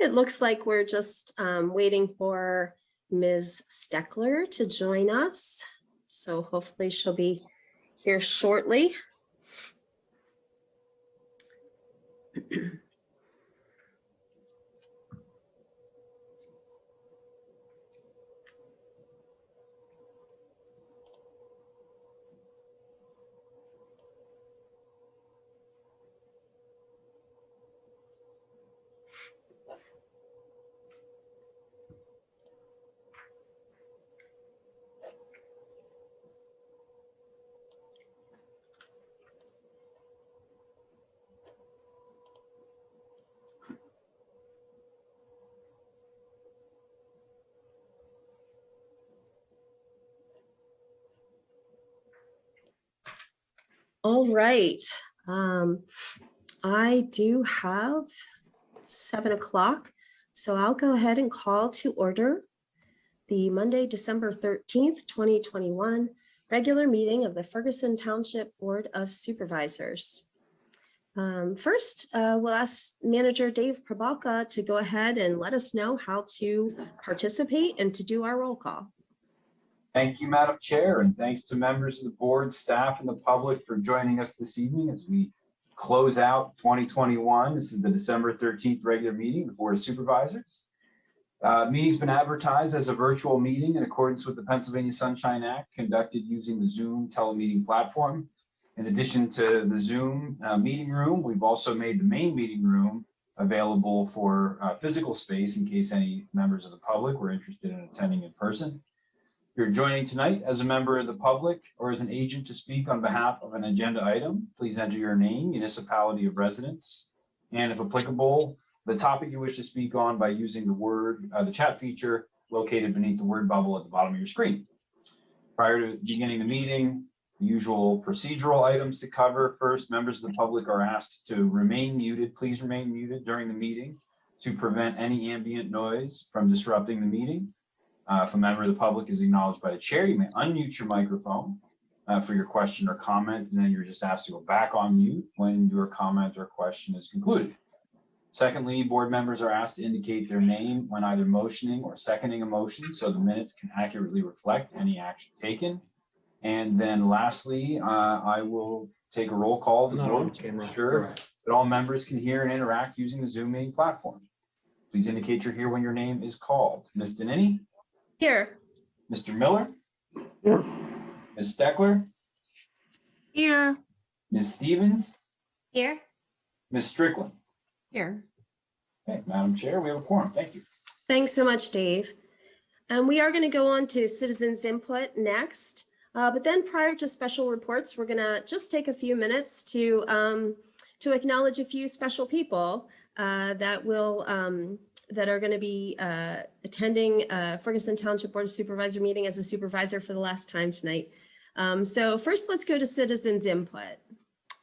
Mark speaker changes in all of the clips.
Speaker 1: It looks like we're just waiting for Ms. Steckler to join us. So hopefully she'll be here shortly. All right. I do have 7 o'clock, so I'll go ahead and call to order the Monday, December 13th, 2021 regular meeting of the Ferguson Township Board of Supervisors. First, we'll ask Manager Dave Prabalka to go ahead and let us know how to participate and to do our roll call.
Speaker 2: Thank you, Madam Chair, and thanks to members of the board, staff, and the public for joining us this evening as we close out 2021. This is the December 13th regular meeting of the Board of Supervisors. Meeting's been advertised as a virtual meeting in accordance with the Pennsylvania Sunshine Act, conducted using the Zoom telemeeting platform. In addition to the Zoom meeting room, we've also made the main meeting room available for physical space in case any members of the public were interested in attending in person. If you're joining tonight as a member of the public or as an agent to speak on behalf of an agenda item, please enter your name, municipality of residence, and if applicable, the topic you wish to speak on by using the chat feature located beneath the word bubble at the bottom of your screen. Prior to beginning the meeting, the usual procedural items to cover. First, members of the public are asked to remain muted. Please remain muted during the meeting to prevent any ambient noise from disrupting the meeting. If a member of the public is acknowledged by the chair, you may unmute your microphone for your question or comment, and then you're just asked to go back on mute when your comment or question is concluded. Secondly, board members are asked to indicate their name when either motioning or seconding a motion so the minutes can accurately reflect any action taken. And then lastly, I will take a roll call of the board to ensure that all members can hear and interact using the Zoom meeting platform. Please indicate you're here when your name is called. Ms. Danini?
Speaker 1: Here.
Speaker 2: Mr. Miller?
Speaker 3: Here.
Speaker 2: Ms. Steckler?
Speaker 4: Here.
Speaker 2: Ms. Stevens?
Speaker 4: Here.
Speaker 2: Ms. Strickland?
Speaker 4: Here.
Speaker 2: Okay, Madam Chair, we have a quorum. Thank you.
Speaker 1: Thanks so much, Dave. We are going to go on to citizens input next. But then prior to special reports, we're going to just take a few minutes to acknowledge a few special people that are going to be attending Ferguson Township Board of Supervisor meeting as a supervisor for the last time tonight. So first, let's go to citizens input.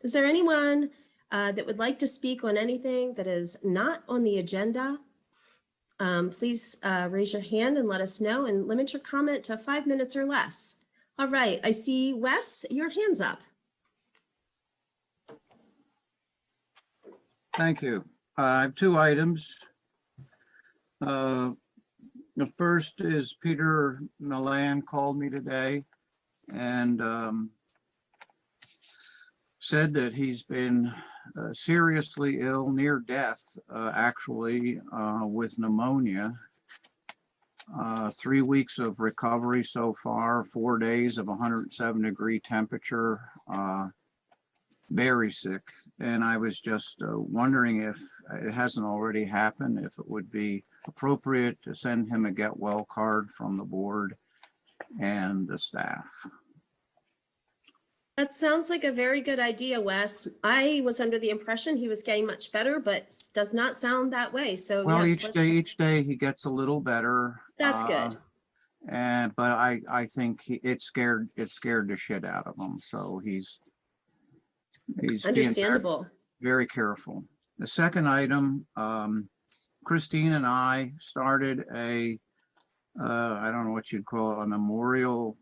Speaker 1: Is there anyone that would like to speak on anything that is not on the agenda? Please raise your hand and let us know, and limit your comment to 5 minutes or less. All right, I see Wes, your hand's up.
Speaker 3: Thank you. I have two items. The first is Peter Milan called me today and said that he's been seriously ill, near death, actually, with pneumonia. 3 weeks of recovery so far, 4 days of 107-degree temperature, very sick. And I was just wondering if it hasn't already happened, if it would be appropriate to send him a get well card from the board and the staff.
Speaker 1: That sounds like a very good idea, Wes. I was under the impression he was getting much better, but does not sound that way. So
Speaker 3: well,
Speaker 1: yes,
Speaker 3: each day he gets a little better.
Speaker 1: That's good.
Speaker 3: But I think it scared the shit out of him. So he's
Speaker 1: understandable.
Speaker 3: Being very careful. The second item, Christine and I started I don't know what you'd call it, a memorial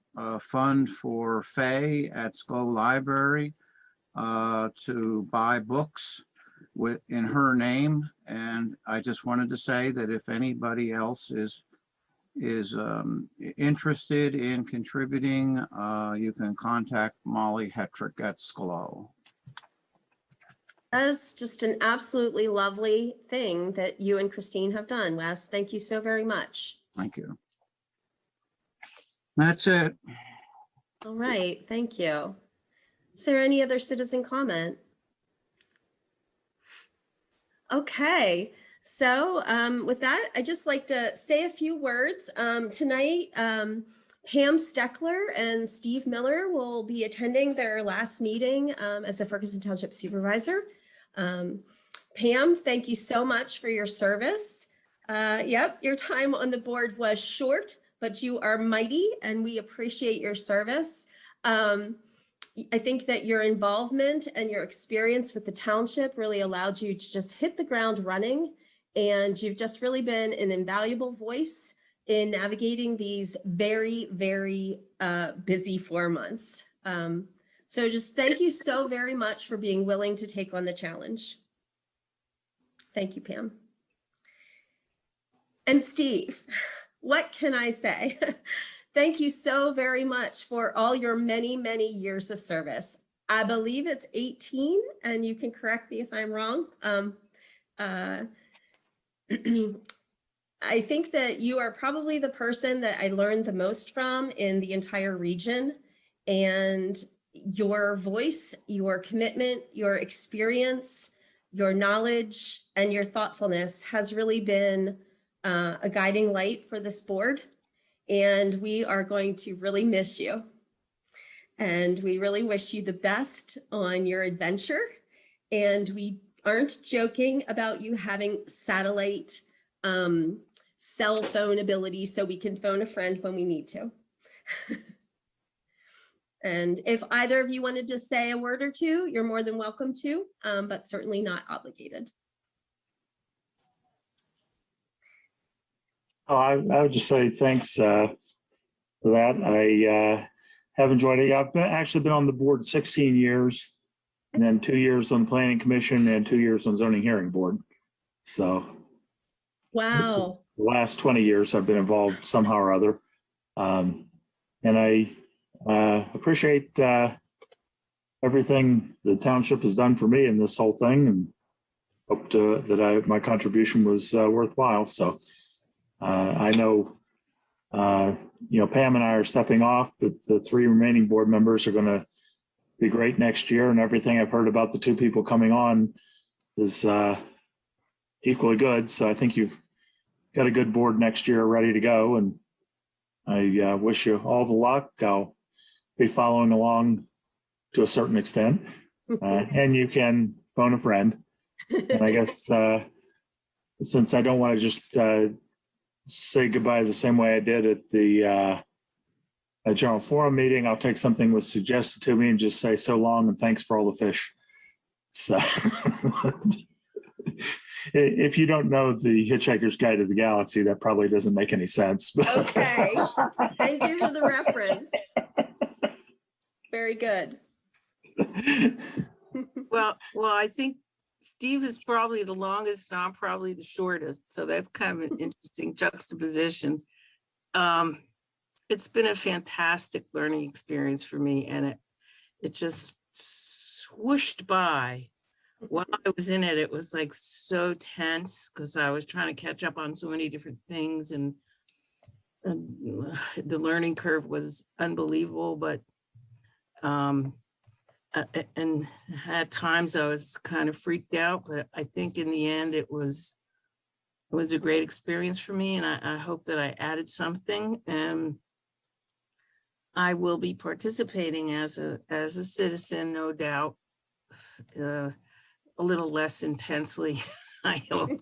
Speaker 3: fund for Faye at SCLO Library to buy books in her name. And I just wanted to say that if anybody else is interested in contributing, you can contact Molly Hetrick at SCLO.
Speaker 1: That's just an absolutely lovely thing that you and Christine have done, Wes. Thank you so very much.
Speaker 3: Thank you. That's it.
Speaker 1: All right, thank you. Is there any other citizen comment? Okay, so with that, I'd just like to say a few words. Tonight, Pam Steckler and Steve Miller will be attending their last meeting as a Ferguson Township Supervisor. Pam, thank you so much for your service. Yep, your time on the board was short, but you are mighty and we appreciate your service. I think that your involvement and your experience with the township really allowed you to just hit the ground running, and you've just really been an invaluable voice in navigating these very, very busy 4 months. So just thank you so very much for being willing to take on the challenge. Thank you, Pam. And Steve, what can I say? Thank you so very much for all your many, many years of service. I believe it's 18, and you can correct me if I'm wrong. I think that you are probably the person that I learned the most from in the entire region, and your voice, your commitment, your experience, your knowledge, and your thoughtfulness has really been a guiding light for this board. And we are going to really miss you. And we really wish you the best on your adventure. And we aren't joking about you having satellite cell phone ability so we can phone a friend when we need to. And if either of you wanted to say a word or two, you're more than welcome to, but certainly not obligated.
Speaker 5: Oh, I would just say thanks for that. I have enjoyed it. I've actually been on the board 16 years, and then 2 years on the Planning Commission and 2 years on Zoning Hearing Board. So
Speaker 1: Wow.
Speaker 5: the last 20 years I've been involved somehow or other. And I appreciate everything the township has done for me in this whole thing, and hope that my contribution was worthwhile. So I know, Pam and I are stepping off, but the 3 remaining board members are going to be great next year. And everything I've heard about the 2 people coming on is equally good. So I think you've got a good board next year ready to go. And I wish you all the luck. I'll be following along to a certain extent. And you can phone a friend. And I guess since I don't want to just say goodbye the same way I did at the general forum meeting, I'll take something was suggested to me and just say so long and thanks for all the fish. So if you don't know the Hitchhiker's Guide to the Galaxy, that probably doesn't make any sense.
Speaker 1: Okay. Thank you for the reference. Very good.
Speaker 4: Well, I think Steve is probably the longest and I'm probably the shortest. So that's kind of an interesting juxtaposition. It's been a fantastic learning experience for me, and it just swooshed by. While I was in it, it was like so tense because I was trying to catch up on so many different things, and the learning curve was unbelievable. But and at times I was kind of freaked out, but I think in the end it was a great experience for me, and I hope that I added something. And I will be participating as a citizen, no doubt, a little less intensely, I hope.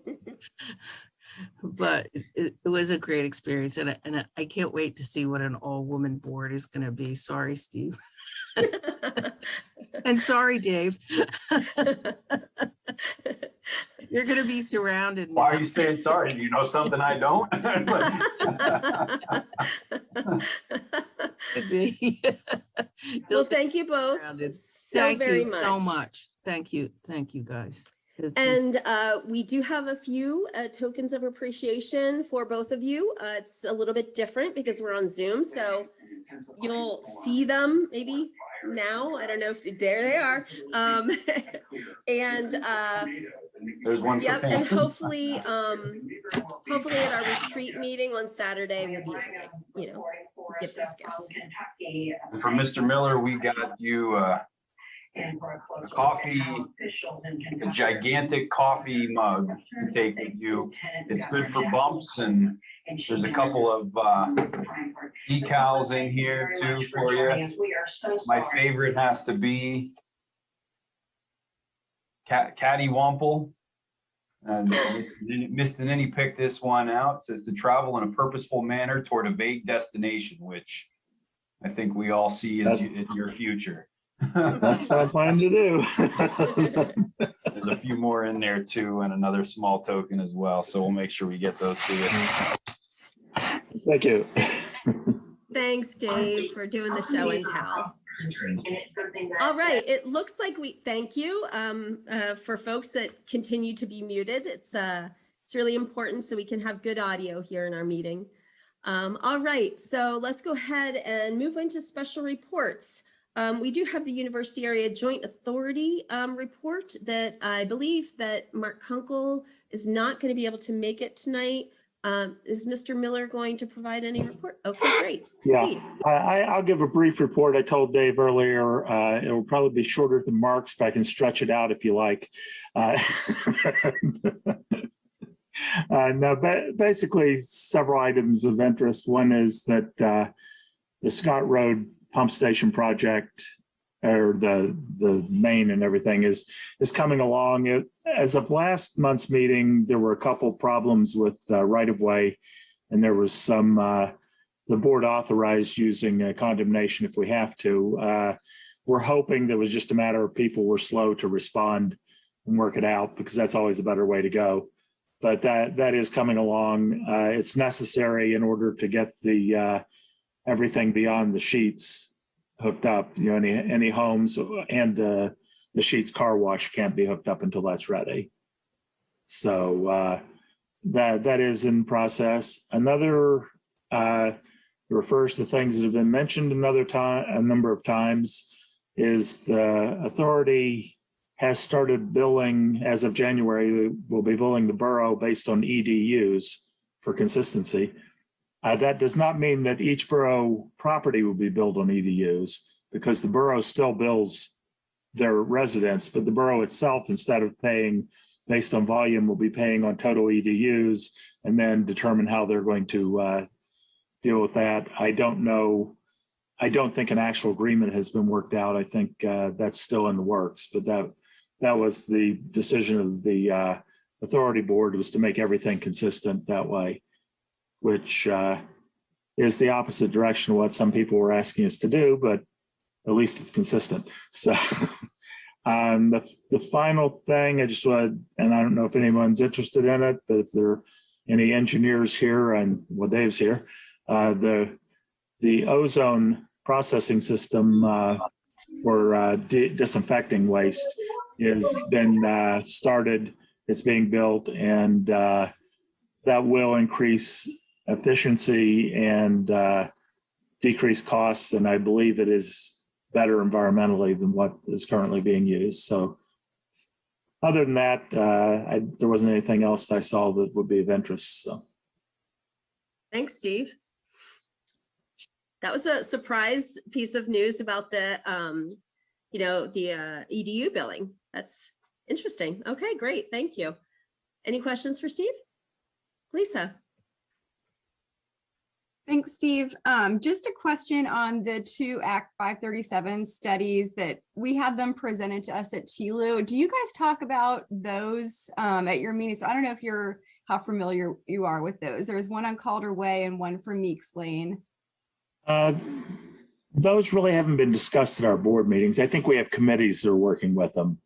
Speaker 4: But it was a great experience, and I can't wait to see what an all-woman board is going to be. Sorry, Steve. And sorry, Dave. You're going to be surrounded.
Speaker 2: Why are you saying sorry? Do you know something I don't?
Speaker 4: Could be.
Speaker 1: Well, thank you both
Speaker 4: Surrounded.
Speaker 1: so
Speaker 4: Thank
Speaker 1: very
Speaker 4: you
Speaker 1: much.
Speaker 4: so much. Thank you, guys.
Speaker 1: And we do have a few tokens of appreciation for both of you. It's a little bit different because we're on Zoom, so you'll see them maybe now. I don't know if there they are. And
Speaker 2: There's one for
Speaker 1: yep,
Speaker 2: Pam.
Speaker 1: and hopefully at our retreat meeting on Saturday, we'll be able to, you know, give those gifts.
Speaker 2: And for Mr. Miller, we got you a coffee, a gigantic coffee mug to take with you. It's good for bumps, and there's a couple of decals in here too for you. My favorite has to be Caddy Wumple. And Mr. Ninny picked this one out. It says to travel in a purposeful manner toward a vague destination, which I think we all see as your future.
Speaker 5: That's what I plan to do.
Speaker 2: There's a few more in there too, and another small token as well. So we'll make sure we get those to you.
Speaker 5: Thank you.
Speaker 1: Thanks, Dave, for doing the show and tell. All right, it looks like thank you for folks that continue to be muted. It's really important so we can have good audio here in our meeting. All right, so let's go ahead and move into special reports. We do have the University Area Joint Authority report that I believe that Mark Kunkel is not going to be able to make it tonight. Is Mr. Miller going to provide any report? Okay, great.
Speaker 5: Yeah,
Speaker 1: Steve.
Speaker 5: I'll give a brief report. I told Dave earlier, it will probably be shorter than Mark's, but I can stretch it out if you like. No, basically several items of interest. One is that the Scott Road pump station project, or the main and everything is coming along. As of last month's meeting, there were a couple problems with right-of-way, and there was some, the board authorized using condemnation if we have to. We're hoping that it was just a matter of people were slow to respond and work it out, because that's always a better way to go. But that is coming along. It's necessary in order to get the everything beyond the sheets hooked up. You know, any homes and the sheets car wash can't be hooked up until that's ready. So that is in process. Another refers to things that have been mentioned a number of times, is the authority has started billing, as of January, will be billing the borough based on EDUs for consistency. That does not mean that each borough property will be billed on EDUs, because the borough still bills their residents, but the borough itself, instead of paying based on volume, will be paying on total EDUs, and then determine how they're going to deal with that. I don't know. I don't think an actual agreement has been worked out. I think that's still in the works, but that was the decision of the authority board, was to make everything consistent that way, which is the opposite direction of what some people were asking us to do, but at least it's consistent. So the final thing I just wanted, and I don't know if anyone's interested in it, but if there are any engineers here, and well, Dave's here, the ozone processing system for disinfecting waste has been started. It's being built, and that will increase efficiency and decrease costs. And I believe it is better environmentally than what is currently being used. So other than that, there wasn't anything else I saw that would be of interest. So
Speaker 1: Thanks, Steve. That was a surprise piece of news about the, the EDU billing. That's interesting. Okay, great. Thank you. Any questions for Steve? Lisa.
Speaker 6: Thanks, Steve. Just a question on the two Act 537 studies that we had them presented to us at TLU. Do you guys talk about those at your meetings? So I don't know how familiar you are with those. There was one on Calder Way and one for Meeks Lane.
Speaker 5: Those really haven't been discussed at our board meetings. I think we have committees that are working with them.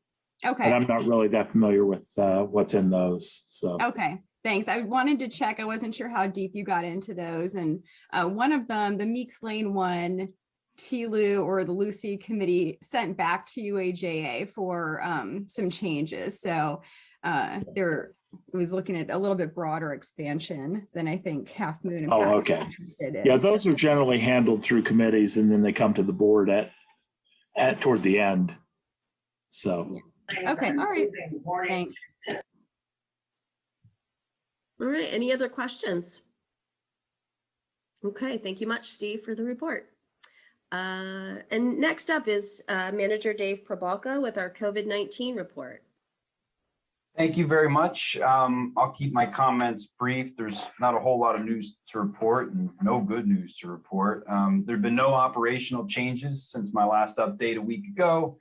Speaker 6: Okay.
Speaker 5: But I'm not really that familiar with what's in those. So
Speaker 6: okay. Thanks. I wanted to check. I wasn't sure how deep you got into those. And one of them, the Meeks Lane one, TLU or the Lucy committee sent back to UAJA for some changes. So there it was looking at a little bit broader expansion than I think Half Moon and
Speaker 5: Oh,
Speaker 6: Pat
Speaker 5: okay.
Speaker 6: are interested in.
Speaker 5: Yeah, those are generally handled through committees and then they come to the board at toward the end. So.
Speaker 6: Okay, all right. Thanks.
Speaker 1: All right, any other questions? Okay, thank you much, Steve, for the report. And next up is Manager Dave Prabalka with our COVID-19 report.
Speaker 2: Thank you very much. I'll keep my comments brief. There's not a whole lot of news to report and no good news to report. There have been no operational changes since my last update a week ago.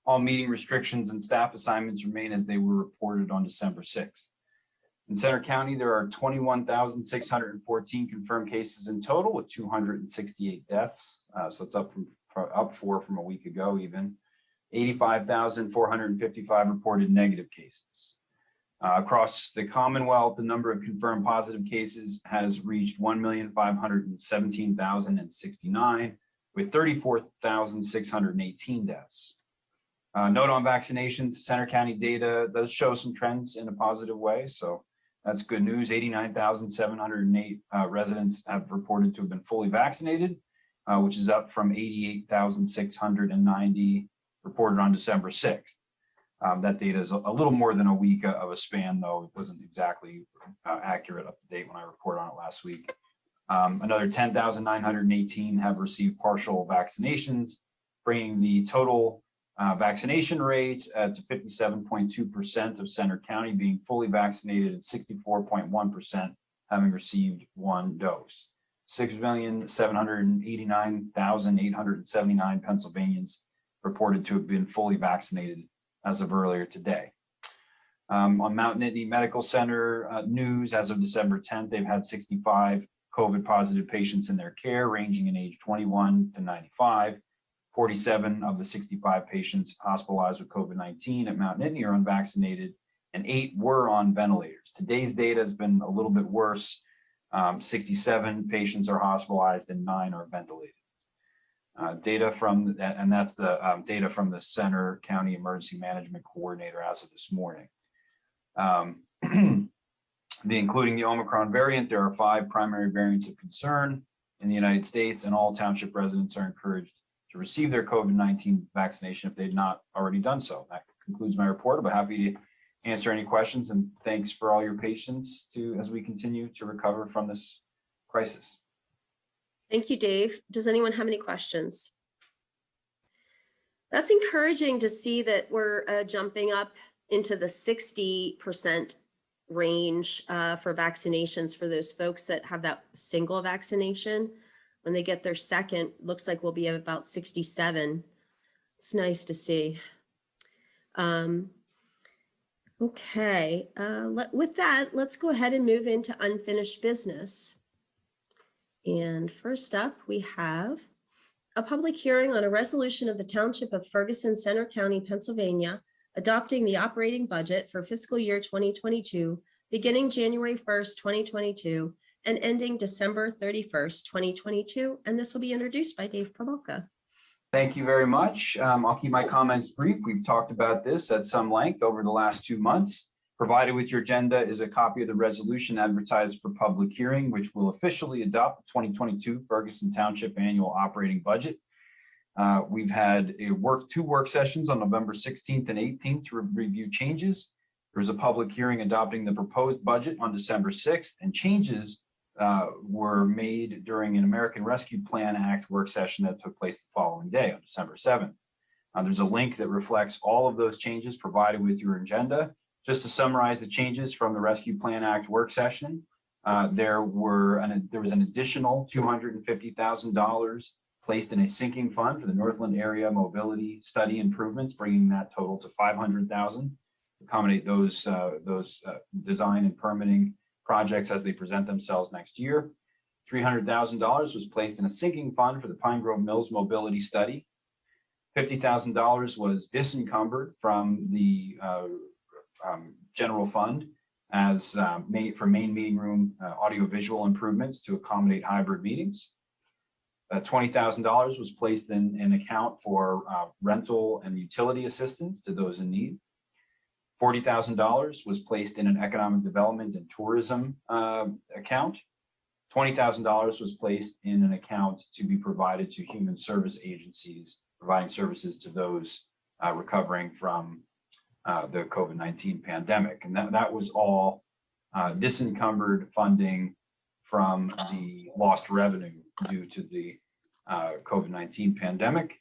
Speaker 2: All meeting restrictions and staff assignments remain as they were reported on December 6th. In Center County, there are 21,614 confirmed cases in total with 268 deaths. So it's up 4 from a week ago even. 85,455 reported negative cases. Across the Commonwealth, the number of confirmed positive cases has reached 1,517,069 with 34,618 deaths. Note on vaccinations, Center County data does show some trends in a positive way. So that's good news. 89,708 residents have reported to have been fully vaccinated, which is up from 88,690 reported on December 6th. That data is a little more than a week of a span, though it wasn't exactly accurate up to date when I reported on it last week. Another 10,918 have received partial vaccinations, bringing the total vaccination rate to 57.2% of Center County being fully vaccinated and 64.1% having received one dose. 6,789,879 Pennsylvanians reported to have been fully vaccinated as of earlier today. On Mount Nittany Medical Center news, as of December 10th, they've had 65 COVID positive patients in their care, ranging in age 21 to 95. 47 of the 65 patients hospitalized with COVID-19 at Mount Nittany are unvaccinated, and 8 were on ventilators. Today's data has been a little bit worse. 67 patients are hospitalized and 9 are ventilated. Data from that, and that's the data from the Center County Emergency Management Coordinator as of this morning. Including the Omicron variant, there are 5 primary variants of concern in the United States, and all township residents are encouraged to receive their COVID-19 vaccination if they've not already done so. That concludes my report. I'll be happy to answer any questions, and thanks for all your patience as we continue to recover from this crisis.
Speaker 1: Thank you, Dave. Does anyone have any questions? That's encouraging to see that we're jumping up into the 60% range for vaccinations for those folks that have that single vaccination. When they get their second, looks like we'll be at about 67. It's nice to see. Okay, with that, let's go ahead and move into unfinished business. And first up, we have a public hearing on a resolution of the Township of Ferguson, Center County, Pennsylvania, adopting the operating budget for fiscal year 2022, beginning January 1st, 2022, and ending December 31st, 2022. And this will be introduced by Dave Prabalka.
Speaker 2: Thank you very much. I'll keep my comments brief. We've talked about this at some length over the last 2 months. Provided with your agenda is a copy of the resolution advertised for public hearing, which will officially adopt the 2022 Ferguson Township annual operating budget. We've had 2 work sessions on November 16th and 18th to review changes. There was a public hearing adopting the proposed budget on December 6th, and changes were made during an American Rescue Plan Act work session that took place the following day on December 7th. There's a link that reflects all of those changes provided with your agenda. Just to summarize the changes from the Rescue Plan Act work session, there was an additional $250,000 placed in a sinking fund for the Northland Area Mobility Study improvements, bringing that total to $500,000 to accommodate those design and permitting projects as they present themselves next year. $300,000 was placed in a sinking fund for the Pine Grove Mills Mobility Study. $50,000 was disencumbered from the general fund as for main meeting room audiovisual improvements to accommodate hybrid meetings. $20,000 was placed in an account for rental and utility assistance to those in need. $40,000 was placed in an economic development and tourism account. $20,000 was placed in an account to be provided to human service agencies, providing services to those recovering from the COVID-19 pandemic. And that was all disencumbered funding from the lost revenue due to the COVID-19 pandemic.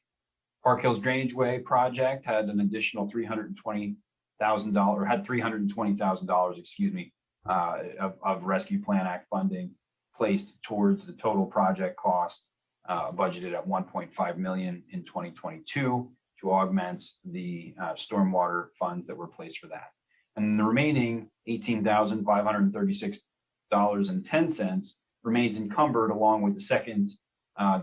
Speaker 2: Park Hills Drainage Way project had an additional $320,000, had $320,000, excuse me, of Rescue Plan Act funding placed towards the total project cost, budgeted at $1.5 million in 2022 to augment the stormwater funds that were placed for that. And the remaining $18,536.10 remains encumbered along with the second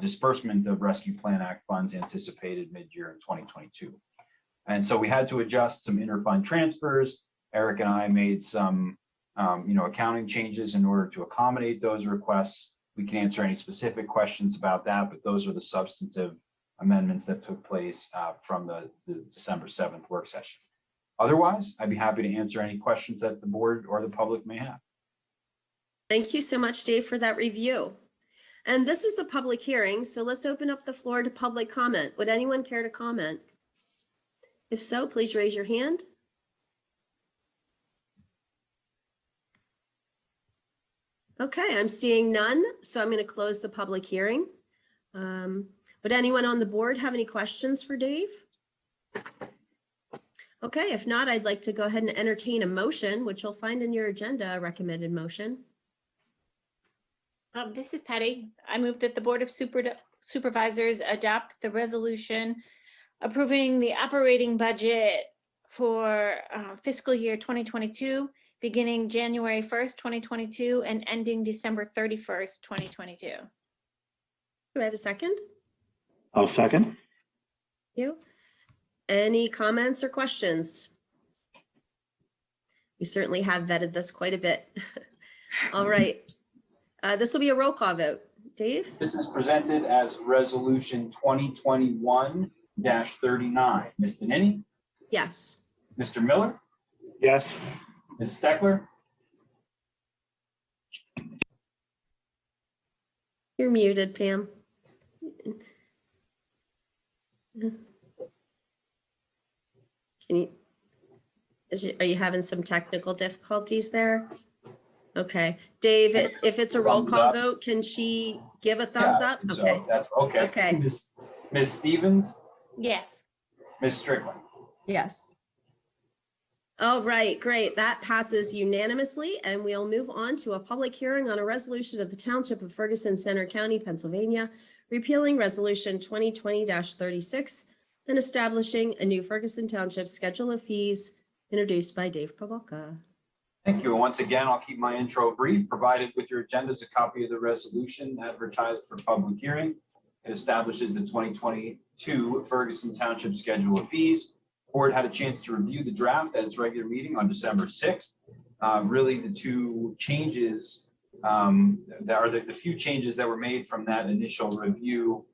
Speaker 2: disbursement of Rescue Plan Act funds anticipated mid-year in 2022. And so we had to adjust some interfund transfers. Eric and I made some accounting changes in order to accommodate those requests. We can answer any specific questions about that, but those are the substantive amendments that took place from the December 7th work session. Otherwise, I'd be happy to answer any questions that the board or the public may have.
Speaker 1: Thank you so much, Dave, for that review. And this is a public hearing, so let's open up the floor to public comment. Would anyone care to comment? If so, please raise your hand. Okay, I'm seeing none, so I'm going to close the public hearing. Would anyone on the board have any questions for Dave? Okay, if not, I'd like to go ahead and entertain a motion, which you'll find in your agenda, a recommended motion.
Speaker 7: This is Patty. I move that the Board of Supervisors adopt the resolution approving the operating budget for fiscal year 2022, beginning January 1st, 2022, and ending December 31st, 2022.
Speaker 1: Do I have a second?
Speaker 5: I'll second.
Speaker 1: Thank you. Any comments or questions? We certainly have vetted this quite a bit. All right. This will be a roll call vote. Dave?
Speaker 2: This is presented as Resolution 2021-39. Ms. Dennini?
Speaker 1: Yes.
Speaker 2: Mr. Miller?
Speaker 5: Yes.
Speaker 2: Ms. Steckler?
Speaker 1: You're muted, Pam. Are you having some technical difficulties there? Okay, Dave, if it's a roll call vote, can she give a thumbs up?
Speaker 2: So
Speaker 1: Okay.
Speaker 2: that's okay.
Speaker 1: Okay.
Speaker 2: Ms. Stevens?
Speaker 7: Yes.
Speaker 2: Ms. Strickland?
Speaker 6: Yes.
Speaker 1: All right, great. That passes unanimously, and we'll move on to a public hearing on a resolution of the Township of Ferguson, Center County, Pennsylvania, repealing Resolution 2020-36 and establishing a new Ferguson Township Schedule of Fees, introduced by Dave Pavolka.
Speaker 2: Thank you. And once again, I'll keep my intro brief. Provided with your agenda is a copy of the resolution advertised for public hearing. It establishes the 2022 Ferguson Township Schedule of Fees. Board had a chance to review the draft at its regular meeting on December 6th. Really, the two changes the few changes that were made from that initial review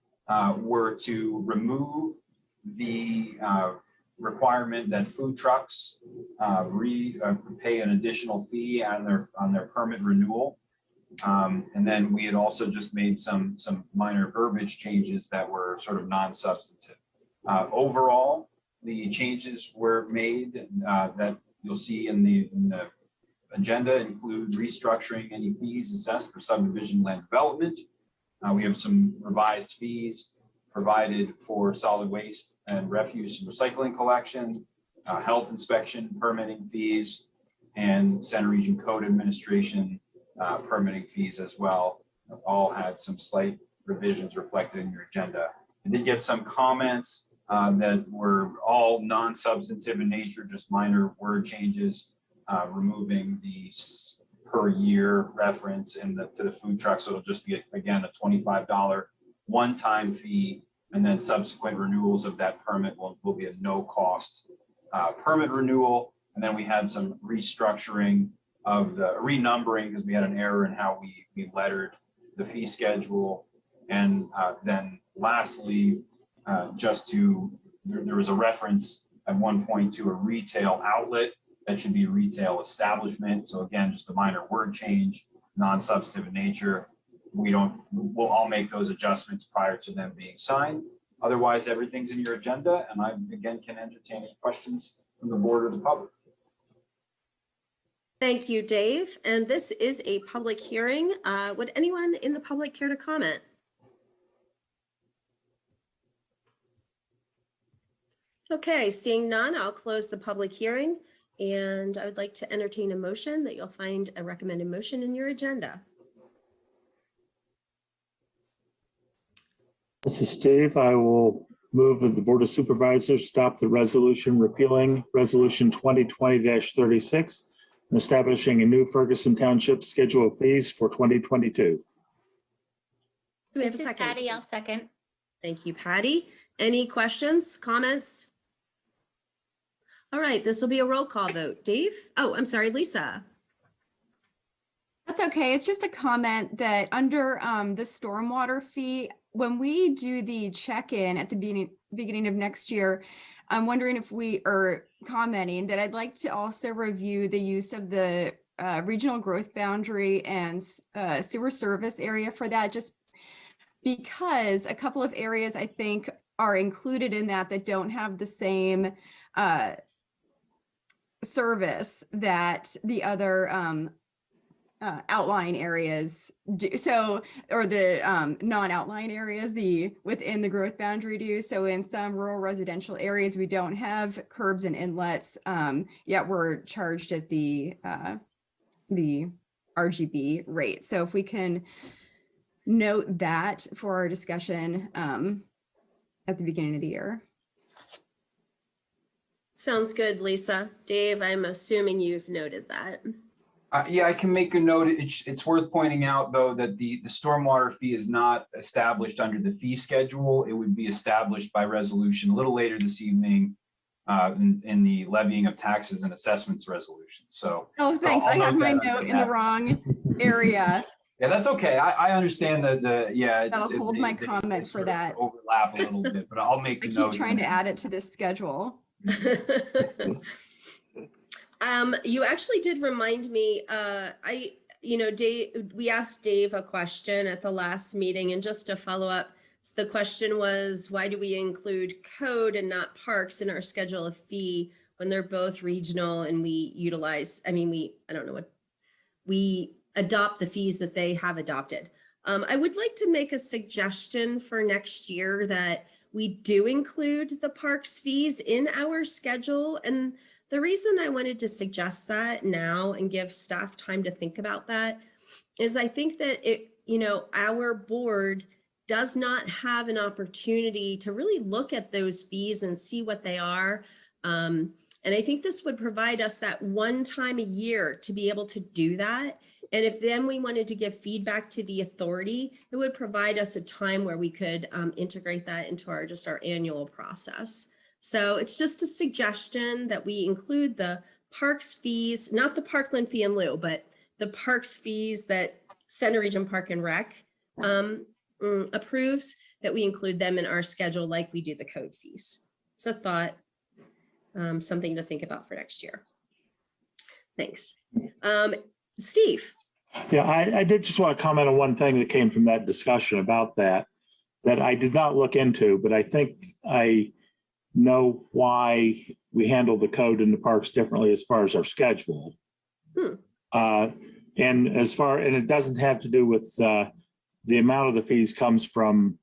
Speaker 2: were to remove the requirement that food trucks pay an additional fee on their permit renewal. And then we had also just made some minor verbiage changes that were sort of non-substantive. Overall, the changes were made that you'll see in the agenda include restructuring any fees assessed for subdivision land development. We have some revised fees provided for solid waste and refuse and recycling collection, health inspection, permitting fees, and Center Region Code Administration permitting fees as well. All had some slight revisions reflected in your agenda. I did get some comments that were all non-substantive in nature, just minor word changes, removing the per year reference to the food truck. So it'll just be, again, a $25 one-time fee, and then subsequent renewals of that permit will be a no cost permit renewal. And then we had some restructuring of the renumbering because we had an error in how we lettered the fee schedule And then lastly, there was a reference at one point to a retail outlet. That should be a retail establishment. So again, just a minor word change, non-substantive in nature. I'll make those adjustments prior to them being signed. Otherwise, everything's in your agenda, and I again can entertain any questions from the board or the public.
Speaker 1: Thank you, Dave. And this is a public hearing. Would anyone in the public care to comment? Okay, seeing none, I'll close the public hearing, and I would like to entertain a motion that you'll find a recommended motion in your agenda.
Speaker 5: This is Steve. I will move that the Board of Supervisors adopt the resolution repealing Resolution 2020-36 and establishing a new Ferguson Township schedule of fees for 2022.
Speaker 1: Do we have
Speaker 7: This
Speaker 1: a
Speaker 7: is
Speaker 1: second?
Speaker 7: Patty, I'll second.
Speaker 1: Thank you, Patty. Any questions, comments? All right, this will be a roll call vote. Dave? Oh, I'm sorry, Lisa.
Speaker 6: That's okay. It's just a comment that under the stormwater fee, when we do the check-in at the beginning of next year, I'm wondering if we are commenting that I'd like to also review the use of the regional growth boundary and sewer service area for that, just because a couple of areas I think are included in that don't have the same service that the other outlying areas do. So, or the non-outlying areas, within the growth boundary do. So in some rural residential areas, we don't have curbs and inlets, yet we're charged at the RGB rate. So if we can note that for our discussion at the beginning of the year.
Speaker 1: Sounds good, Lisa. Dave, I'm assuming you've noted that.
Speaker 2: Yeah, I can make a note. It's worth pointing out, though, that the stormwater fee is not established under the fee schedule. It would be established by resolution a little later this evening in the levying of taxes and assessments resolution. So.
Speaker 6: Oh, thanks. I have my note in the wrong area.
Speaker 2: Yeah, that's okay. I understand that
Speaker 6: I'll hold my comment for that.
Speaker 2: Overlap a little bit, but I'll make
Speaker 6: I
Speaker 2: a note.
Speaker 6: keep trying to add it to this schedule.
Speaker 1: You actually did remind me, Dave, we asked Dave a question at the last meeting, and just to follow up, the question was, why do we include code and not parks in our schedule of fee when they're both regional and we adopt the fees that they have adopted? I would like to make a suggestion for next year that we do include the parks fees in our schedule. And the reason I wanted to suggest that now and give staff time to think about that is I think that our board does not have an opportunity to really look at those fees and see what they are. And I think this would provide us that one time a year to be able to do that. And if then we wanted to give feedback to the authority, it would provide us a time where we could integrate that into our annual process. So it's just a suggestion that we include the parks fees, not the Parkland fee in lieu, but the parks fees that Center Region Park and Rec approves, that we include them in our schedule like we do the code fees. It's a thought, something to think about for next year. Thanks. Steve.
Speaker 5: Yeah, I did just want to comment on one thing that came from that discussion about that I did not look into, but I think I know why we handle the code in the parks differently as far as our schedule. And it doesn't have to do with the amount of the fees comes from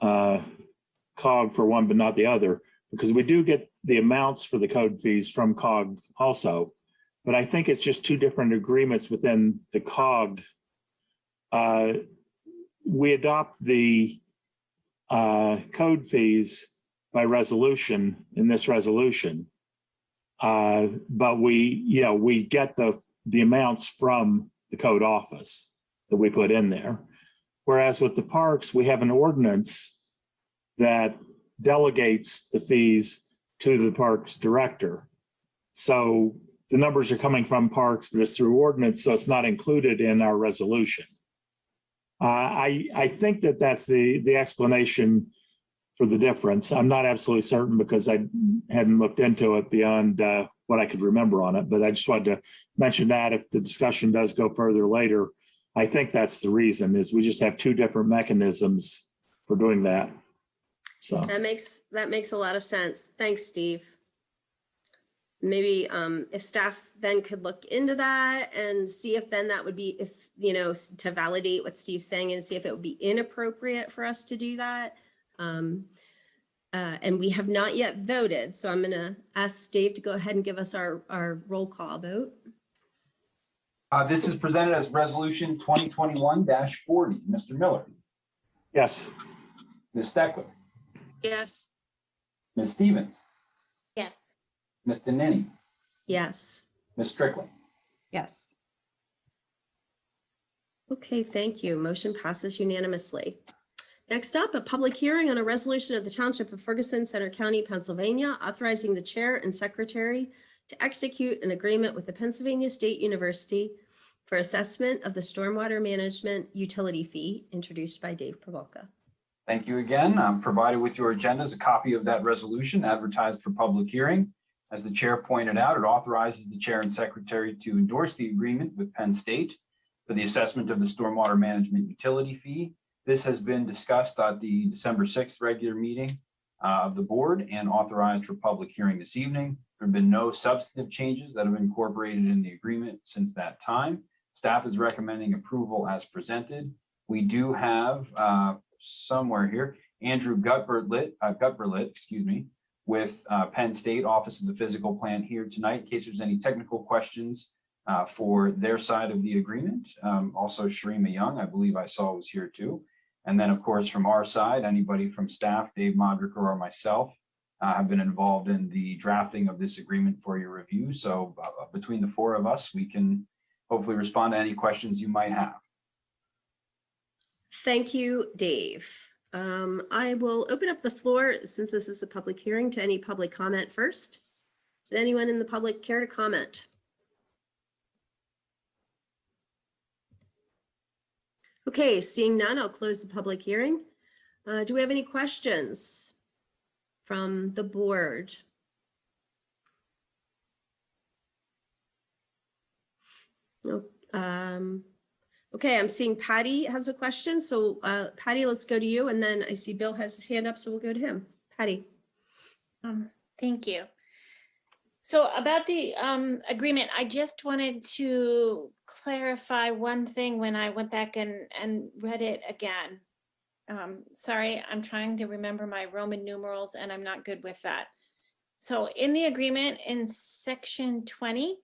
Speaker 5: COG for one, but not the other, because we do get the amounts for the code fees from COG also. But I think it's just two different agreements within the COG. We adopt the code fees by resolution in this resolution, but we get the amounts from the code office that we put in there. Whereas with the parks, we have an ordinance that delegates the fees to the parks director. So the numbers are coming from parks, but it's through ordinance, so it's not included in our resolution. I think that that's the explanation for the difference. I'm not absolutely certain because I hadn't looked into it beyond what I could remember on it, but I just wanted to mention that if the discussion does go further later, I think that's the reason, is we just have two different mechanisms for doing that. So
Speaker 1: That makes a lot of sense. Thanks, Steve. Maybe if staff then could look into that and see if then that would be, if, you know, to validate what Steve's saying and see if it would be inappropriate for us to do that. And we have not yet voted, so I'm going to ask Dave to go ahead and give us our roll call vote.
Speaker 2: This is presented as resolution 2021-40. Mr. Miller,
Speaker 5: yes.
Speaker 2: Ms. Steckler,
Speaker 4: Yes.
Speaker 2: Ms. Stevens,
Speaker 7: Yes.
Speaker 2: Ms. Denini,
Speaker 1: Yes.
Speaker 2: Ms. Strickland.
Speaker 6: Yes.
Speaker 1: Okay, thank you. Motion passes unanimously. Next up, a public hearing on a resolution of the Township of Ferguson, Center County, Pennsylvania, authorizing the chair and secretary to execute an agreement with the Pennsylvania State University for assessment of the stormwater management utility fee, introduced by Dave Pavolka.
Speaker 2: Thank you again. Provided with your agenda is a copy of that resolution advertised for public hearing. As the chair pointed out, it authorizes the chair and secretary to endorse the agreement with Penn State for the assessment of the stormwater management utility fee. This has been discussed at the December 6th regular meeting of the board and authorized for public hearing this evening. There have been no substantive changes that have been incorporated in the agreement since that time. Staff is recommending approval as presented. We do have somewhere here, Andrew Gutberlit, with Penn State Office of the Physical Plant here tonight, in case there's any technical questions for their side of the agreement. Also, Sharima Young, I believe I saw, was here too. And then, of course, from our side, anybody from staff, Dave Modricker or myself, have been involved in the drafting of this agreement for your review. So between the four of us, we can hopefully respond to any questions you might have.
Speaker 1: Thank you, Dave. I will open up the floor, since this is a public hearing, to any public comment first. Did anyone in the public care to comment? Okay, seeing none, I'll close the public hearing. Do we have any questions from the board? No. Okay, I'm seeing Patty has a question. So Patty, let's go to you. And then I see Bill has his hand up, so we'll go to him. Patty.
Speaker 7: Thank you. So about the agreement, I just wanted to clarify one thing when I went back and read it again. Sorry, I'm trying to remember my Roman numerals and I'm not good with that. So in the agreement in section 20,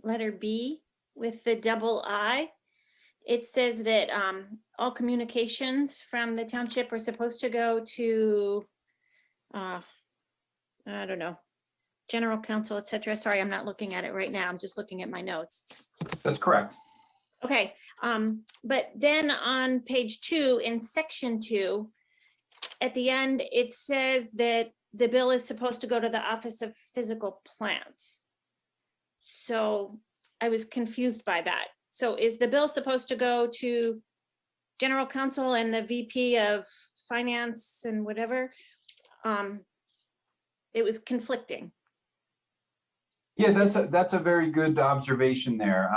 Speaker 7: letter B with the double I, it says that all communications from the township are supposed to go to, I don't know, general counsel, et cetera. Sorry, I'm not looking at it right now. I'm just looking at my notes.
Speaker 2: That's correct.
Speaker 7: Okay, but then on page 2 in section 2, at the end, it says that the bill is supposed to go to the Office of Physical Plant. So I was confused by that. So is the bill supposed to go to general counsel and the VP of finance and whatever? It was conflicting.
Speaker 2: Yeah, that's a very good observation there.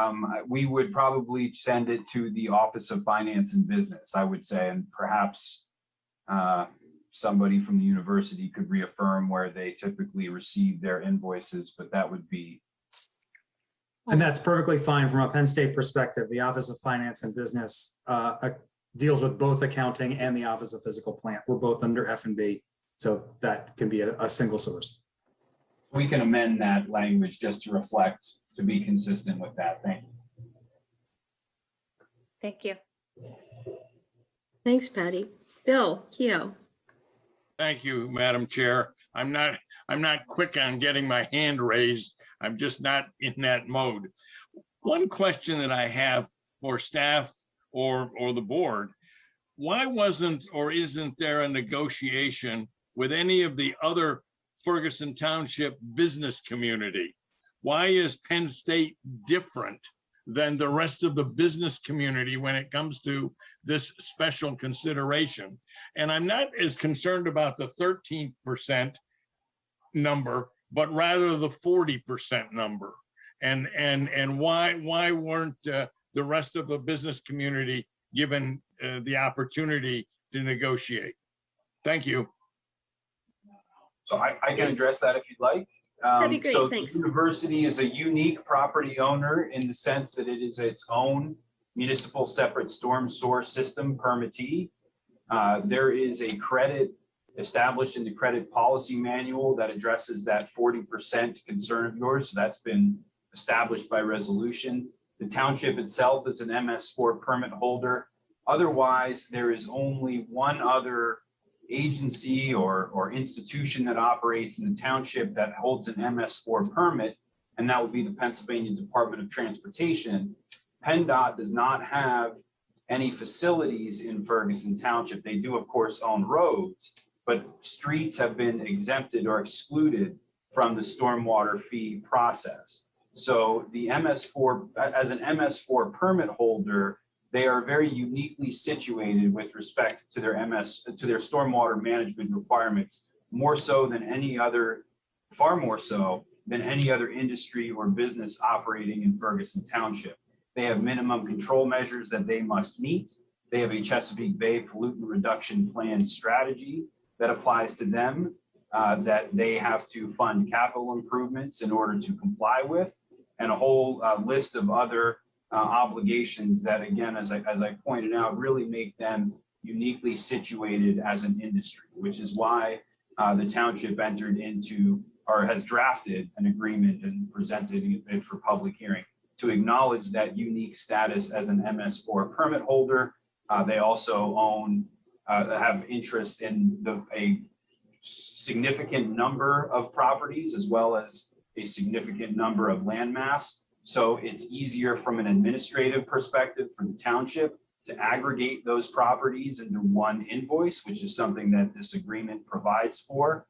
Speaker 2: We would probably send it to the Office of Finance and Business, I would say, and perhaps somebody from the university could reaffirm where they typically receive their invoices, but that would be.
Speaker 8: And that's perfectly fine from a Penn State perspective. The Office of Finance and Business deals with both accounting and the Office of Physical Plant. We're both under F&B, so that can be a single source.
Speaker 2: We can amend that language just to reflect, to be consistent with that. Thank you.
Speaker 7: Thank you.
Speaker 1: Thanks, Patty. Bill Keough.
Speaker 9: Thank you, Madam Chair. I'm not quick on getting my hand raised. I'm just not in that mode. One question that I have for staff or the board, why wasn't or isn't there a negotiation with any of the other Ferguson Township business community? Why is Penn State different than the rest of the business community when it comes to this special consideration. And I'm not as concerned about the 13% number, but rather the 40% number. And why weren't the rest of the business community given the opportunity to negotiate? Thank you.
Speaker 2: So I can address that if you'd like.
Speaker 1: That'd be great,
Speaker 2: So
Speaker 1: thanks.
Speaker 2: the university is a unique property owner in the sense that it is its own municipal separate storm source system permittee. There is a credit established in the credit policy manual that addresses that 40% concern of yours. So that's been established by resolution. The township itself is an MS4 permit holder. Otherwise, there is only one other agency or institution that operates in the township that holds an MS4 permit, and that would be the Pennsylvania Department of Transportation. PennDOT does not have any facilities in Ferguson Township. They do, of course, own roads, but streets have been exempted or excluded from the stormwater fee process. So the MS4, as an MS4 permit holder, they are very uniquely situated with respect to their stormwater management requirements, more so than any other, far more so than any other industry or business operating in Ferguson Township. They have minimum control measures that they must meet. They have a Chesapeake Bay pollutant reduction plan strategy that applies to them, that they have to fund capital improvements in order to comply with, and a whole list of other obligations that, again, as I pointed out, really make them uniquely situated as an industry, which is why the township entered into or has drafted an agreement and presented it for public hearing to acknowledge that unique status as an MS4 permit holder. They also have interest in a significant number of properties as well as a significant number of landmass. So it's easier from an administrative perspective for the township to aggregate those properties into one invoice, which is something that this agreement provides for.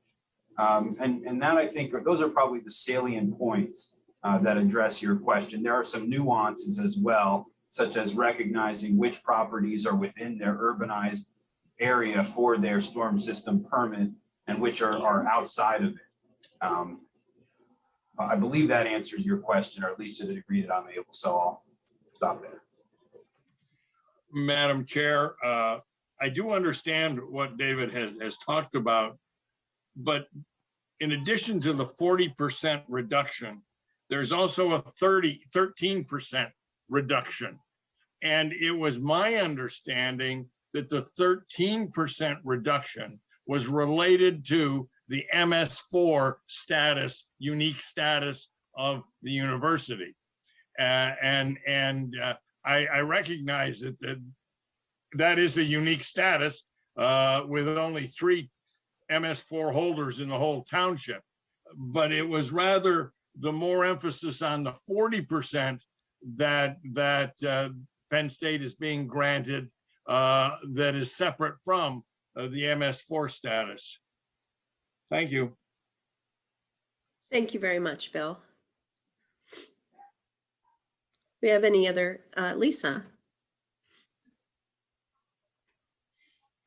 Speaker 2: And that, I think, those are probably the salient points that address your question. There are some nuances as well, such as recognizing which properties are within their urbanized area for their storm system permit and which are outside of it. I believe that answers your question, or at least to the degree that I'm able, so I'll stop there.
Speaker 9: Madam Chair, I do understand what David has talked about, but in addition to the 40% reduction, there's also a 13% reduction. And it was my understanding that the 13% reduction was related to the MS4 status, unique status of the university. I recognize that is a unique status with only 3 MS4 holders in the whole township. But it was rather the more emphasis on the 40% that Penn State is being granted that is separate from the MS4 status. Thank you.
Speaker 1: Thank you very much, Bill. We have any other, Lisa?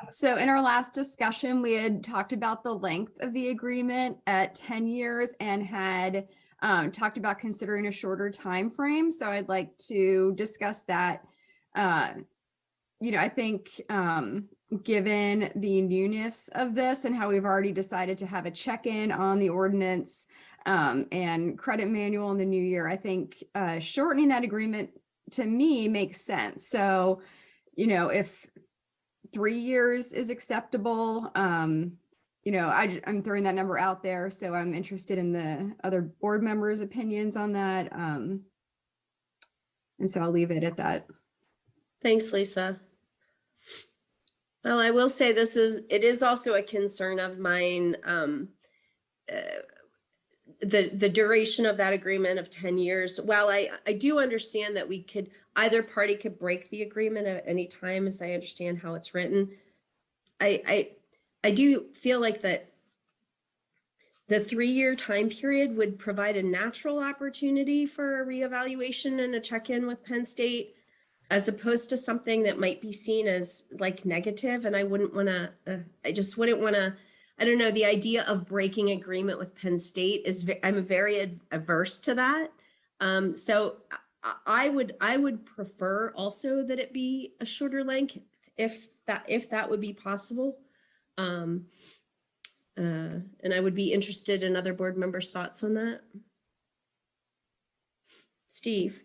Speaker 6: So in our last discussion, we had talked about the length of the agreement at 10 years and had talked about considering a shorter time frame. So I'd like to discuss that. I think given the newness of this and how we've already decided to have a check-in on the ordinance and credit manual in the new year, I think shortening that agreement to me makes sense. So, if 3 years is acceptable, I'm throwing that number out there. So I'm interested in the other board members' opinions on that. And so I'll leave it at that.
Speaker 1: Thanks, Lisa. Well, I will say it is also a concern of mine, the duration of that agreement of 10 years. While I do understand that either party could break the agreement at any time, as I understand how it's written, I do feel like that the 3-year time period would provide a natural opportunity for a reevaluation and a check-in with Penn State, as opposed to something that might be seen as like negative. And I wouldn't want to, I just wouldn't want to, I don't know, the idea of breaking agreement with Penn State is, I'm very averse to that. So I would prefer also that it be a shorter length if that would be possible. And I would be interested in other board members' thoughts on that. Steve.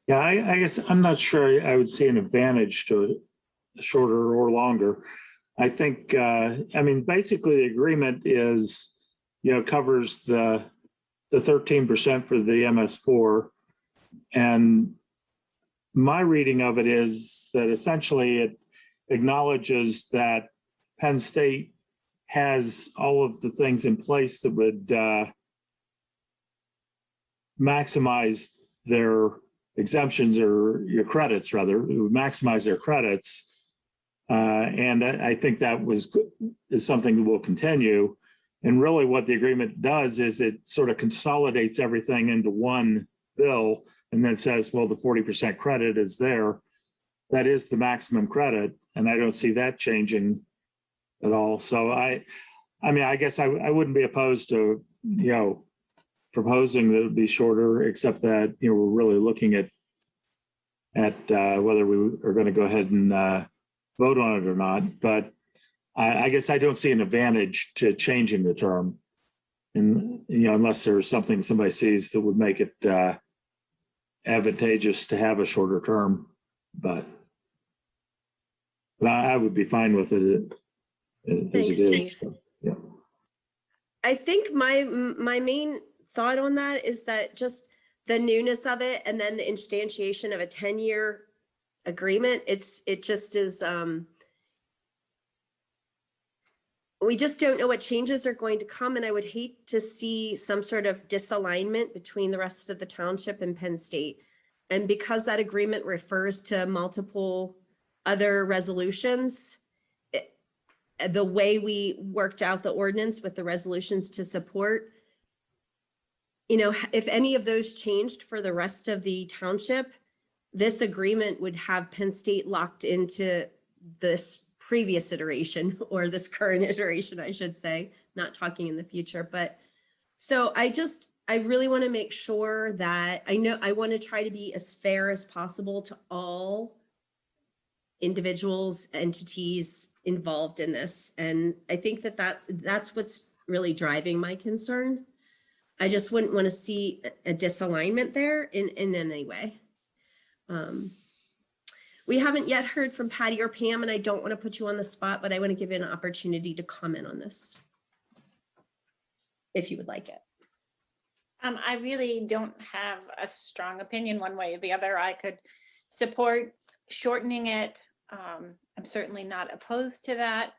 Speaker 5: Yeah, I guess I'm not sure I would see an advantage to shorter or longer. I think, I mean, basically the agreement is, covers the 13% for the MS4. And my reading of it is that essentially it acknowledges that Penn State has all of the things in place that would maximize their exemptions, or your credits rather, maximize their credits. And I think that is something that will continue. And really what the agreement does is it sort of consolidates everything into one bill and then says, well, the 40% credit is there. That is the maximum credit. And I don't see that changing at all. So I mean, I guess I wouldn't be opposed to, proposing that it would be shorter, except that, we're really looking at whether we are going to go ahead and vote on it or not. But I guess I don't see an advantage to changing the term, and unless there's something somebody sees that would make it advantageous to have a shorter term. But I would be fine with it as it is. So, yeah.
Speaker 1: I think my main thought on that is that just the newness of it, and then the instantiation of a 10-year agreement. It just is. We just don't know what changes are going to come, and I would hate to see some sort of disalignment between the rest of the township and Penn State. And because that agreement refers to multiple other resolutions, the way we worked out the ordinance with the resolutions to support, if any of those changed for the rest of the township, this agreement would have Penn State locked into this previous iteration, or this current iteration, I should say, not talking in the future. But so I really want to make sure that I want to try to be as fair as possible to all individuals, entities involved in this. And I think that's what's really driving my concern. I just wouldn't want to see a disalignment there in any way. We haven't yet heard from Patty or Pam, and I don't want to put you on the spot, but I want to give you an opportunity to comment on this, if you would like it.
Speaker 7: I really don't have a strong opinion one way or the other. I could support shortening it. I'm certainly not opposed to that.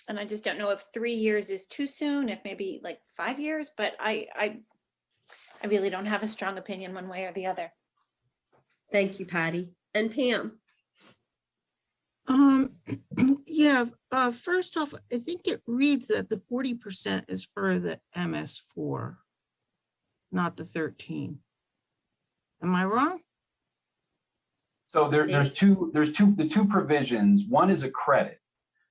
Speaker 7: And I just don't know if 3 years is too soon, if maybe like 5 years, but I really don't have a strong opinion one way or the other.
Speaker 1: Thank you, Patty. And Pam.
Speaker 4: Yeah, first off, I think it reads that the 40% is for the MS4, not the 13. Am I wrong?
Speaker 2: So there's the two provisions. One is a credit.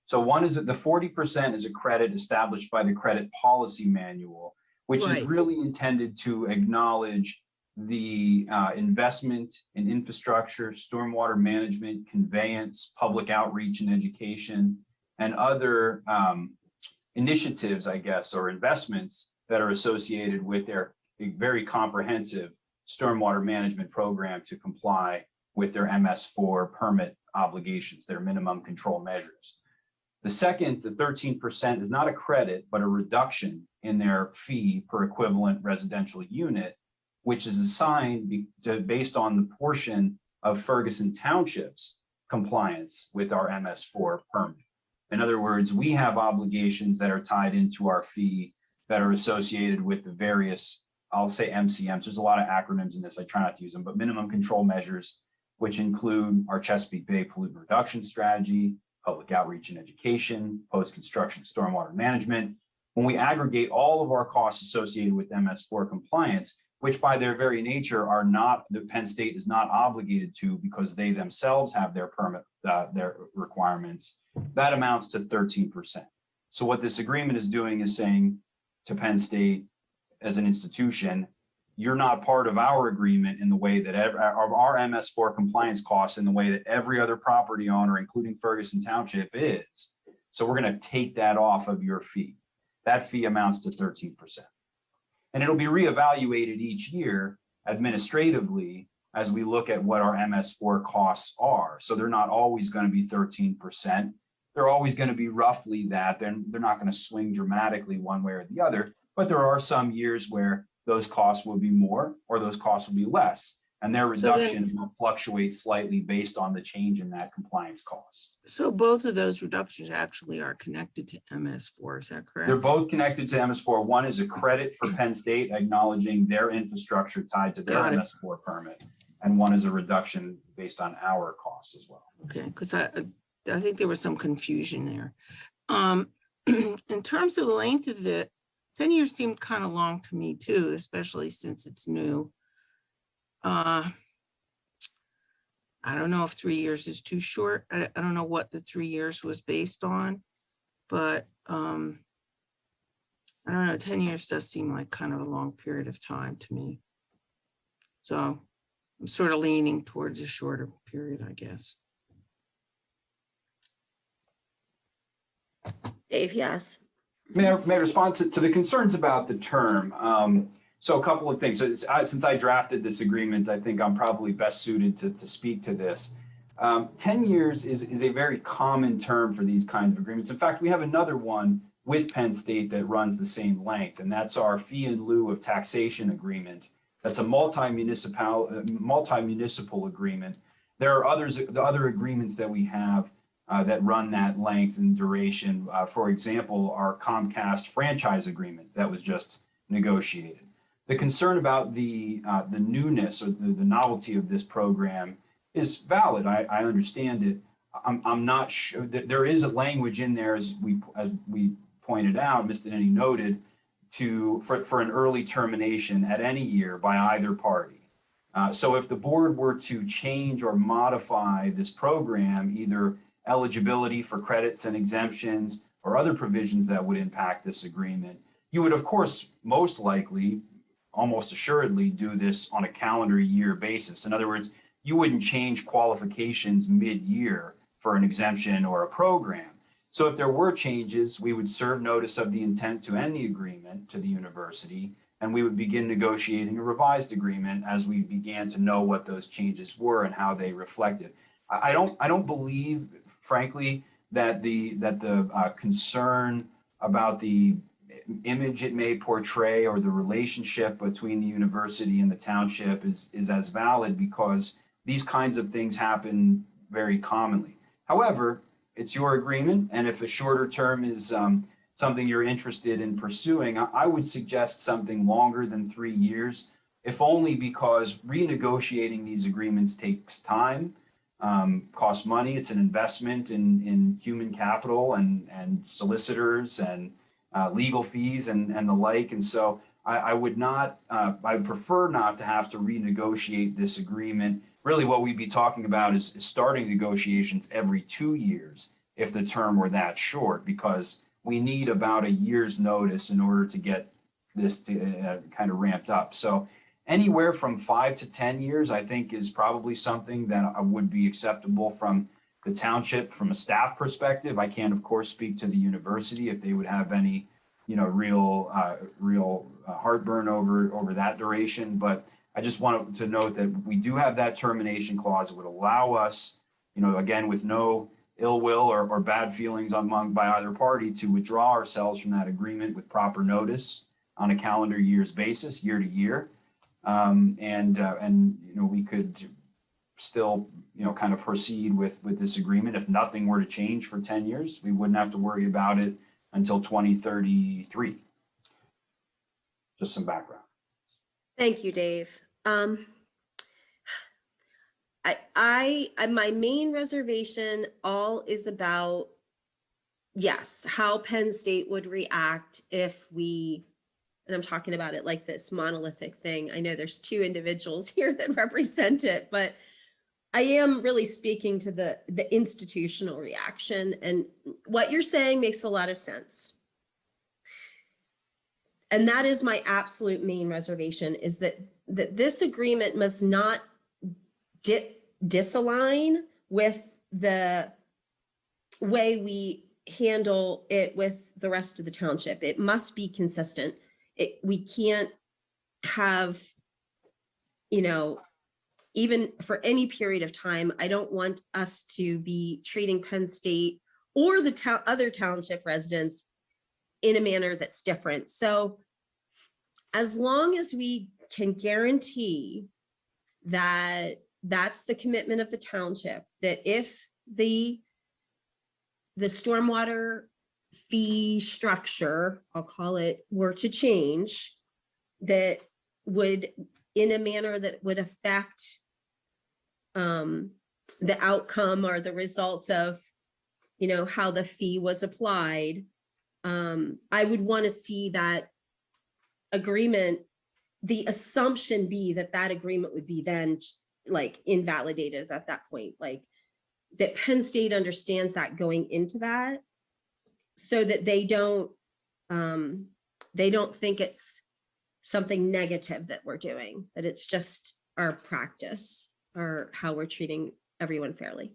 Speaker 2: So one is that the 40% is a credit established by the credit policy manual, which is really intended to acknowledge the investment in infrastructure, stormwater management, conveyance, public outreach and education, and other initiatives, I guess, or investments that are associated with their very comprehensive stormwater management program to comply with their MS4 permit obligations, their minimum control measures. The second, the 13%, is not a credit, but a reduction in their fee per equivalent residential unit, which is assigned based on the portion of Ferguson Township's compliance with our MS4 permit. In other words, we have obligations that are tied into our fee that are associated with the various, I'll say MCMs. There's a lot of acronyms in this. I try not to use them, but minimum control measures, which include our Chesapeake Bay pollutant reduction strategy, public outreach and education, post-construction stormwater management, When we aggregate all of our costs associated with MS4 compliance, which by their very nature are not, the Penn State is not obligated to because they themselves have their permit, their requirements, that amounts to 13%. So what this agreement is doing is saying to Penn State as an institution, you're not part of our agreement in the way that our MS4 compliance costs in the way that every other property owner, including Ferguson Township, is. So we're going to take that off of your fee. That fee amounts to 13%. And it'll be reevaluated each year administratively as we look at what our MS4 costs are. So they're not always going to be 13%. They're always going to be roughly that. Then they're not going to swing dramatically one way or the other. But there are some years where those costs will be more or those costs will be less. And their reduction will fluctuate slightly based on the change in that compliance cost.
Speaker 4: So both of those reductions actually are connected to MS4, is that correct?
Speaker 2: They're both connected to MS4. One is a credit for Penn State, acknowledging their infrastructure tied to their
Speaker 4: Got it.
Speaker 2: MS4 permit. And one is a reduction based on our costs as well.
Speaker 4: Okay, because I think there was some confusion there. In terms of the length of it, 10 years seemed kind of long to me too, especially since it's new. I don't know if 3 years is too short. I don't know what the 3 years was based on, but I don't know, 10 years does seem like kind of a long period of time to me. So I'm sort of leaning towards a shorter period, I guess.
Speaker 1: Dave, yes.
Speaker 2: May I respond to the concerns about the term? So a couple of things. So since I drafted this agreement, I think I'm probably best suited to speak to this. 10 years is a very common term for these kinds of agreements. In fact, we have another one with Penn State that runs the same length, and that's our fee in lieu of taxation agreement. That's a multi-municipal agreement. There are the other agreements that we have that run that length and duration. For example, our Comcast franchise agreement that was just negotiated. The concern about the newness or the novelty of this program is valid. I understand it. I'm not sure that there is a language in there, as we pointed out, Ms. Denetti noted, for an early termination at any year by either party. So if the board were to change or modify this program, either eligibility for credits and exemptions or other provisions that would impact this agreement, you would, of course, most likely, almost assuredly, do this on a calendar year basis. In other words, you wouldn't change qualifications mid-year for an exemption or a program. So if there were changes, we would serve notice of the intent to end the agreement to the university, and we would begin negotiating a revised agreement as we began to know what those changes were and how they reflected. I don't believe, frankly, that the concern about the image it may portray or the relationship between the university and the township is as valid, because these kinds of things happen very commonly. However, it's your agreement, and if a shorter term is something you're interested in pursuing, I would suggest something longer than 3 years, if only because renegotiating these agreements takes time, costs money. It's an investment in human capital and solicitors and legal fees and the like. And so I would prefer not to have to renegotiate this agreement. Really what we'd be talking about is starting negotiations every 2 years if the term were that short, because we need about a year's notice in order to get this to, kind of ramped up. So anywhere from 5 to 10 years, I think, is probably something that would be acceptable from the township from a staff perspective. I can't, of course, speak to the university if they would have any, real heartburn over that duration. But I just wanted to note that we do have that termination clause. It would allow us, again, with no ill will or bad feelings by either party, to withdraw ourselves from that agreement with proper notice on a calendar year's basis, year to year. We could still, kind of proceed with this agreement. If nothing were to change for 10 years, we wouldn't have to worry about it until 2033. Just some background.
Speaker 1: Thank you, Dave. My main reservation all is about yes, how Penn State would react if we, and I'm talking about it like this monolithic thing. I know there's two individuals here that represent it, but I am really speaking to the institutional reaction, and what you're saying makes a lot of sense. And that is my absolute main reservation, is that this agreement must not disalign with the way we handle it with the rest of the township. It must be consistent. We can't have, you know, even for any period of time, I don't want us to be treating Penn State or the other township residents in a manner that's different. So as long as we can guarantee that that's the commitment of the township, that if the stormwater fee structure, I'll call it, were to change, that would, in a manner that would affect the outcome or the results of, you know, how the fee was applied, I would want to see that agreement, the assumption be that that agreement would be then like invalidated at that point, like that Penn State understands that going into that, so that they don't think it's something negative that we're doing, that it's just our practice or how we're treating everyone fairly.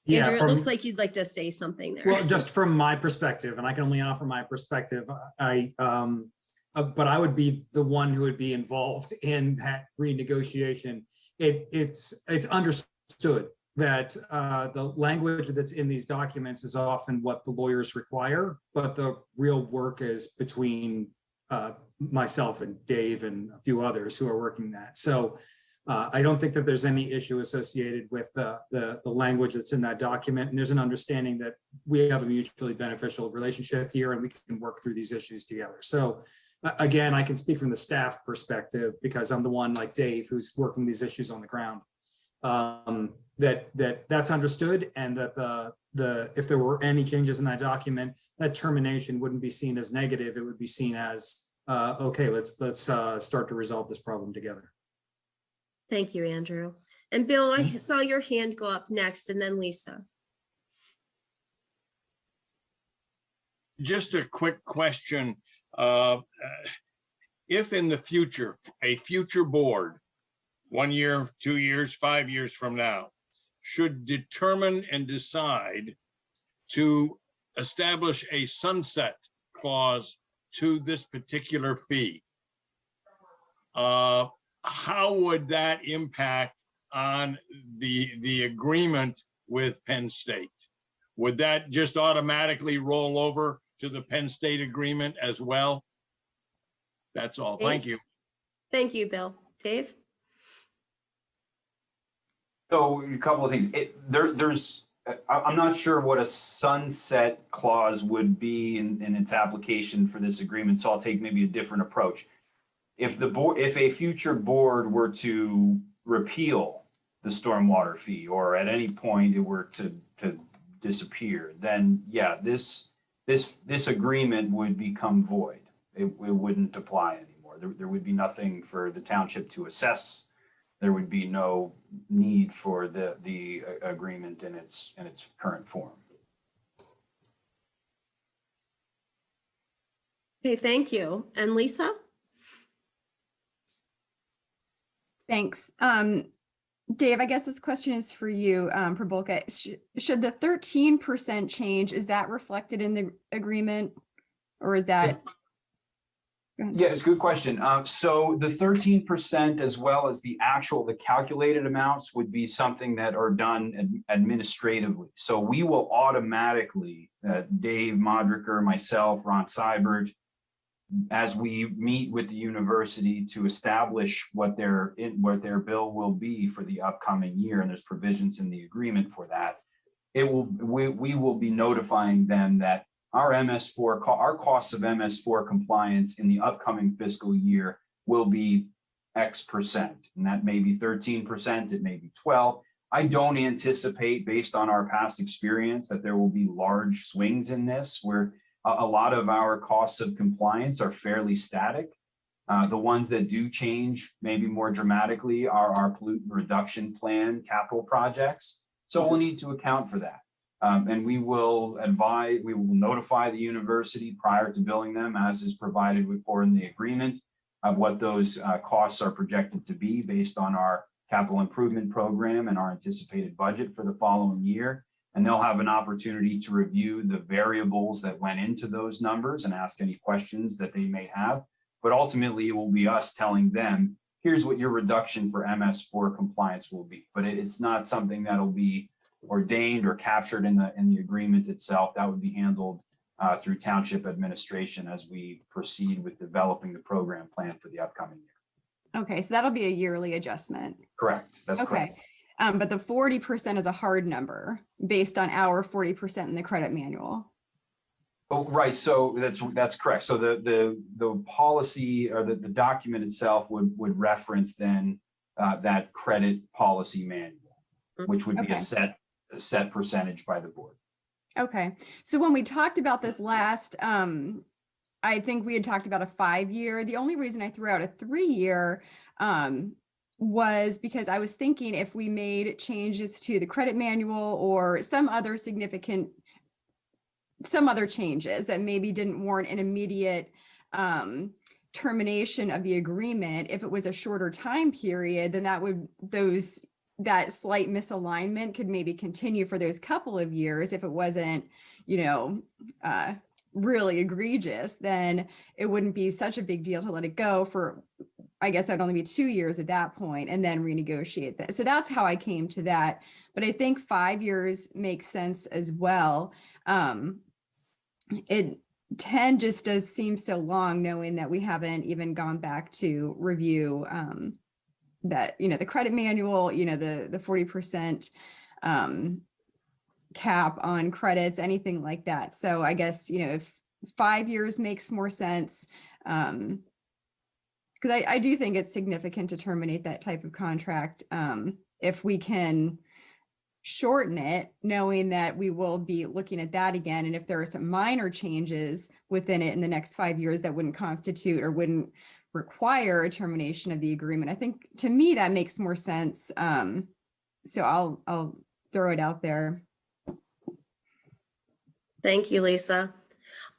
Speaker 8: Yeah,
Speaker 1: Andrew, it looks like you'd like to say something there.
Speaker 8: well, just from my perspective, and I can only offer my perspective, but I would be the one who would be involved in that renegotiation. It's understood that the language that's in these documents is often what the lawyers require, but the real work is between myself and Dave and a few others who are working that. So I don't think that there's any issue associated with the language that's in that document. And there's an understanding that we have a mutually beneficial relationship here and we can work through these issues together. So again, I can speak from the staff perspective because I'm the one, like Dave, who's working these issues on the ground. That's understood, and that if there were any changes in that document, that termination wouldn't be seen as negative. It would be seen as okay, let's start to resolve this problem together.
Speaker 1: Thank you, Andrew. And Bill, I saw your hand go up next, and then Lisa.
Speaker 9: Just a quick question. If in the future, a future board, 1 year, 2 years, 5 years from now, should determine and decide to establish a sunset clause to this particular fee, how would that impact on the agreement with Penn State? Would that just automatically roll over to the Penn State agreement as well? That's all. Thank you.
Speaker 1: Thank you, Bill. Dave?
Speaker 2: So a couple of things. I'm not sure what a sunset clause would be in its application for this agreement, so I'll take maybe a different approach. If a future board were to repeal the stormwater fee, or at any point it were to disappear, then yeah, this agreement would become void. It wouldn't apply anymore. There would be nothing for the township to assess. There would be no need for the agreement in its current form.
Speaker 1: Okay, thank you. And Lisa?
Speaker 6: Thanks. Dave, I guess this question is for you, for Bulka. Should the 13% change, is that reflected in the agreement, or is that?
Speaker 2: Yeah, it's a good question. So the 13%, as well as the calculated amounts, would be something that are done administratively. So we will automatically, Dave Modricker, myself, Ron Seibert, as we meet with the university to establish what their bill will be for the upcoming year, and there's provisions in the agreement for that. We will be notifying them that our costs of MS4 compliance in the upcoming fiscal year will be X%, and that may be 13%, it may be 12%. I don't anticipate, based on our past experience, that there will be large swings in this, where a lot of our costs of compliance are fairly static. The ones that do change maybe more dramatically are our pollutant reduction plan capital projects. So we'll need to account for that. And we will notify the university prior to billing them, as is provided for in the agreement, of what those costs are projected to be based on our capital improvement program and our anticipated budget for the following year. And they'll have an opportunity to review the variables that went into those numbers and ask any questions that they may have. But ultimately, it will be us telling them, here's what your reduction for MS4 compliance will be. But it's not something that'll be ordained or captured in the agreement itself. That would be handled through township administration as we proceed with developing the program plan for the upcoming year.
Speaker 6: Okay, so that'll be a yearly adjustment.
Speaker 2: Correct. That's
Speaker 6: Okay.
Speaker 2: correct.
Speaker 6: But the 40% is a hard number based on our 40% in the credit manual.
Speaker 2: Oh, right. So that's correct. So the policy or the document itself would reference then that credit policy manual, which would be
Speaker 6: Okay.
Speaker 2: a set percentage by the board.
Speaker 6: Okay, so when we talked about this last, I think we had talked about a 5-year. The only reason I threw out a 3-year was because I was thinking if we made changes to the credit manual or some other changes that maybe didn't warrant an immediate termination of the agreement, if it was a shorter time period, then that slight misalignment could maybe continue for those couple of years. If it wasn't, really egregious, then it wouldn't be such a big deal to let it go for, I guess that'd only be 2 years at that point, and then renegotiate that. So that's how I came to that. But I think 5 years makes sense as well. 10 just does seem so long, knowing that we haven't even gone back to review that, the credit manual, the 40% cap on credits, anything like that. So I guess, if 5 years makes more sense, because I do think it's significant to terminate that type of contract. If we can shorten it, knowing that we will be looking at that again. And if there are some minor changes within it in the next 5 years that wouldn't constitute or wouldn't require a termination of the agreement, I think to me that makes more sense. So I'll throw it out there.
Speaker 1: Thank you, Lisa.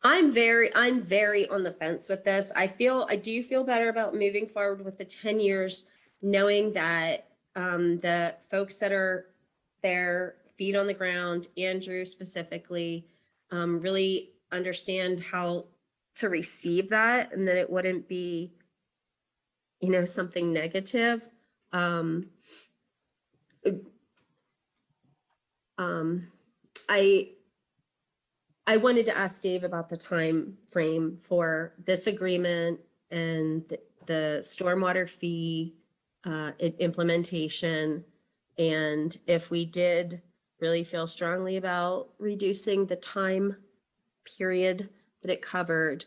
Speaker 1: I'm very on the fence with this. I do feel better about moving forward with the 10 years, knowing that the folks that are there, feet on the ground, Andrew specifically, really understand how to receive that, and that it wouldn't be, something negative. I wanted to ask Dave about the time frame for this agreement and the stormwater fee implementation, and if we did really feel strongly about reducing the time period that it covered,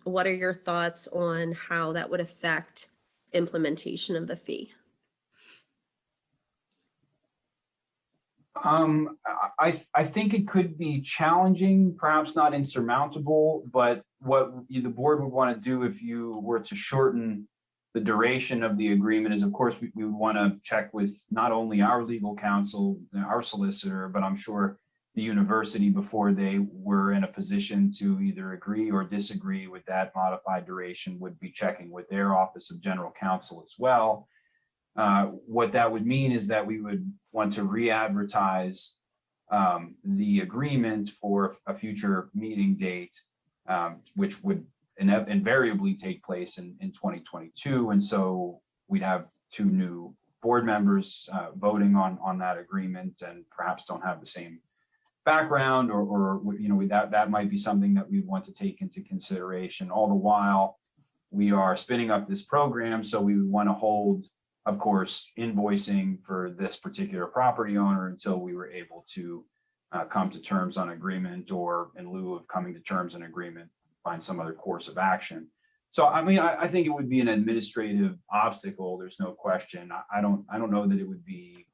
Speaker 1: what are your thoughts on how that would affect implementation of the fee?
Speaker 2: I think it could be challenging, perhaps not insurmountable, but what the board would want to do if you were to shorten the duration of the agreement is, of course, we would want to check with not only our legal counsel, our solicitor, but I'm sure the university before they were in a position to either agree or disagree with that modified duration, would be checking with their Office of General Counsel as well. What that would mean is that we would want to re-advertise the agreement for a future meeting date, which would invariably take place in 2022. And so we'd have 2 new board members voting on that agreement, and perhaps don't have the same background, or that might be something that we want to take into consideration. All the while, we are spinning up this program, so we would want to hold, of course, invoicing for this particular property owner until we were able to come to terms on agreement, or in lieu of coming to terms on agreement, find some other course of action. So, I think it would be an administrative obstacle. There's no question. I don't know that it would be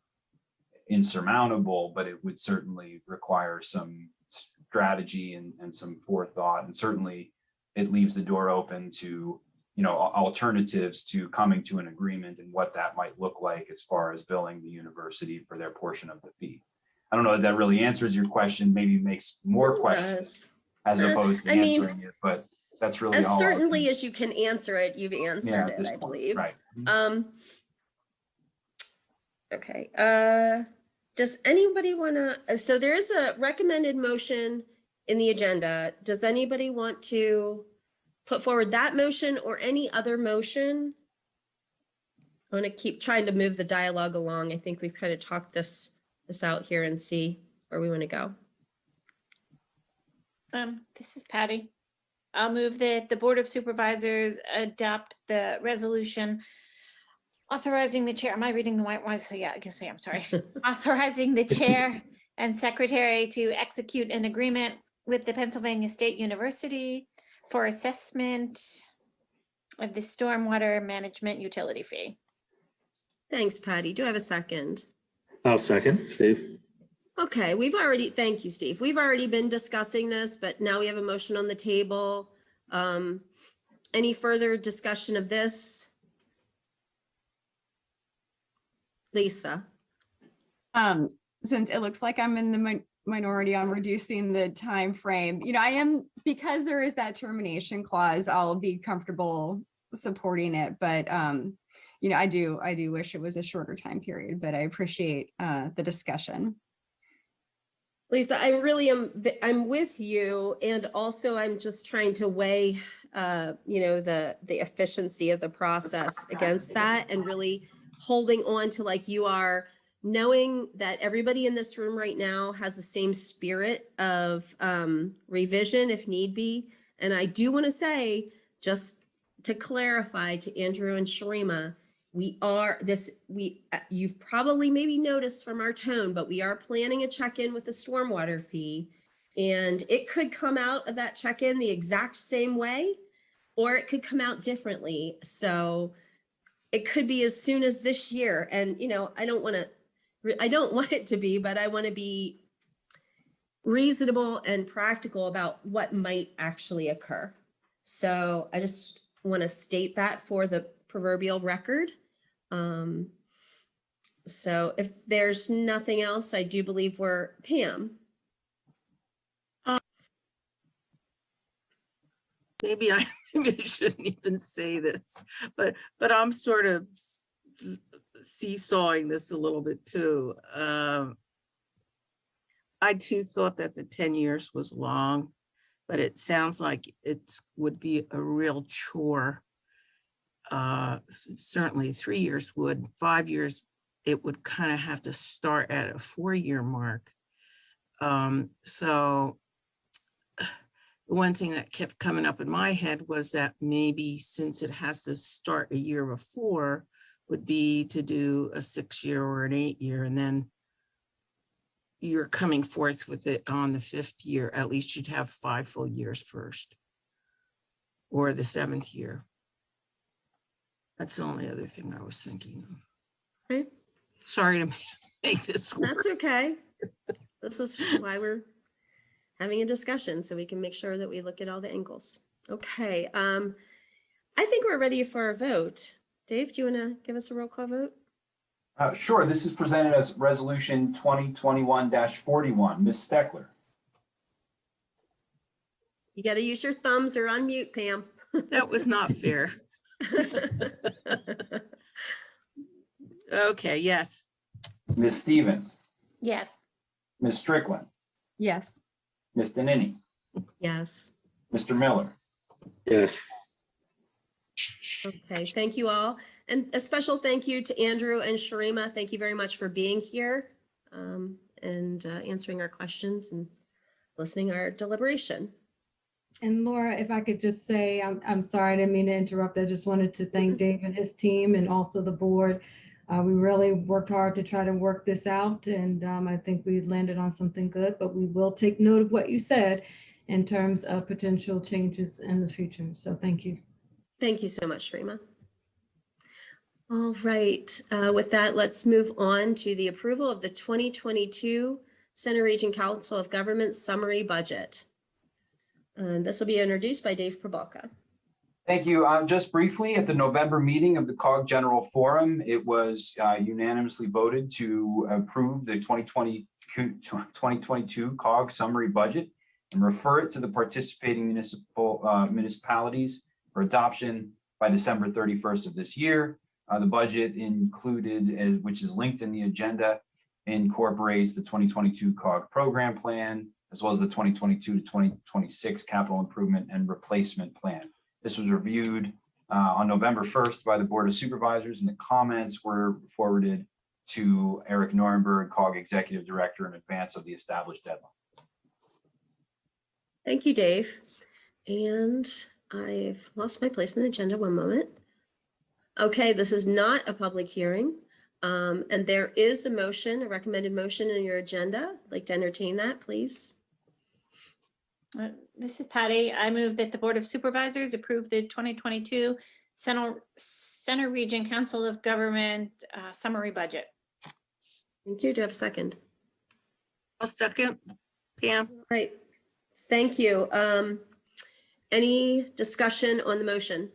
Speaker 2: insurmountable, but it would certainly require some strategy and some forethought. And certainly it leaves the door open to, alternatives to coming to an agreement and what that might look like as far as billing the university for their portion of the fee. I don't know if that really answers your question, maybe makes more questions as opposed to answering it, but that's really
Speaker 1: As
Speaker 2: all.
Speaker 1: certainly as you can answer it, you've answered it, I believe.
Speaker 2: Right.
Speaker 1: Okay, does anybody want to, so there is a recommended motion in the agenda. Does anybody want to put forward that motion or any other motion? I want to keep trying to move the dialogue along. I think we've kind of talked this out here and see where we want to go.
Speaker 7: This is Patty. I'll move that the Board of Supervisors adopt the resolution authorizing the chair. Am I reading the white one? So yeah, I guess I am, sorry. Authorizing the chair and secretary to execute an agreement with the Pennsylvania State University for assessment of the stormwater management utility fee.
Speaker 1: Thanks, Patty. Do I have a second?
Speaker 5: I'll second, Steve.
Speaker 1: Okay, thank you, Steve. We've already been discussing this, but now we have a motion on the table. Any further discussion of this? Lisa?
Speaker 6: Since it looks like I'm in the minority on reducing the time frame, because there is that termination clause, I'll be comfortable supporting it. But I do wish it was a shorter time period, but I appreciate the discussion.
Speaker 1: Lisa, I really am, I'm with you. And also I'm just trying to weigh, the efficiency of the process against that, and really holding on to, like you are, knowing that everybody in this room right now has the same spirit of revision if need be. And I do want to say, just to clarify to Andrew and Sharima, you've probably maybe noticed from our tone, but we are planning a check-in with the stormwater fee, and it could come out of that check-in the exact same way, or it could come out differently. So it could be as soon as this year. And, I don't want it to be, but I want to be reasonable and practical about what might actually occur. So I just want to state that for the proverbial record. So if there's nothing else, I do believe we're Pam.
Speaker 4: Maybe I shouldn't even say this, but I'm sort of seesawing this a little bit too. I too thought that the 10 years was long, but it sounds like it would be a real chore. Certainly 3 years would, 5 years, it would kind of have to start at a 4-year mark. So one thing that kept coming up in my head was that maybe since it has to start a year before, would be to do a 6-year or an 8-year, and then you're coming forth with it on the 5th year. At least you'd have 5 full years first, or the 7th year. That's the only other thing I was thinking of.
Speaker 1: Okay.
Speaker 4: Sorry to make this work.
Speaker 1: That's okay. This is why we're having a discussion, so we can make sure that we look at all the angles. Okay. I think we're ready for a vote. Dave, do you want to give us a roll call vote?
Speaker 2: Sure. This is presented as Resolution 2021-41. Ms. Steckler.
Speaker 1: You got to use your thumbs or unmute, Pam.
Speaker 4: That was not fair. Okay, yes.
Speaker 2: Ms. Stevens.
Speaker 7: Yes.
Speaker 2: Ms. Strickland.
Speaker 6: Yes.
Speaker 2: Ms. Danini.
Speaker 1: Yes.
Speaker 2: Mr. Miller.
Speaker 5: Yes.
Speaker 1: Okay, thank you all. And a special thank you to Andrew and Sharima. Thank you very much for being here and answering our questions and listening to our deliberation.
Speaker 10: And Laura, if I could just say, I'm sorry, I didn't mean to interrupt. I just wanted to thank Dave and his team and also the board. We really worked hard to try to work this out, and I think we landed on something good, but we will take note of what you said in terms of potential changes in the future. So thank you.
Speaker 1: Thank you so much, Sharima. All right, with that, let's move on to the approval of the 2022 Center Region Council of Governments Summary Budget. And this will be introduced by Dave Prabalka.
Speaker 2: Thank you. Just briefly, at the November meeting of the COG General Forum, it was unanimously voted to approve the 2022 COG summary budget and refer it to the participating municipalities for adoption by December 31st of this year. The budget included, which is linked in the agenda, incorporates the 2022 COG program plan, as well as the 2022 to 2026 capital improvement and replacement plan. This was reviewed on November 1st by the Board of Supervisors, and the comments were forwarded to Eric Nuremberg, COG Executive Director, in advance of the established deadline.
Speaker 1: Thank you, Dave. And I've lost my place in the agenda. One moment. Okay, this is not a public hearing. And there is a motion, a recommended motion in your agenda. I'd like to entertain that, please.
Speaker 7: This is Patty. I move that the Board of Supervisors approve the 2022 Center Region Council of Government summary budget.
Speaker 1: Thank you. Do you have a second?
Speaker 4: I'll second. Pam.
Speaker 1: All right. Thank you. Any discussion on the motion?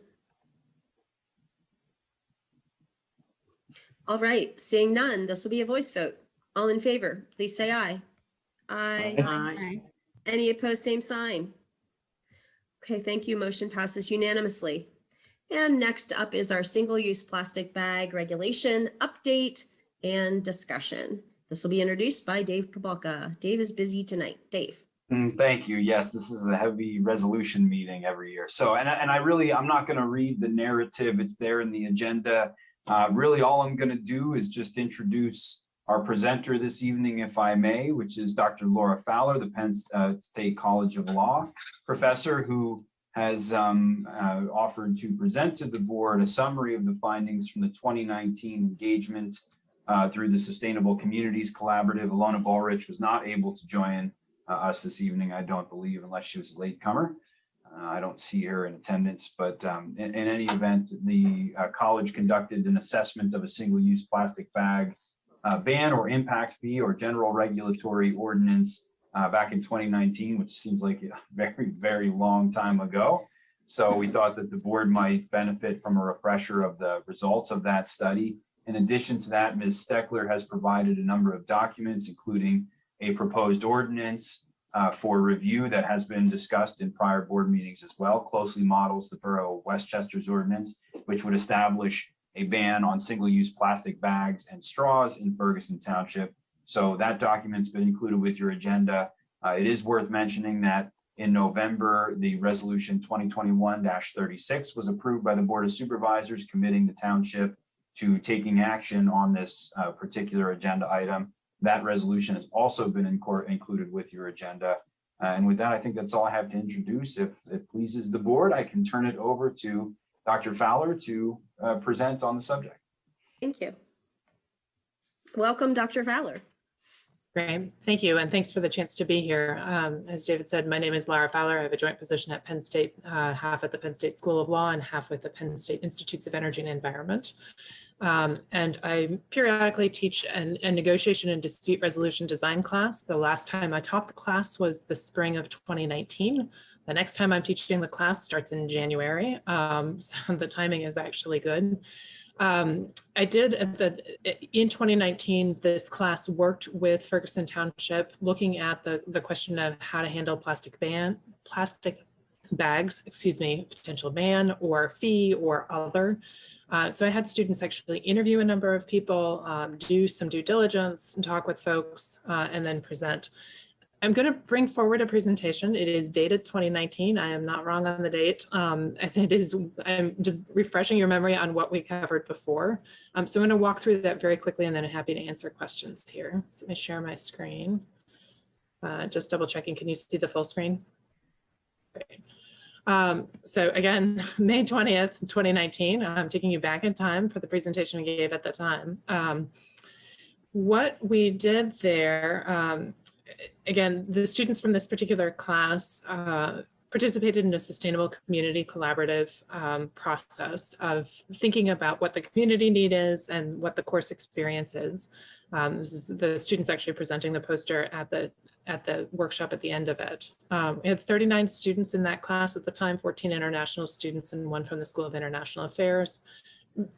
Speaker 1: All right, seeing none, this will be a voice vote. All in favor, please say aye. Aye.
Speaker 4: Aye.
Speaker 1: Any opposed, same sign. Okay, thank you. Motion passes unanimously. And next up is our single-use plastic bag regulation update and discussion. This will be introduced by Dave Prabalka. Dave is busy tonight. Dave.
Speaker 2: Thank you. Yes, this is a heavy resolution meeting every year. So, I'm not going to read the narrative. It's there in the agenda. Really, all I'm going to do is just introduce our presenter this evening, if I may, which is Dr. Laura Fowler, the Penn State College of Law professor, who has offered to present to the board a summary of the findings from the 2019 engagement through the Sustainable Communities Collaborative. Alona Ballrich was not able to join us this evening, I don't believe, unless she was a latecomer. I don't see her in attendance, but in any event, the college conducted an assessment of a single-use plastic bag ban or impact fee or general regulatory ordinance back in 2019, which seems like a very, very long time ago. So we thought that the board might benefit from a refresher of the results of that study. In addition to that, Ms. Steckler has provided a number of documents, including a proposed ordinance for review that has been discussed in prior board meetings as well, closely models the Borough of Westchester's ordinance, which would establish a ban on single-use plastic bags and straws in Ferguson Township. So that document's been included with your agenda. It is worth mentioning that in November, the resolution 2021-36 was approved by the Board of Supervisors, committing the township to taking action on this particular agenda item. That resolution has also been included with your agenda. And with that, I think that's all I have to introduce. If it pleases the board, I can turn it over to Dr. Fowler to present on the subject.
Speaker 1: Thank you. Welcome, Dr. Fowler.
Speaker 11: Great, thank you, and thanks for the chance to be here. As David said, my name is Laura Fowler. I have a joint position at Penn State, half at the Penn State School of Law and half with the Penn State Institutes of Energy and Environment. And I periodically teach a negotiation and dispute resolution design class. The last time I taught the class was the spring of 2019. The next time I'm teaching the class starts in January, so the timing is actually good. I did in 2019, this class worked with Ferguson Township, looking at the question of how to handle plastic bags, potential ban or fee or other. So I had students actually interview a number of people, do some due diligence and talk with folks, and then present. I'm going to bring forward a presentation. It is dated 2019. I am not wrong on the date. And I'm just refreshing your memory on what we covered before. So I'm going to walk through that very quickly, and then I'm happy to answer questions here. So let me share my screen. Just double checking. Can you see the full screen? Great. So again, May 20th, 2019, I'm taking you back in time for the presentation we gave at the time. What we did there, again, the students from this particular class participated in a sustainable community collaborative process of thinking about what the community need is and what the course experience is. This is the students actually presenting the poster at the workshop at the end of it. We had 39 students in that class at the time, 14 international students and 1 from the School of International Affairs,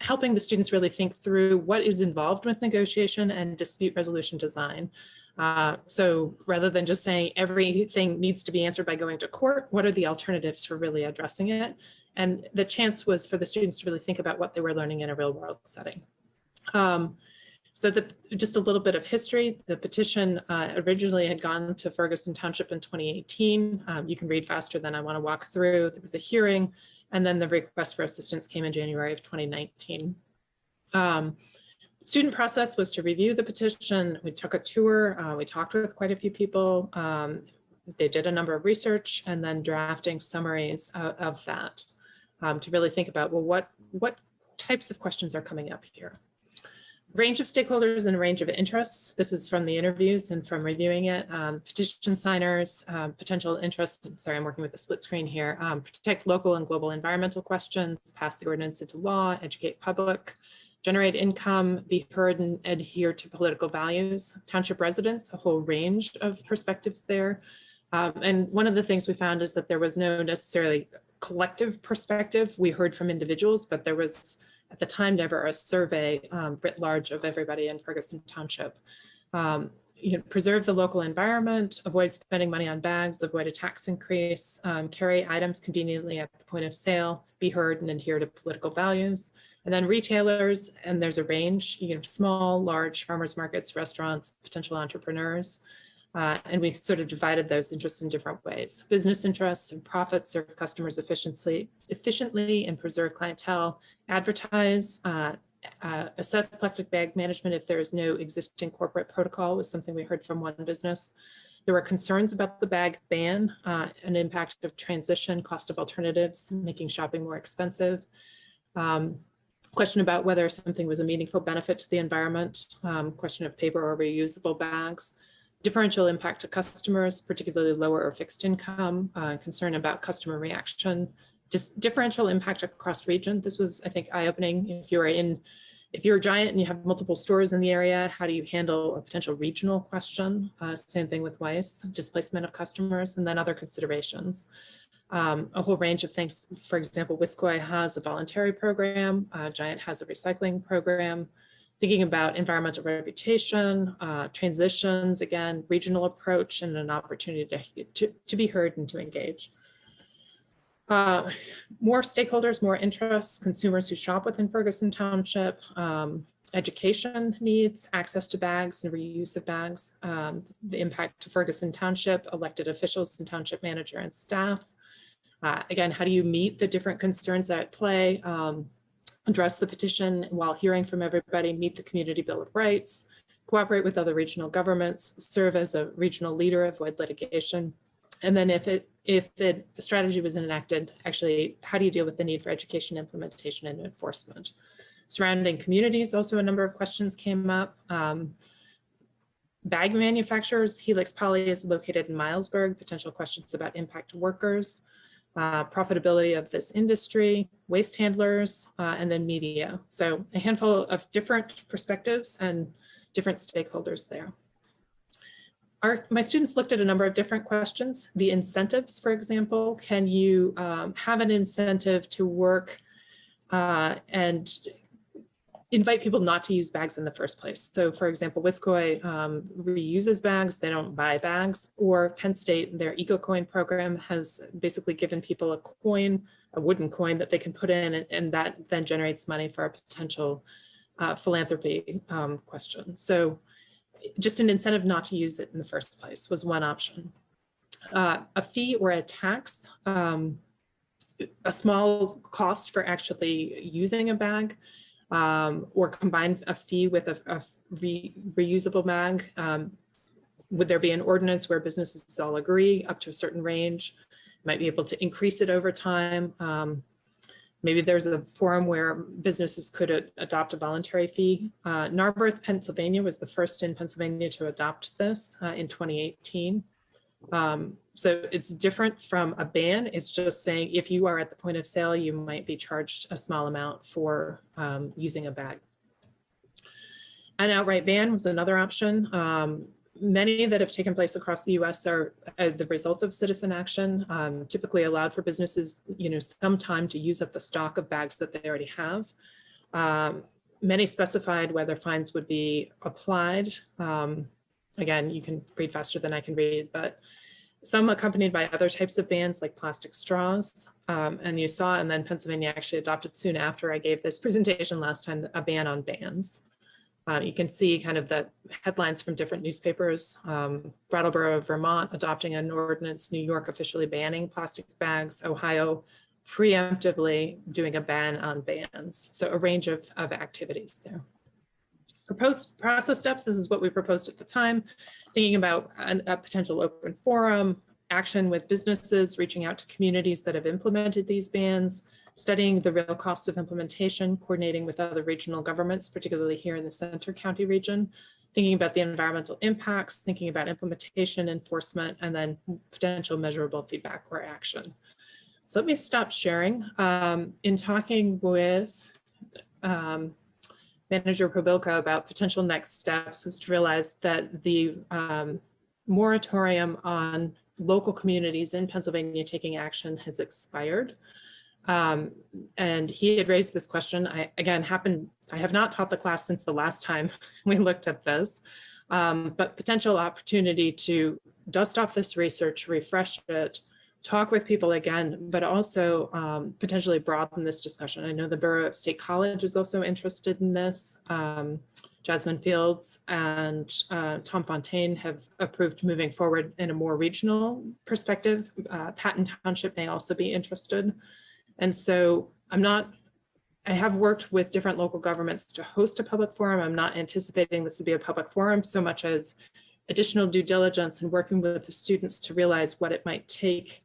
Speaker 11: helping the students really think through what is involved with negotiation and dispute resolution design. So rather than just saying everything needs to be answered by going to court, what are the alternatives for really addressing it? And the chance was for the students to really think about what they were learning in a real world setting. So just a little bit of history. The petition originally had gone to Ferguson Township in 2018. You can read faster than I want to walk through. There was a hearing, and then the request for assistance came in January of 2019. Student process was to review the petition. We took a tour. We talked with quite a few people. They did a number of research and then drafting summaries of that to really think about, well, what types of questions are coming up here? Range of stakeholders and a range of interests. This is from the interviews and from reviewing it. Petition signers, potential interests. Sorry, I'm working with a split screen here. Protect local and global environmental questions, pass the ordinance into law, educate public, generate income, be heard and adhere to political values. Township residents, a whole range of perspectives there. And one of the things we found is that there was no necessarily collective perspective. We heard from individuals, but there was at the time never a survey writ large of everybody in Ferguson Township. Preserve the local environment, avoid spending money on bags, avoid a tax increase, carry items conveniently at the point of sale, be heard and adhere to political values. And then retailers, and there's a range, small, large, farmers markets, restaurants, potential entrepreneurs. And we sort of divided those interests in different ways. Business interests and profits serve customers efficiently and preserve clientele, advertise, assess plastic bag management if there is no existing corporate protocol was something we heard from one business. There were concerns about the bag ban, an impact of transition, cost of alternatives, making shopping more expensive. Question about whether something was a meaningful benefit to the environment, question of paper or reusable bags. Differential impact to customers, particularly lower or fixed income, concern about customer reaction, just differential impact across region. This was, I think, eye-opening. If you're a Giant and you have multiple stores in the area, how do you handle a potential regional question? Same thing with Weiss, displacement of customers, and then other considerations. A whole range of things. For example, Wiscoy has a voluntary program, Giant has a recycling program. Thinking about environmental reputation, transitions, again, regional approach, and an opportunity to be heard and to engage. More stakeholders, more interests, consumers who shop within Ferguson Township, education needs, access to bags and reuse of bags, the impact to Ferguson Township, elected officials and township manager and staff. Again, how do you meet the different concerns at play? Address the petition while hearing from everybody, meet the community bill of rights, cooperate with other regional governments, serve as a regional leader, avoid litigation. And then if the strategy was enacted, actually, how do you deal with the need for education, implementation, and enforcement? Surrounding communities, also a number of questions came up. Bag manufacturers, Helix Poly is located in Milesburg, potential questions about impact to workers. Profitability of this industry, waste handlers, and then media. So a handful of different perspectives and different stakeholders there. My students looked at a number of different questions. The incentives, for example, can you have an incentive to work and invite people not to use bags in the first place? So for example, Wiscoy reuses bags, they don't buy bags, or Penn State, their EcoCoin program has basically given people a coin, a wooden coin that they can put in, and that then generates money for a potential philanthropy question. So just an incentive not to use it in the first place was one option. A fee or a tax, a small cost for actually using a bag, or combine a fee with a reusable bag. Would there be an ordinance where businesses all agree up to a certain range? Might be able to increase it over time. Maybe there's a forum where businesses could adopt a voluntary fee. Narberth, Pennsylvania was the first in Pennsylvania to adopt this in 2018. So it's different from a ban. It's just saying if you are at the point of sale, you might be charged a small amount for using a bag. An outright ban was another option. Many that have taken place across the US are the result of citizen action, typically allowed for businesses, some time to use up the stock of bags that they already have. Many specified whether fines would be applied. Again, you can read faster than I can read, but some accompanied by other types of bans like plastic straws. And you saw, and then Pennsylvania actually adopted soon after I gave this presentation last time, a ban on bans. You can see kind of the headlines from different newspapers. Brattleboro, Vermont adopting an ordinance, New York officially banning plastic bags, Ohio preemptively doing a ban on bans. So a range of activities there. Proposed process steps, this is what we proposed at the time, thinking about a potential open forum, action with businesses, reaching out to communities that have implemented these bans, studying the real costs of implementation, coordinating with other regional governments, particularly here in the Center County region, thinking about the environmental impacts, thinking about implementation, enforcement, and then potential measurable feedback or action. So let me stop sharing. In talking with Manager Probilka about potential next steps was to realize that the moratorium on local communities in Pennsylvania taking action has expired. And he had raised this question. I have not taught the class since the last time we looked at this, but potential opportunity to dust off this research, refresh it, talk with people again, but also potentially broaden this discussion. I know the Borough of State College is also interested in this. Jasmine Fields and Tom Fontaine have approved moving forward in a more regional perspective. Patton Township may also be interested. And so I have worked with different local governments to host a public forum. I'm not anticipating this to be a public forum so much as additional due diligence and working with the students to realize what it might take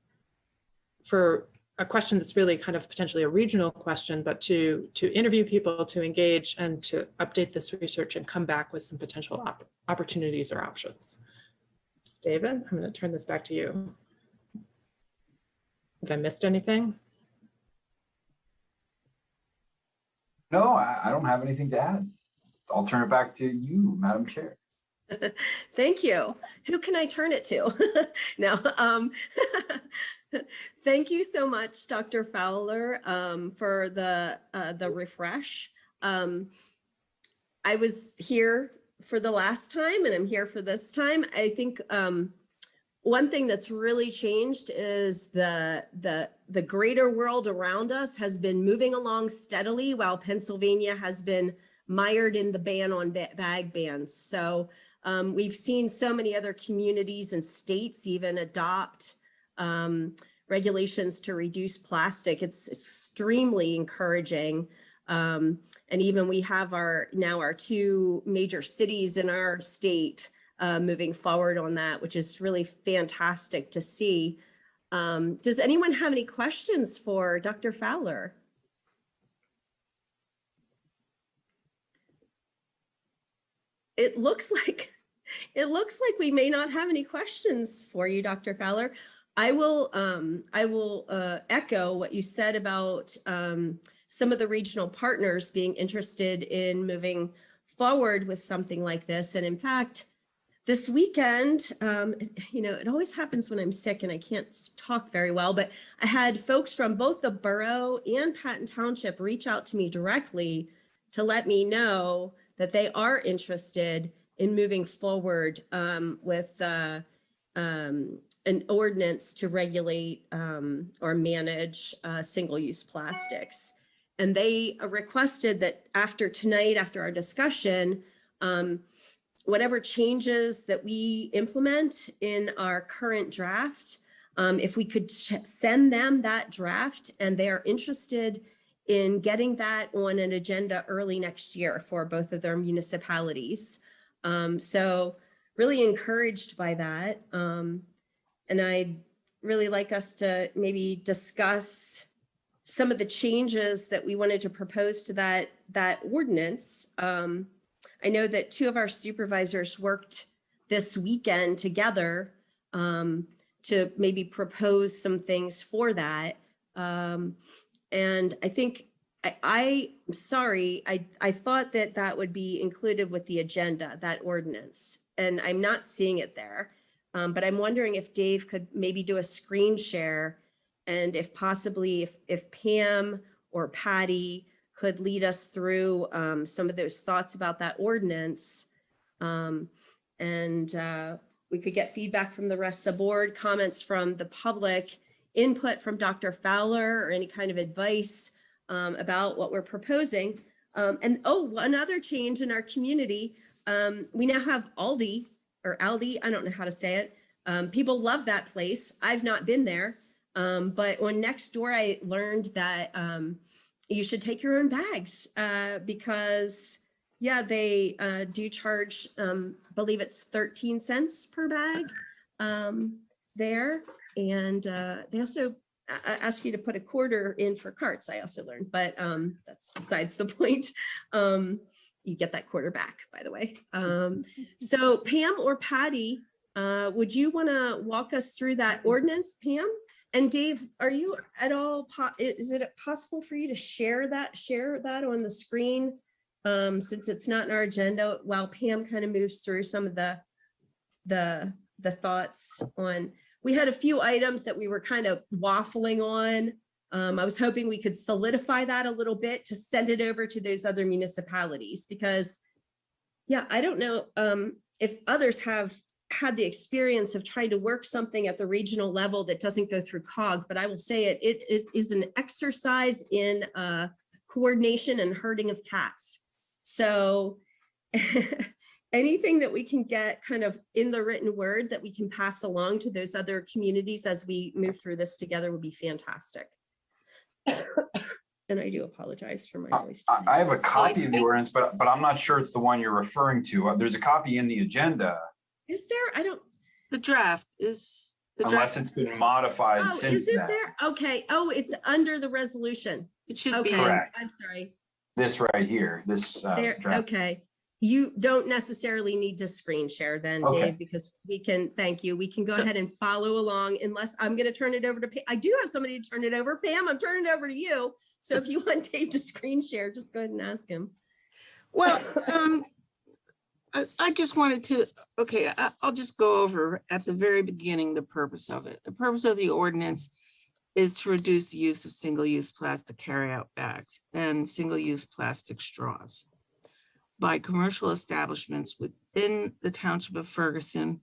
Speaker 11: for a question that's really kind of potentially a regional question, but to interview people, to engage and to update this research and come back with some potential opportunities or options. David, I'm going to turn this back to you. Have I missed anything?
Speaker 2: No, I don't have anything to add. I'll turn it back to you, Madam Chair.
Speaker 1: Thank you. Who can I turn it to? No. Thank you so much, Dr. Fowler, for the refresh. I was here for the last time and I'm here for this time. I think one thing that's really changed is the greater world around us has been moving along steadily while Pennsylvania has been mired in the ban on bag bans. So we've seen so many other communities and states even adopt regulations to reduce plastic. It's extremely encouraging. And even we have now our two major cities in our state moving forward on that, which is really fantastic to see. Does anyone have any questions for Dr. Fowler? It looks like we may not have any questions for you, Dr. Fowler. I will echo what you said about some of the regional partners being interested in moving forward with something like this. And in fact, this weekend, it always happens when I'm sick and I can't talk very well, but I had folks from both the borough and Patton Township reach out to me directly to let me know that they are interested in moving forward with an ordinance to regulate or manage single-use plastics. And they requested that after tonight, after our discussion, whatever changes that we implement in our current draft, if we could send them that draft, and they are interested in getting that on an agenda early next year for both of their municipalities. So really encouraged by that. And I'd really like us to maybe discuss some of the changes that we wanted to propose to that ordinance. I know that two of our supervisors worked this weekend together to maybe propose some things for that. And I think I'm sorry, I thought that that would be included with the agenda, that ordinance, and I'm not seeing it there. But I'm wondering if Dave could maybe do a screen share, and if possibly if Pam or Patty could lead us through some of those thoughts about that ordinance. And we could get feedback from the rest of the board, comments from the public, input from Dr. Fowler, or any kind of advice about what we're proposing. And one other change in our community, we now have Aldi, I don't know how to say it. People love that place. I've not been there. But on Nextdoor, I learned that you should take your own bags because, yeah, they do charge, believe it's 13 cents per bag there. And they also ask you to put a quarter in for carts, I also learned, but that's besides the point. You get that quarter back, by the way. So Pam or Patty, would you want to walk us through that ordinance, Pam? And Dave, are you at all, is it possible for you to share that on the screen since it's not in our agenda while Pam kind of moves through some of the thoughts on, we had a few items that we were kind of waffling on. I was hoping we could solidify that a little bit to send it over to those other municipalities because, yeah, I don't know if others have had the experience of trying to work something at the regional level that doesn't go through COG, but I will say it is an exercise in coordination and herding of cats. So anything that we can get kind of in the written word that we can pass along to those other communities as we move through this together would be fantastic. And I do apologize for my voice.
Speaker 2: I have a copy of the ordinance, but I'm not sure it's the one you're referring to. There's a copy in the agenda.
Speaker 1: Is there? I don't.
Speaker 4: The draft is.
Speaker 2: Unless it's been modified
Speaker 1: Oh,
Speaker 2: since
Speaker 1: is it
Speaker 2: then.
Speaker 1: there? Okay. Oh, it's under the resolution.
Speaker 4: It should
Speaker 1: Okay.
Speaker 4: be.
Speaker 2: Correct.
Speaker 1: I'm sorry.
Speaker 2: This right here, this
Speaker 1: There.
Speaker 2: draft.
Speaker 1: Okay. You don't necessarily need to screen share then,
Speaker 2: Okay.
Speaker 1: Dave, because we can, thank you. We can go
Speaker 4: So-
Speaker 1: ahead and follow along unless I'm going to turn it over to Pam. I do have somebody to turn it over. Pam, I'm turning it over to you. So if you want Dave to screen share, just go ahead and ask him.
Speaker 4: Well, I just wanted to, okay, I'll just go over at the very beginning the purpose of it. The purpose of the ordinance is to reduce the use of single-use plastic carryout bags and single-use plastic straws by commercial establishments within the township of Ferguson,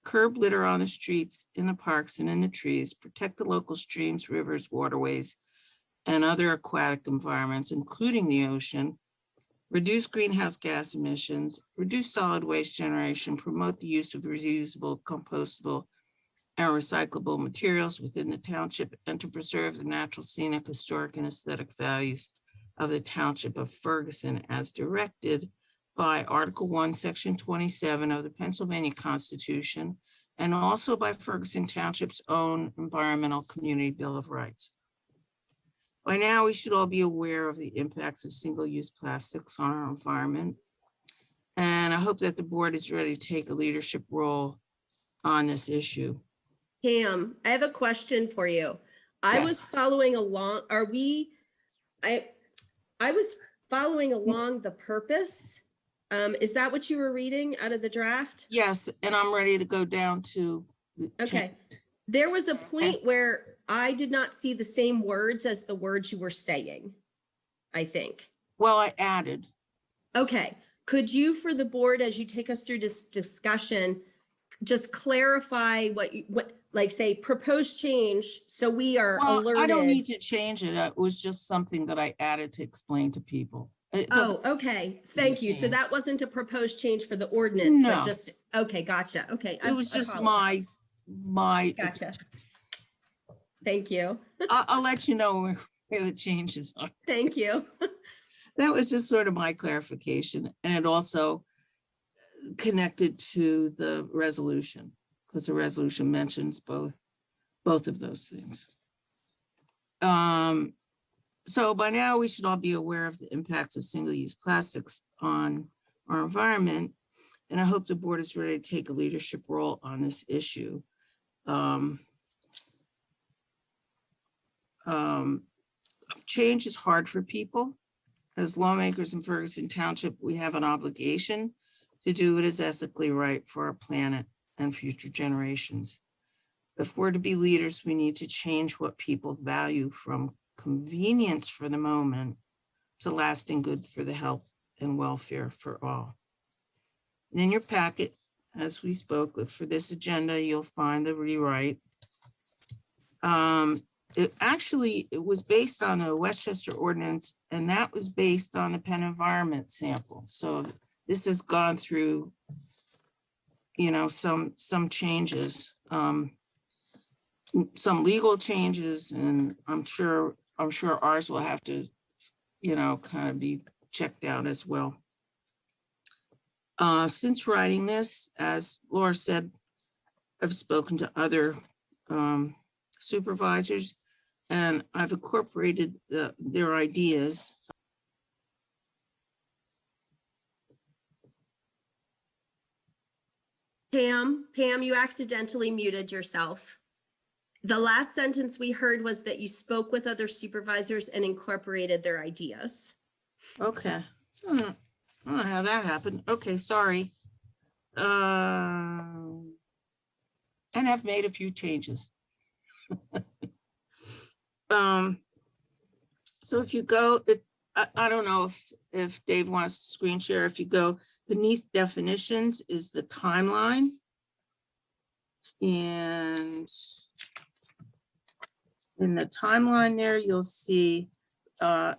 Speaker 4: curb litter on the streets, in the parks, and in the trees, protect the local streams, rivers, waterways, and other aquatic environments, including the ocean, reduce greenhouse gas emissions, reduce solid waste generation, promote the use of reusable, compostable, and recyclable materials within the township, and to preserve the natural, scenic, historic, and aesthetic values of the township of Ferguson as directed by Article 1, Section 27 of the Pennsylvania Constitution, and also by Ferguson Township's own Environmental Community Bill of Rights. By now, we should all be aware of the impacts of single-use plastics on our environment. And I hope that the board is ready to take a leadership role on this issue.
Speaker 1: Pam, I have a question for you. I
Speaker 4: Yes.
Speaker 1: was following along, I was following along the purpose. Is that what you were reading out of the draft?
Speaker 4: Yes, and I'm ready to go down to.
Speaker 1: Okay. There was a point where I did not see the same words as the words you were saying, I think.
Speaker 4: Well, I added.
Speaker 1: Okay. Could you, for the board, as you take us through this discussion, just clarify what like say proposed change so we are
Speaker 4: Well,
Speaker 1: alerted?
Speaker 4: I don't need to change it. It was just something that I added to explain to people. It
Speaker 1: Oh,
Speaker 4: doesn't-
Speaker 1: okay. Thank you. So
Speaker 4: Yeah.
Speaker 1: that wasn't a proposed change for the ordinance, but
Speaker 4: No.
Speaker 1: just, okay, gotcha. Okay.
Speaker 4: It was just
Speaker 1: apologize.
Speaker 4: my,
Speaker 1: Gotcha. Thank you.
Speaker 4: I'll let you know where the changes are.
Speaker 1: Thank you.
Speaker 4: That was just sort of my clarification. And it also connected to the resolution, because the resolution mentions both of those things. So by now, we should all be aware of the impacts of single-use plastics on our environment. And I hope the board is ready to take a leadership role on this issue. Change is hard for people. As lawmakers in Ferguson Township, we have an obligation to do what is ethically right for our planet and future generations. If we're to be leaders, we need to change what people value from convenience for the moment to lasting good for the health and welfare for all. And in your packet, as we spoke with for this agenda, you'll find the rewrite. It was based on a Westchester ordinance, and that was based on the Penn environment sample. So this has gone through, some changes, some legal changes, and I'm sure ours will have to, kind of be checked out as well. Since writing this, as Laura said, I've spoken to other supervisors, and I've incorporated their ideas.
Speaker 1: Pam, you accidentally muted yourself. The last sentence we heard was that you spoke with other supervisors and incorporated their ideas.
Speaker 4: Okay. I don't know how that happened. Okay, sorry. And I've made a few changes. So if you go, I don't know if Dave wants to screen share. If you go beneath definitions is the timeline. And in the timeline there, you'll see, and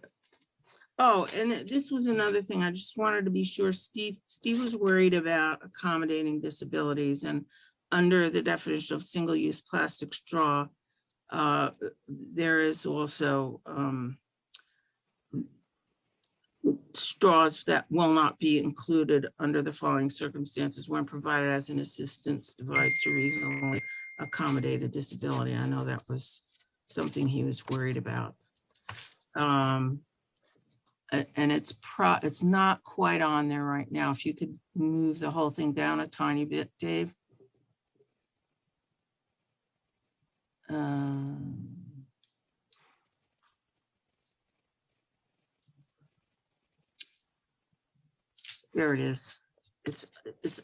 Speaker 4: this was another thing. I just wanted to be sure Steve was worried about accommodating disabilities, and under the definition of single-use plastic straw, there is also straws that will not be included under the following circumstances when provided as an assistance device to reasonably accommodate a disability. I know that was something he was worried about. And it's not quite on there right now. If you could move the whole thing down a tiny bit, Dave. There it is. It's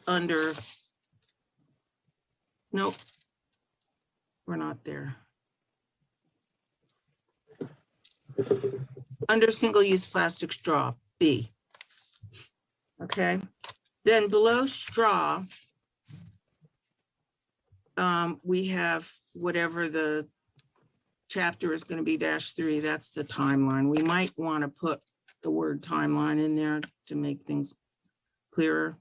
Speaker 4: under. Nope. We're not there. Under single-use plastic straw, B. Okay. Then below straw, we have whatever the chapter is going to be -3. That's the timeline. We might want to put the word timeline in there to make things clearer.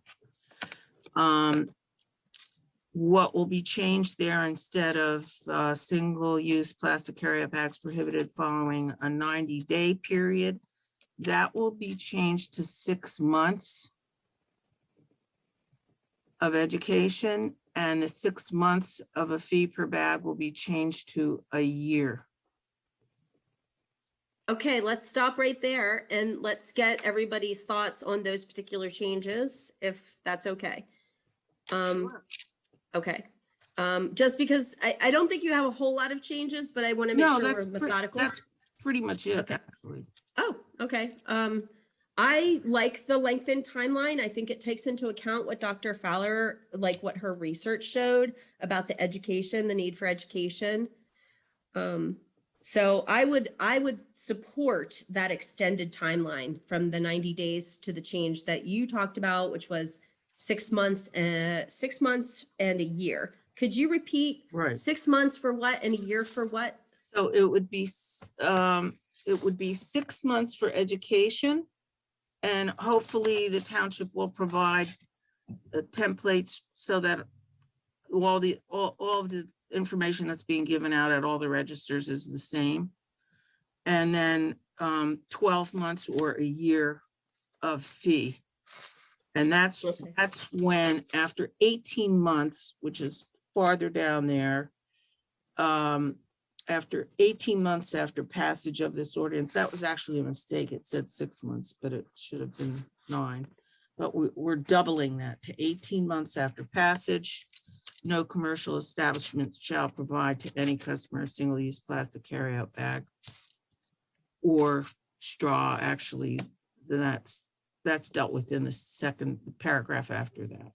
Speaker 4: What will be changed there, instead of single-use plastic carryout bags prohibited following a 90-day period, that will be changed to 6 months of education, and the 6 months of a fee per bag will be changed to a year.
Speaker 1: Okay, let's stop right there and let's get everybody's thoughts on those particular changes, if that's okay.
Speaker 4: Sure.
Speaker 1: Okay. Just because I don't think you have a whole lot of changes, but I want to make sure we're methodical.
Speaker 4: That's pretty much it,
Speaker 1: Okay.
Speaker 4: actually.
Speaker 1: Oh, okay. I like the lengthened timeline. I think it takes into account what Dr. Fowler, like what her research showed about the education, the need for education. So I would support that extended timeline from the 90 days to the change that you talked about, which was 6 months and a year. Could you repeat?
Speaker 4: Right.
Speaker 1: 6 months for what and a year for what?
Speaker 4: So it would be 6 months for education, and hopefully the township will provide templates so that all of the information that's being given out at all the registers is the same. And then 12 months or a year of fee. And that's when, after 18 months, which is farther down there, after 18 months after passage of this ordinance, that was actually a mistake. It said 6 months, but it should have been 9. But we're doubling that to 18 months after passage. no commercial establishment shall provide to any customer a single-use plastic carryout bag or straw. Actually, that's dealt with in the second paragraph after that.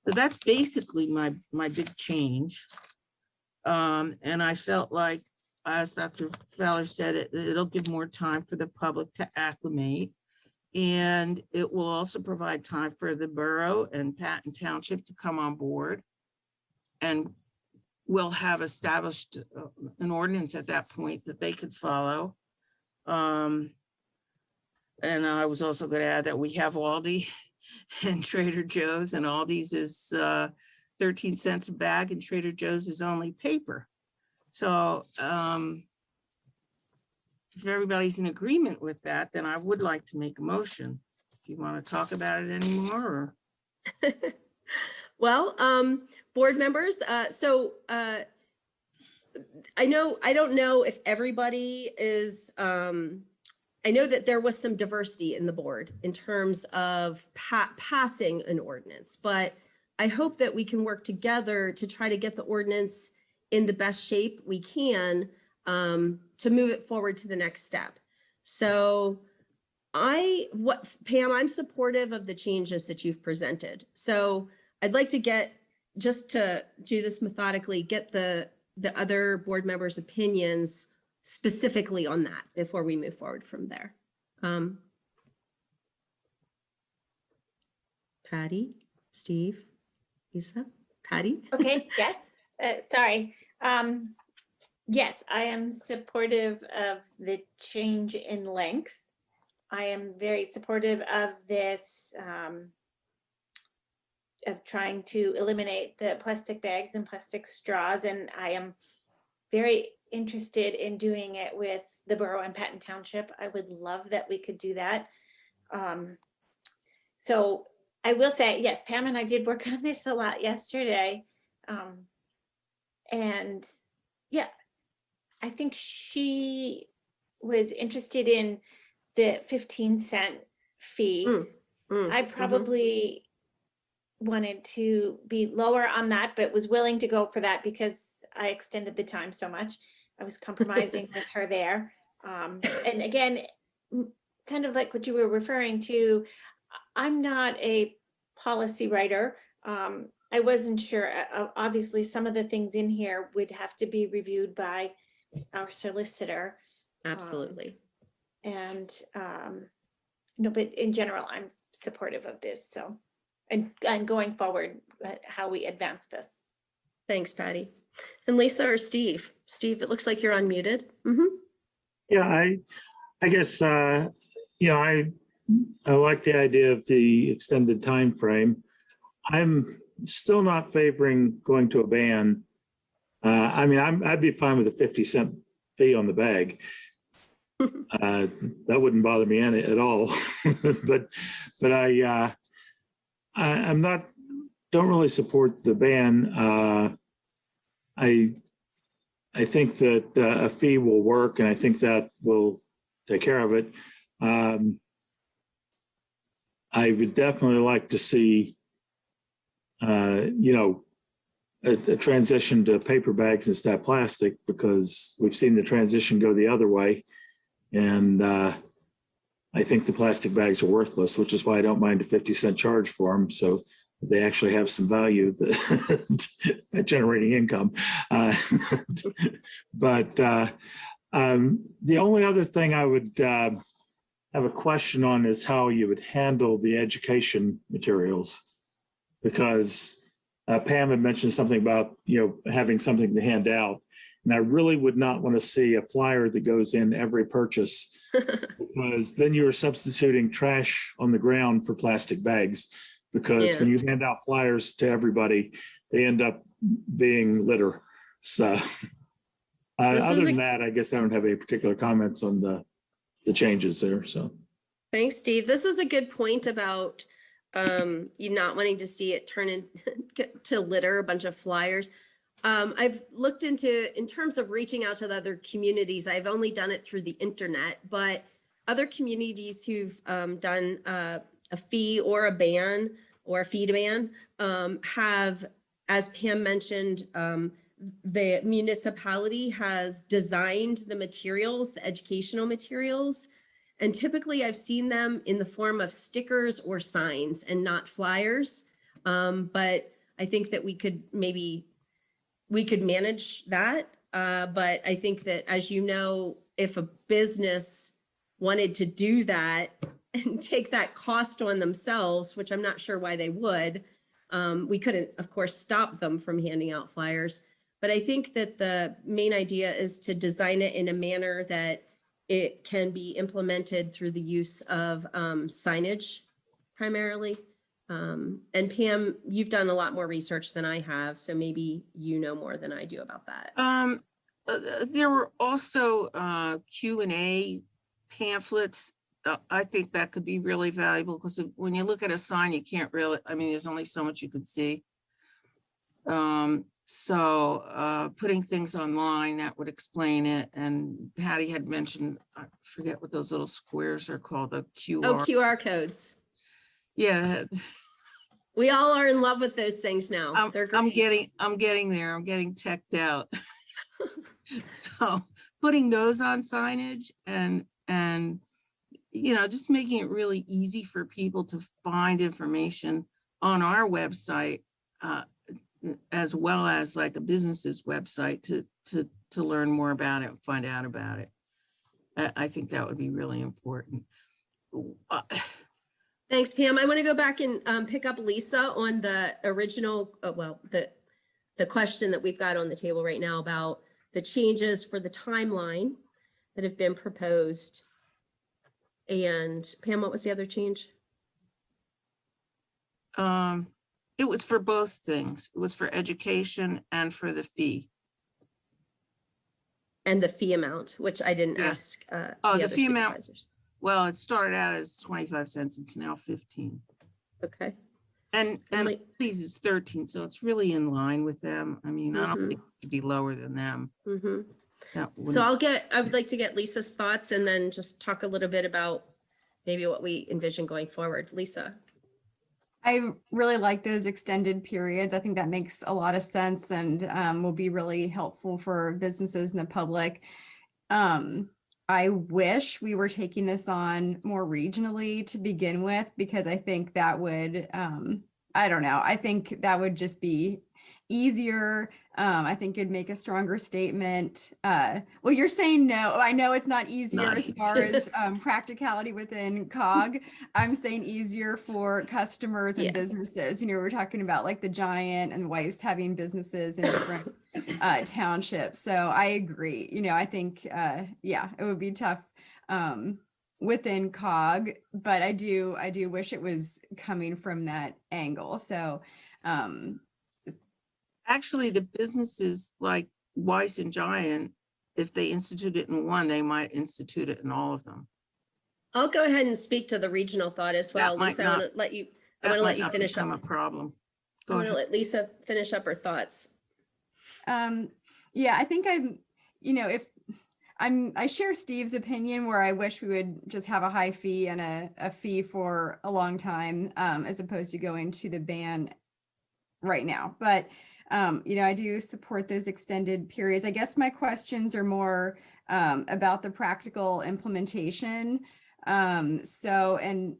Speaker 4: So that's basically my big change. And I felt like, as Dr. Fowler said, it'll give more time for the public to acclimate. And it will also provide time for the borough and Patton Township to come on board. And we'll have established an ordinance at that point that they could follow. And I was also going to add that we have Aldi and Trader Joe's, and Aldi's is 13 cents a bag and Trader Joe's is only paper. So if everybody's in agreement with that, then I would like to make a motion. If you want to talk about it anymore, or
Speaker 1: Well, board members, I don't know if everybody is, I know that there was some diversity in the board in terms of passing an ordinance, but I hope that we can work together to try to get the ordinance in the best shape we can to move it forward to the next step. So Pam, I'm supportive of the changes that you've presented. So I'd like to just to do this methodically, get the other board members' opinions specifically on that before we move forward from there. Patty, Steve, Lisa, Patty?
Speaker 7: Okay, yes, sorry. Yes, I am supportive of the change in length. I am very supportive of this, of trying to eliminate the plastic bags and plastic straws, and I am very interested in doing it with the borough and Patton Township. I would love that we could do that. So I will say, yes, Pam and I did work on this a lot yesterday. And yeah, I think she was interested in the 15-cent fee. I probably wanted to be lower on that, but was willing to go for that because I extended the time so much. I was compromising with her there. And again, kind of like what you were referring to, I'm not a policy writer. I wasn't sure. Obviously, some of the things in here would have to be reviewed by our solicitor.
Speaker 1: Absolutely.
Speaker 7: But in general, I'm supportive of this. So, and going forward, how we advance this.
Speaker 1: Thanks, Patty. And Lisa or Steve? Steve, it looks like you're unmuted.
Speaker 5: Yeah, I guess, I like the idea of the extended time frame. I'm still not favoring going to a ban. I'd be fine with a 50-cent fee on the bag. That wouldn't bother me at all. but I'm not, don't really support the ban. I think that a fee will work, and I think that will take care of it. I would definitely like to see, a transition to paper bags instead of plastic, because we've seen the transition go the other way. And I think the plastic bags are worthless, which is why I don't mind a 50-cent charge for them. So they actually have some value at generating income. But the only other thing I would have a question on is how you would handle the education materials, because Pam had mentioned something about, having something to hand out. And I really would not want to see a flyer that goes in every purchase, because then you're substituting trash on the ground for plastic bags. Because when you hand out flyers to everybody, they end up being litter. So other than that, I guess I don't have any particular comments on the changes there. So
Speaker 1: thanks, Steve. This is a good point about you not wanting to see it turn into litter, a bunch of flyers. I've looked into, in terms of reaching out to the other communities, I've only done it through the internet, but other communities who've done a fee or a ban or a fee to ban have as Pam mentioned, the municipality has designed the materials, the educational materials. And typically I've seen them in the form of stickers or signs and not flyers. But I think that we could manage that. But I think that, as you know, if a business wanted to do that and take that cost on themselves, which I'm not sure why they would, we couldn't, of course, stop them from handing out flyers. But I think that the main idea is to design it in a manner that it can be implemented through the use of signage primarily. And Pam, you've done a lot more research than I have, so maybe you know more than I do about that.
Speaker 4: There were also Q&A pamphlets. I think that could be really valuable, because when you look at a sign, you can't really, I mean, there's only so much you could see. So putting things online, that would explain it. And Patty had mentioned, I forget what those little squares are called, the QR.
Speaker 1: Oh, QR codes.
Speaker 4: Yeah.
Speaker 1: We all are in love with those things now. They're great.
Speaker 4: I'm getting there. I'm getting teched out. So putting those on signage and just making it really easy for people to find information on our website, as well as like a business's website to learn more about it and find out about it. I think that would be really important.
Speaker 1: Thanks, Pam. I want to go back and pick up Lisa on the original, the question that we've got on the table right now about the changes for the timeline that have been proposed. And Pam, what was the other change?
Speaker 4: It was for both things. It was for education and for the fee.
Speaker 1: And the fee amount, which I didn't ask.
Speaker 4: The fee amount. Well, it started out as 25 cents. It's now 15.
Speaker 1: Okay.
Speaker 4: And please, it's 13. So it's really in line with them. I mean, I don't think it should be lower than them. So I would like to get Lisa's thoughts and then just talk a little bit about maybe what we envision going forward. Lisa.
Speaker 6: I really like those extended periods. I think that makes a lot of sense and will be really helpful for businesses and the public. I wish we were taking this on more regionally to begin with, because I think that would, I don't know, I think that would just be easier. I think it'd make a stronger statement. Well, you're saying no. I know it's not easier as far as practicality within COG. I'm saying easier for customers and businesses. We're talking about like the Giant and Weiss having businesses in different townships. So I agree. I think, it would be tough within COG, but I do wish it was coming from that angle. So, actually, the businesses like Weiss and Giant, if they institute it in one, they might institute it in all of them.
Speaker 1: I'll go ahead and speak to the regional thought as well. Lisa, I want to let you finish up.
Speaker 4: A problem.
Speaker 1: I want to let Lisa finish up her thoughts.
Speaker 6: I think I share Steve's opinion where I wish we would just have a high fee and a fee for a long time, as opposed to going to the ban right now. But I do support those extended periods. I guess my questions are more about the practical implementation. And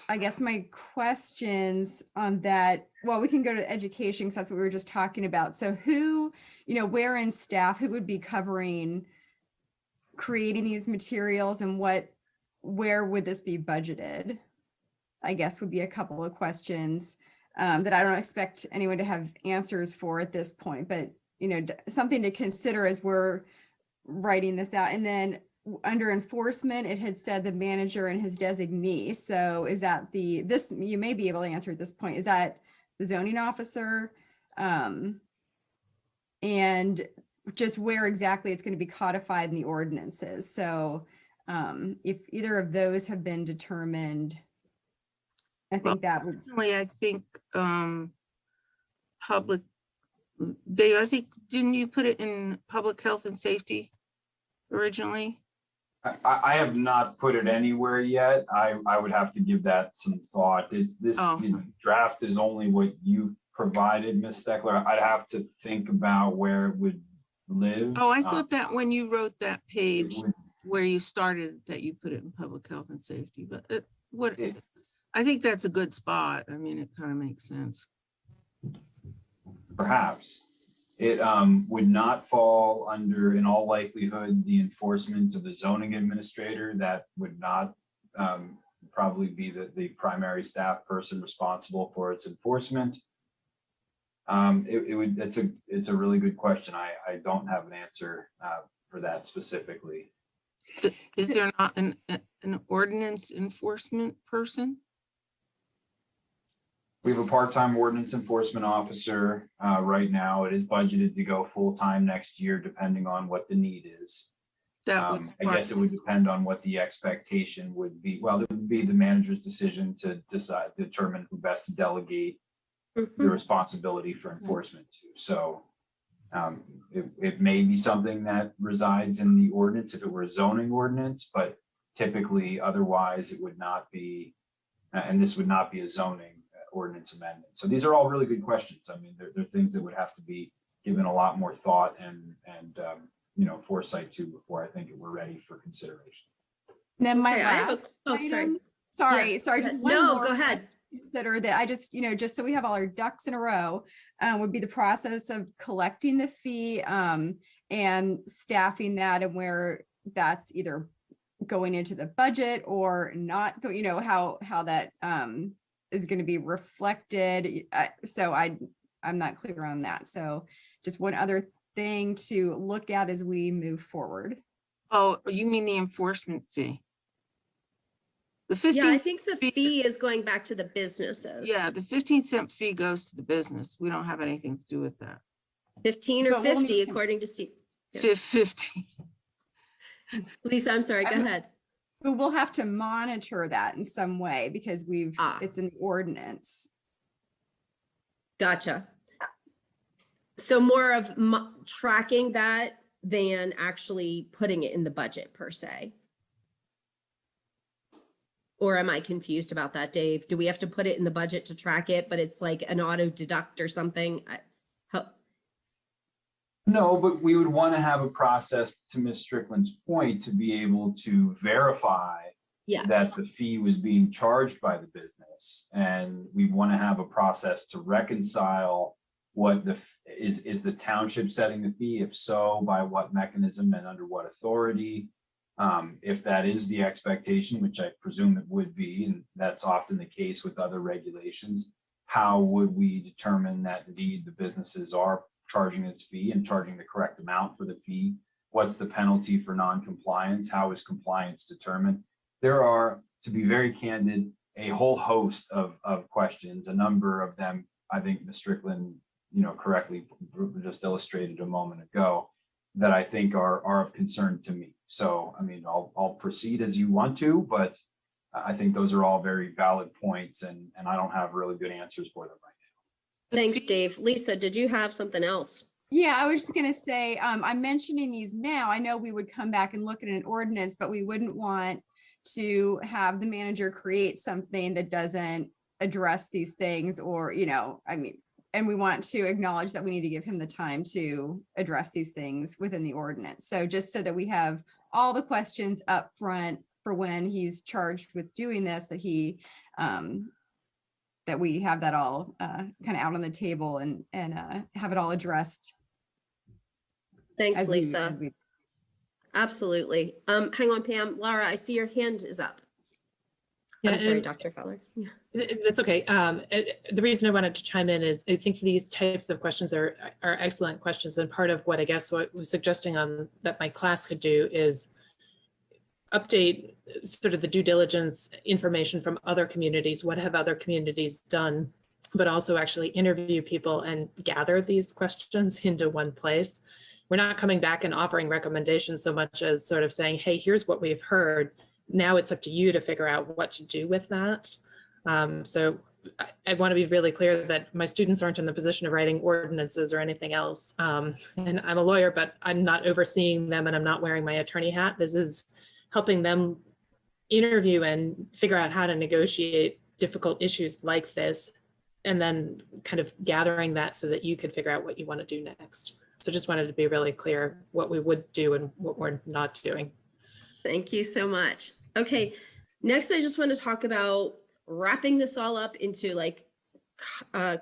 Speaker 6: I guess my questions on that, well, we can go to education because that's what we were just talking about. So who, where in staff, who would be covering creating these materials, and where would this be budgeted? I guess would be a couple of questions that I don't expect anyone to have answers for at this point, but something to consider as we're writing this out. And then under enforcement, it had said the manager and his designee. So is that this, you may be able to answer at this point, is that the zoning officer? And just where exactly it's going to be codified in the ordinances. So if either of those have been determined, I think that would.
Speaker 4: I think public, Dave, I think, didn't you put it in public health and safety originally?
Speaker 2: I have not put it anywhere yet. I would have to give that some thought. This draft is only what you've provided, Ms. Steckler. I'd have to think about where it would live.
Speaker 4: Oh, I thought that when you wrote that
Speaker 2: It
Speaker 4: page
Speaker 2: would-
Speaker 4: where you started, that you put it in public health and safety, but what,
Speaker 2: it-
Speaker 4: I think that's a good spot. I mean, it kind of makes sense.
Speaker 2: Perhaps. It would not fall under, in all likelihood, the enforcement of the zoning administrator. That would not probably be the primary staff person responsible for its enforcement. It's a really good question. I don't have an answer for that specifically.
Speaker 4: Is there not an ordinance enforcement person?
Speaker 2: We have a part-time ordinance enforcement officer right now. It is budgeted to go full-time next year, depending on what the need is.
Speaker 4: That was
Speaker 2: I guess it would depend on what the expectation would be. Well, it would be the manager's decision to determine who best to delegate the responsibility for enforcement to. So it may be something that resides in the ordinance if it were a zoning ordinance, but typically otherwise it would not be, and this would not be a zoning ordinance amendment. So these are all really good questions. I mean, they're things that would have to be given a lot more thought and foresight to before I think we're ready for consideration.
Speaker 6: Then my
Speaker 1: Okay, I have a-
Speaker 6: last
Speaker 1: oh, sorry.
Speaker 6: item, sorry,
Speaker 1: Yeah.
Speaker 6: just one
Speaker 1: No,
Speaker 6: more
Speaker 1: go ahead.
Speaker 6: to consider that I just, just so we have all our ducks in a row, would be the process of collecting the fee and staffing that, and where that's either going into the budget or not go, how that is going to be reflected. So I'm not clear on that. So just one other thing to look at as we move forward.
Speaker 4: Oh, you mean the enforcement fee? The
Speaker 1: Yeah, I
Speaker 4: 15,
Speaker 1: think the fee is going back to the businesses.
Speaker 4: yeah, the 15-cent fee goes to the business. We don't have anything to do with that.
Speaker 1: 15 or
Speaker 6: But we'll need
Speaker 1: 50,
Speaker 6: to-
Speaker 1: according to Steve. Yeah.
Speaker 4: 50.
Speaker 1: Lisa, I'm sorry, go ahead.
Speaker 6: But we'll have to monitor that in some way because it's an ordinance.
Speaker 1: Gotcha. So more of tracking that than actually putting it in the budget per se. Or am I confused about that, Dave? Do we have to put it in the budget to track it, but it's like an auto deduct or something?
Speaker 2: No, but we would want to have a process, to Ms. Strickland's point, to be able to verify
Speaker 1: Yes.
Speaker 2: that the fee was being charged by the business. And we want to have a process to reconcile what is the township setting the fee? If so, by what mechanism and under what authority? If that is the expectation, which I presume it would be, and that's often the case with other regulations, how would we determine that indeed the businesses are charging its fee and charging the correct amount for the fee? What's the penalty for non-compliance? How is compliance determined? There are, to be very candid, a whole host of questions, a number of them, I think Ms. Strickland, correctly just illustrated a moment ago, that I think are of concern to me. So, I mean, I'll proceed as you want to, but I think those are all very valid points, and I don't have really good answers for them right now.
Speaker 1: Thanks, Dave. Lisa, did you have something else?
Speaker 6: Yeah, I was just going to say, I'm mentioning these now. I know we would come back and look at an ordinance, but we wouldn't want to have the manager create something that doesn't address these things, or, and we want to acknowledge that we need to give him the time to address these things within the ordinance. So just so that we have all the questions up front for when he's charged with doing this, that that we have that all kind of out on the table and have it all addressed.
Speaker 1: Thanks, Lisa. Absolutely. Hang on, Pam. Laura, I see your hand is up.
Speaker 11: Yeah,
Speaker 1: I'm sorry,
Speaker 11: and-
Speaker 1: Dr. Feller. Yeah.
Speaker 11: That's okay. The reason I wanted to chime in is I think these types of questions are excellent questions. And part of what I guess what I was suggesting that my class could do is update sort of the due diligence information from other communities. What have other communities done? But also actually interview people and gather these questions into one place. We're not coming back and offering recommendations so much as sort of saying, hey, here's what we've heard. Now it's up to you to figure out what to do with that. So I want to be really clear that my students aren't in the position of writing ordinances or anything else. And I'm a lawyer, but I'm not overseeing them and I'm not wearing my attorney hat. This is helping them interview and figure out how to negotiate difficult issues like this and then kind of gathering that so that you could figure out what you want to do next. So just wanted to be really clear what we would do and what we're not doing.
Speaker 1: Thank you so much. Okay, next I just want to talk about wrapping this all up into like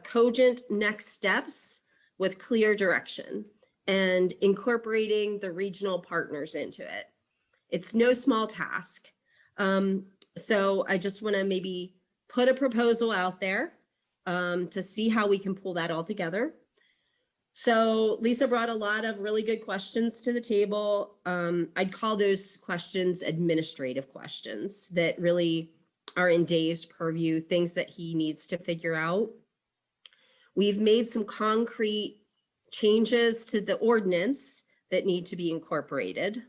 Speaker 1: cogent next steps with clear direction and incorporating the regional partners into it. It's no small task. So I just want to maybe put a proposal out there to see how we can pull that all together. So Lisa brought a lot of really good questions to the table. I'd call those questions administrative questions that really are in Dave's purview, things that he needs to figure out. We've made some concrete changes to the ordinance that need to be incorporated.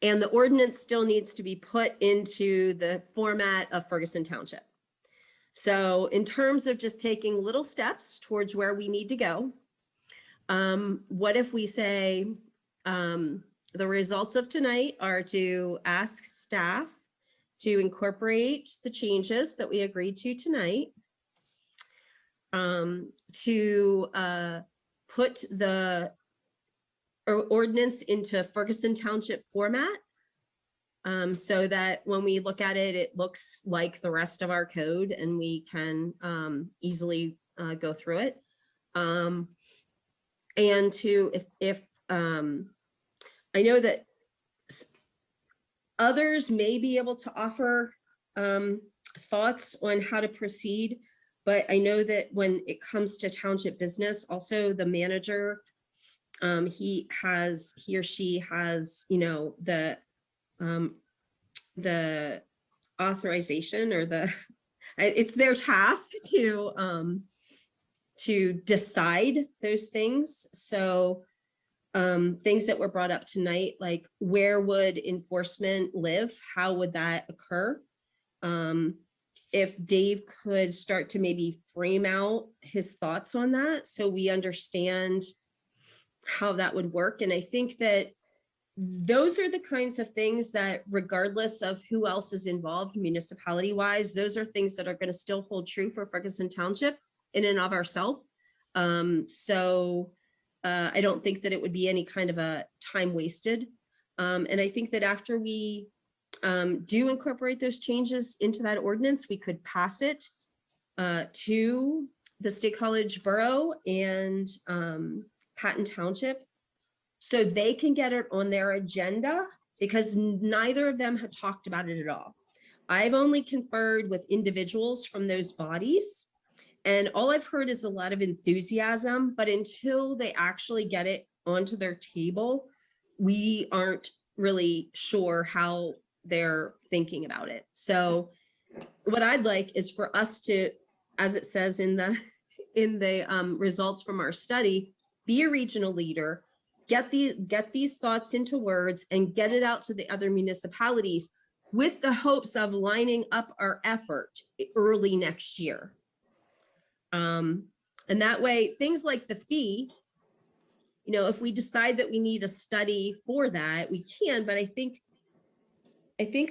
Speaker 1: And the ordinance still needs to be put into the format of Ferguson Township. So in terms of just taking little steps towards where we need to go, what if we say the results of tonight are to ask staff to incorporate the changes that we agreed to tonight, to put the ordinance into Ferguson Township format, so that when we look at it, it looks like the rest of our code and we can easily go through it. And to, if I know that others may be able to offer thoughts on how to proceed, but I know that when it comes to township business, also the manager, he or she has, you know, the authorization or it's their task to decide those things. So things that were brought up tonight, like where would enforcement live? How would that occur? If Dave could start to maybe frame out his thoughts on that so we understand how that would work. And I think that those are the kinds of things that, regardless of who else is involved municipality wise, those are things that are going to still hold true for Ferguson Township in and of ourselves. So I don't think that it would be any kind of a time wasted. And I think that after we do incorporate those changes into that ordinance, we could pass it to the State College Borough and Patton Township, so they can get it on their agenda, because neither of them had talked about it at all. I've only conferred with individuals from those bodies, and all I've heard is a lot of enthusiasm, but until they actually get it onto their table, we aren't really sure how they're thinking about it. So what I'd like is for us to, as it says in the results from our study, be a regional leader, get these thoughts into words and get it out to the other municipalities with the hopes of lining up our effort early next year. And that way, things like the fee, you know, if we decide that we need a study for that, we can, but I think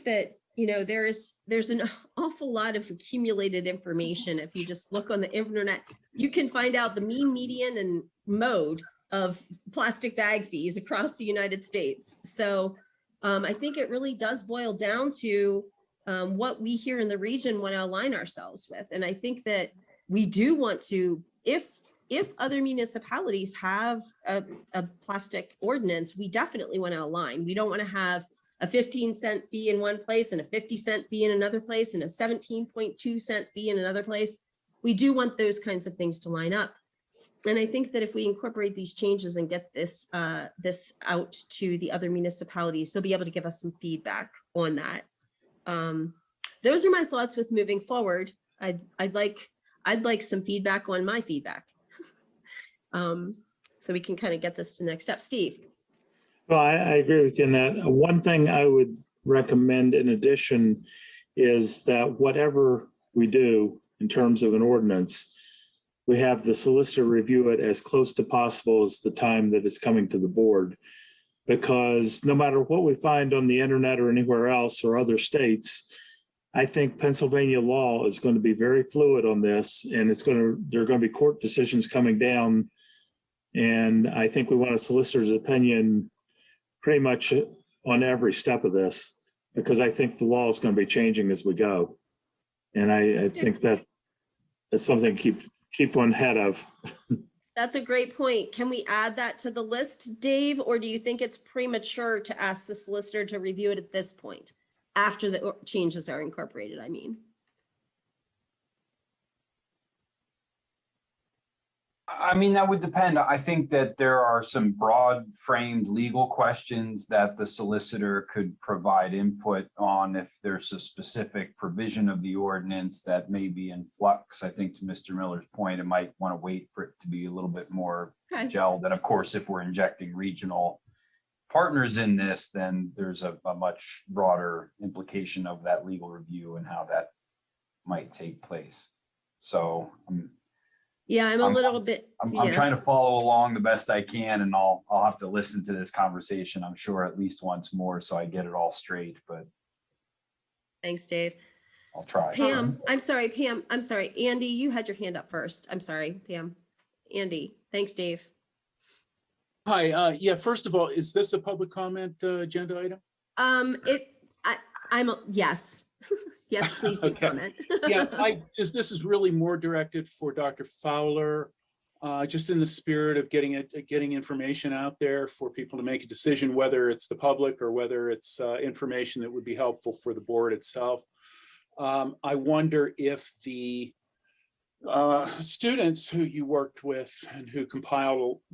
Speaker 1: that, you know, there's an awful lot of accumulated information. If you just look on the internet, you can find out the mean, median, and mode of plastic bag fees across the United States. So I think it really does boil down to what we here in the region want to align ourselves with. And I think that we do want to, if other municipalities have a plastic ordinance, we definitely want to align. We don't want to have a 15-cent fee in one place and a 50-cent fee in another place and a 17.2-cent fee in another place. We do want those kinds of things to line up. And I think that if we incorporate these changes and get this out to the other municipalities, they'll be able to give us some feedback on that. Those are my thoughts with moving forward. I'd like some feedback on my feedback. So we can kind of get this to the next step. Steve.
Speaker 5: Well, I agree with you in that. One thing I would recommend in addition is that whatever we do in terms of an ordinance, we have the solicitor review it as close to possible as the time that it's coming to the board. Because no matter what we find on the internet or anywhere else or other states, I think Pennsylvania law is going to be very fluid on this, and there are going to be court decisions coming down. And I think we want a solicitor's opinion pretty much on every step of this, because I think the law is going to be changing as we go. And I think that's something to keep one head of.
Speaker 1: That's a great point. Can we add that to the list, Dave, or do you think it's premature to ask the solicitor to review it at this point, after the changes are incorporated, I mean?
Speaker 2: I mean, that would depend. I think that there are some broad framed legal questions that the solicitor could provide input on if there's a specific provision of the ordinance that may be in flux. I think to Mr. Miller's point, it might want to wait for it to be a little bit more gelled. And of course, if we're injecting regional partners in this, then there's a much broader implication of that legal review and how that might take place. So
Speaker 1: yeah, I'm
Speaker 2: trying to follow along the best I can, and I'll have to listen to this conversation, I'm sure, at least once more, so I get it all straight, but
Speaker 1: thanks, Dave.
Speaker 2: I'll try.
Speaker 1: Pam, I'm sorry, Andy, you had your hand up first. I'm sorry, Pam. Andy, thanks, Dave.
Speaker 12: Hi, yeah, first of all, is this a public comment agenda item?
Speaker 1: Yes. Yes, please do
Speaker 12: Okay.
Speaker 1: comment.
Speaker 12: Yeah, this is really more directed for Dr. Fowler, just in the spirit of getting information out there for people to make a decision, whether it's the public or whether it's information that would be helpful for the board itself. I wonder if the students who you worked with and who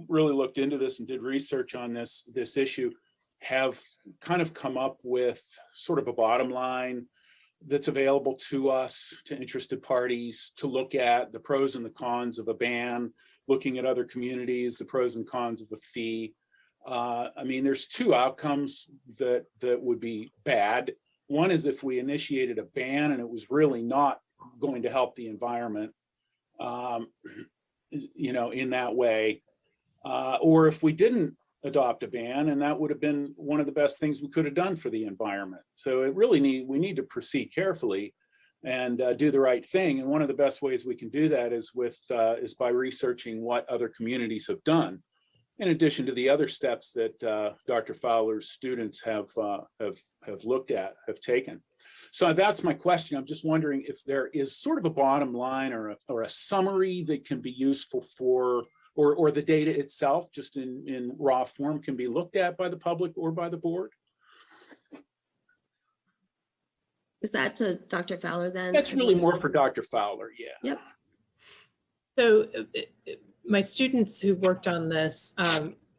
Speaker 12: really looked into this and did research on this issue have kind of come up with sort of a bottom line that's available to us, to interested parties, to look at the pros and the cons of a ban, looking at other communities, the pros and cons of a fee. I mean, there's two outcomes that would be bad. One is if we initiated a ban and it was really not going to help the environment, in that way, or if we didn't adopt a ban, and that would have been one of the best things we could have done for the environment. So we need to proceed carefully and do the right thing. And one of the best ways we can do that is by researching what other communities have done, in addition to the other steps that Dr. Fowler's students have looked at, have taken. So that's my question. I'm just wondering if there is sort of a bottom line or a summary that can be useful for, or the data itself, just in raw form, can be looked at by the public or by the board?
Speaker 1: Is that to Dr. Fowler then?
Speaker 12: That's really more for Dr. Fowler, yeah.
Speaker 1: Yep.
Speaker 11: So my students who worked on this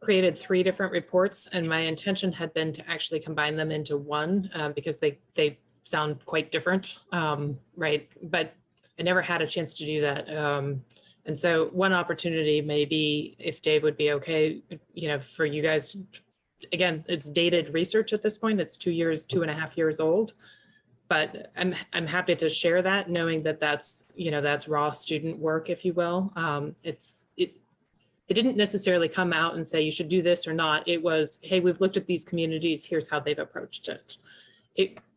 Speaker 11: created 3 different reports, and my intention had been to actually combine them into one because they sound quite different, right? But I never had a chance to do that. And so one opportunity may be, if Dave would be okay, for you guys, again, it's dated research at this point. It's 2.5 years old, but I'm happy to share that, knowing that that's raw student work, if you will. It didn't necessarily come out and say you should do this or not. It was, hey, we've looked at these communities, here's how they've approached it.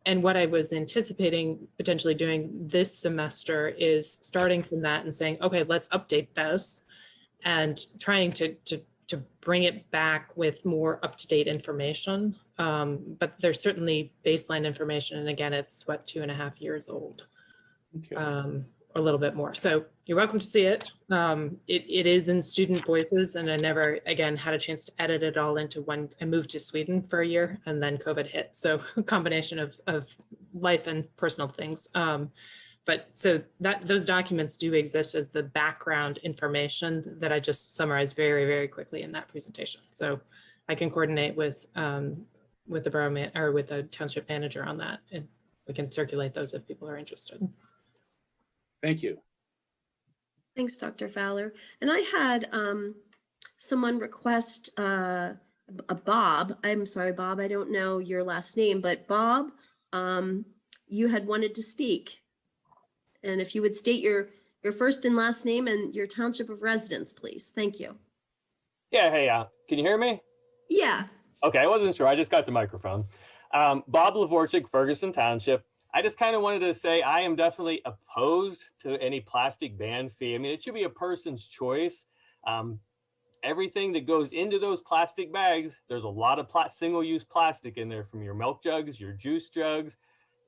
Speaker 11: And what I was anticipating potentially doing this semester is starting from that and saying, okay, let's update this, and trying to bring it back with more up-to-date information. But there's certainly baseline information. And again, it's 2.5 years old,
Speaker 12: Okay.
Speaker 11: or a little bit more. So you're welcome to see it. It is in student voices, and I never, again, had a chance to edit it all into one. I moved to Sweden for a year and then COVID hit. So a combination of life and personal things. But so those documents do exist as the background information that I just summarized very, very quickly in that presentation. So I can coordinate with the borough or with the township manager on that, and we can circulate those if people are interested.
Speaker 12: Thank you.
Speaker 1: Thanks, Dr. Fowler. And I had someone request Bob. I'm sorry, Bob, I don't know your last name, but Bob, you had wanted to speak. And if you would state your first and last name and your township of residence, please. Thank you.
Speaker 13: Yeah, hey, can you hear me?
Speaker 1: Yeah.
Speaker 13: Okay, I wasn't sure. I just got the microphone. Bob Lavorchik, Ferguson Township. I just kind of wanted to say I am definitely opposed to any plastic ban fee. I mean, it should be a person's choice. Everything that goes into those plastic bags, there's a lot of single-use plastic in there, from your milk jugs, your juice jugs,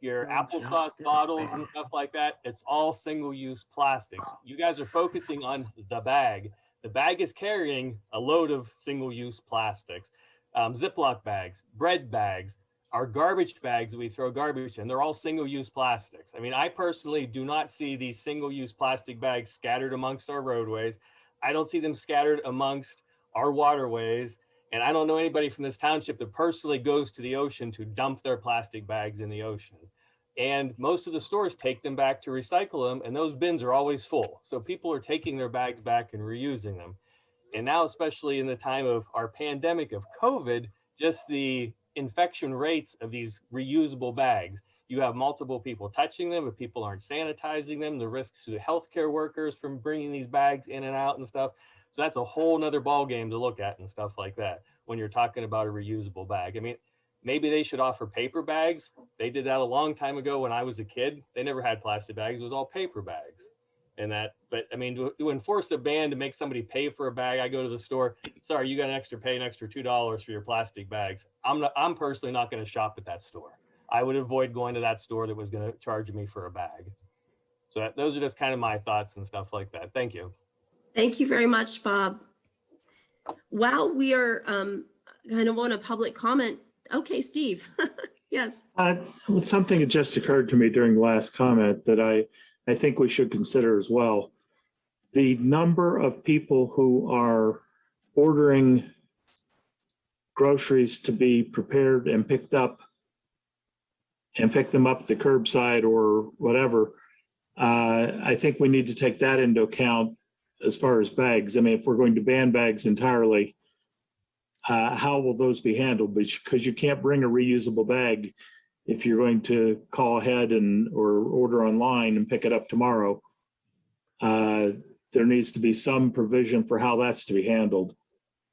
Speaker 13: your applesauce bottles and stuff like that. It's all single-use plastics. You guys are focusing on the bag. The bag is carrying a load of single-use plastics. Ziploc bags, bread bags, our garbage bags that we throw garbage in, they're all single-use plastics. I mean, I personally do not see these single-use plastic bags scattered amongst our roadways. I don't see them scattered amongst our waterways. And I don't know anybody from this township that personally goes to the ocean to dump their plastic bags in the ocean. And most of the stores take them back to recycle them, and those bins are always full. So people are taking their bags back and reusing them. And now, especially in the time of our pandemic of COVID, just the infection rates of these reusable bags. You have multiple people touching them, if people aren't sanitizing them, the risks to the healthcare workers from bringing these bags in and out and stuff. So that's a whole nother ball game to look at and stuff like that when you're talking about a reusable bag. I mean, maybe they should offer paper bags. They did that a long time ago when I was a kid. They never had plastic bags. It was all paper bags. And that, but I mean, to enforce a ban to make somebody pay for a bag, I go to the store, sorry, you got pay an extra $2 for your plastic bags. I'm personally not going to shop at that store. I would avoid going to that store that was going to charge me for a bag. So those are just kind of my thoughts and stuff like that. Thank you.
Speaker 1: Thank you very much, Bob. While we are kind of on a public comment, okay, Steve. Yes.
Speaker 5: Something that just occurred to me during the last comment that I think we should consider as well. The number of people who are ordering groceries to be prepared and picked up and pick them up at the curbside or whatever. I think we need to take that into account as far as bags. I mean, if we're going to ban bags entirely, how will those be handled? Because you can't bring a reusable bag if you're going to call ahead or order online and pick it up tomorrow. There needs to be some provision for how that's to be handled.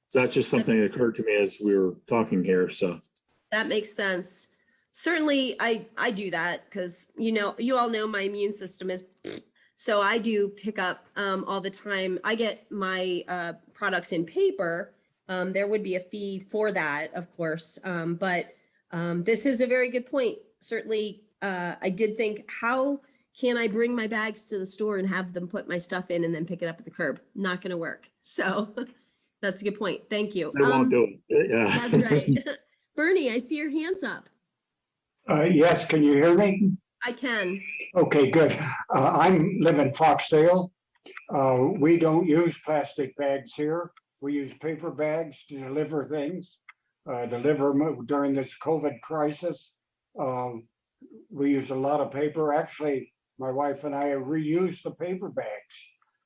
Speaker 5: So that's just something that occurred to me as we were talking here. So
Speaker 1: that makes sense. Certainly, I do that because, you all know my immune system is, so I do pick up all the time. I get my products in paper. There would be a fee for that, of course, but this is a very good point. Certainly, I did think, how can I bring my bags to the store and have them put my stuff in and then pick it up at the curb? Not going to work. So that's a good point. Thank you.
Speaker 5: they won't do it. Yeah.
Speaker 1: That's right. Bernie, I see your hands up.
Speaker 14: Yes, can you hear me?
Speaker 1: I can.
Speaker 14: Okay, good. I live in Foxdale. We don't use plastic bags here. We use paper bags to deliver things, deliver them during this COVID crisis. We use a lot of paper. Actually, my wife and I reuse the paper bags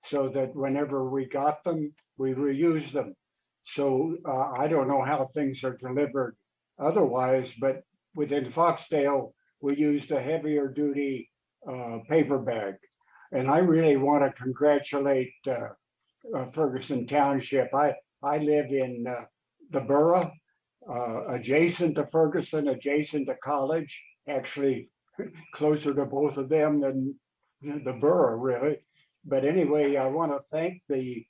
Speaker 14: so that whenever we got them, we reuse them. So I don't know how things are delivered otherwise, but within Foxdale, we used a heavier duty paper bag. And I really want to congratulate Ferguson Township. I live in the borough, adjacent to Ferguson, adjacent to college, actually closer to both of them than the borough, really. But anyway, I want to thank the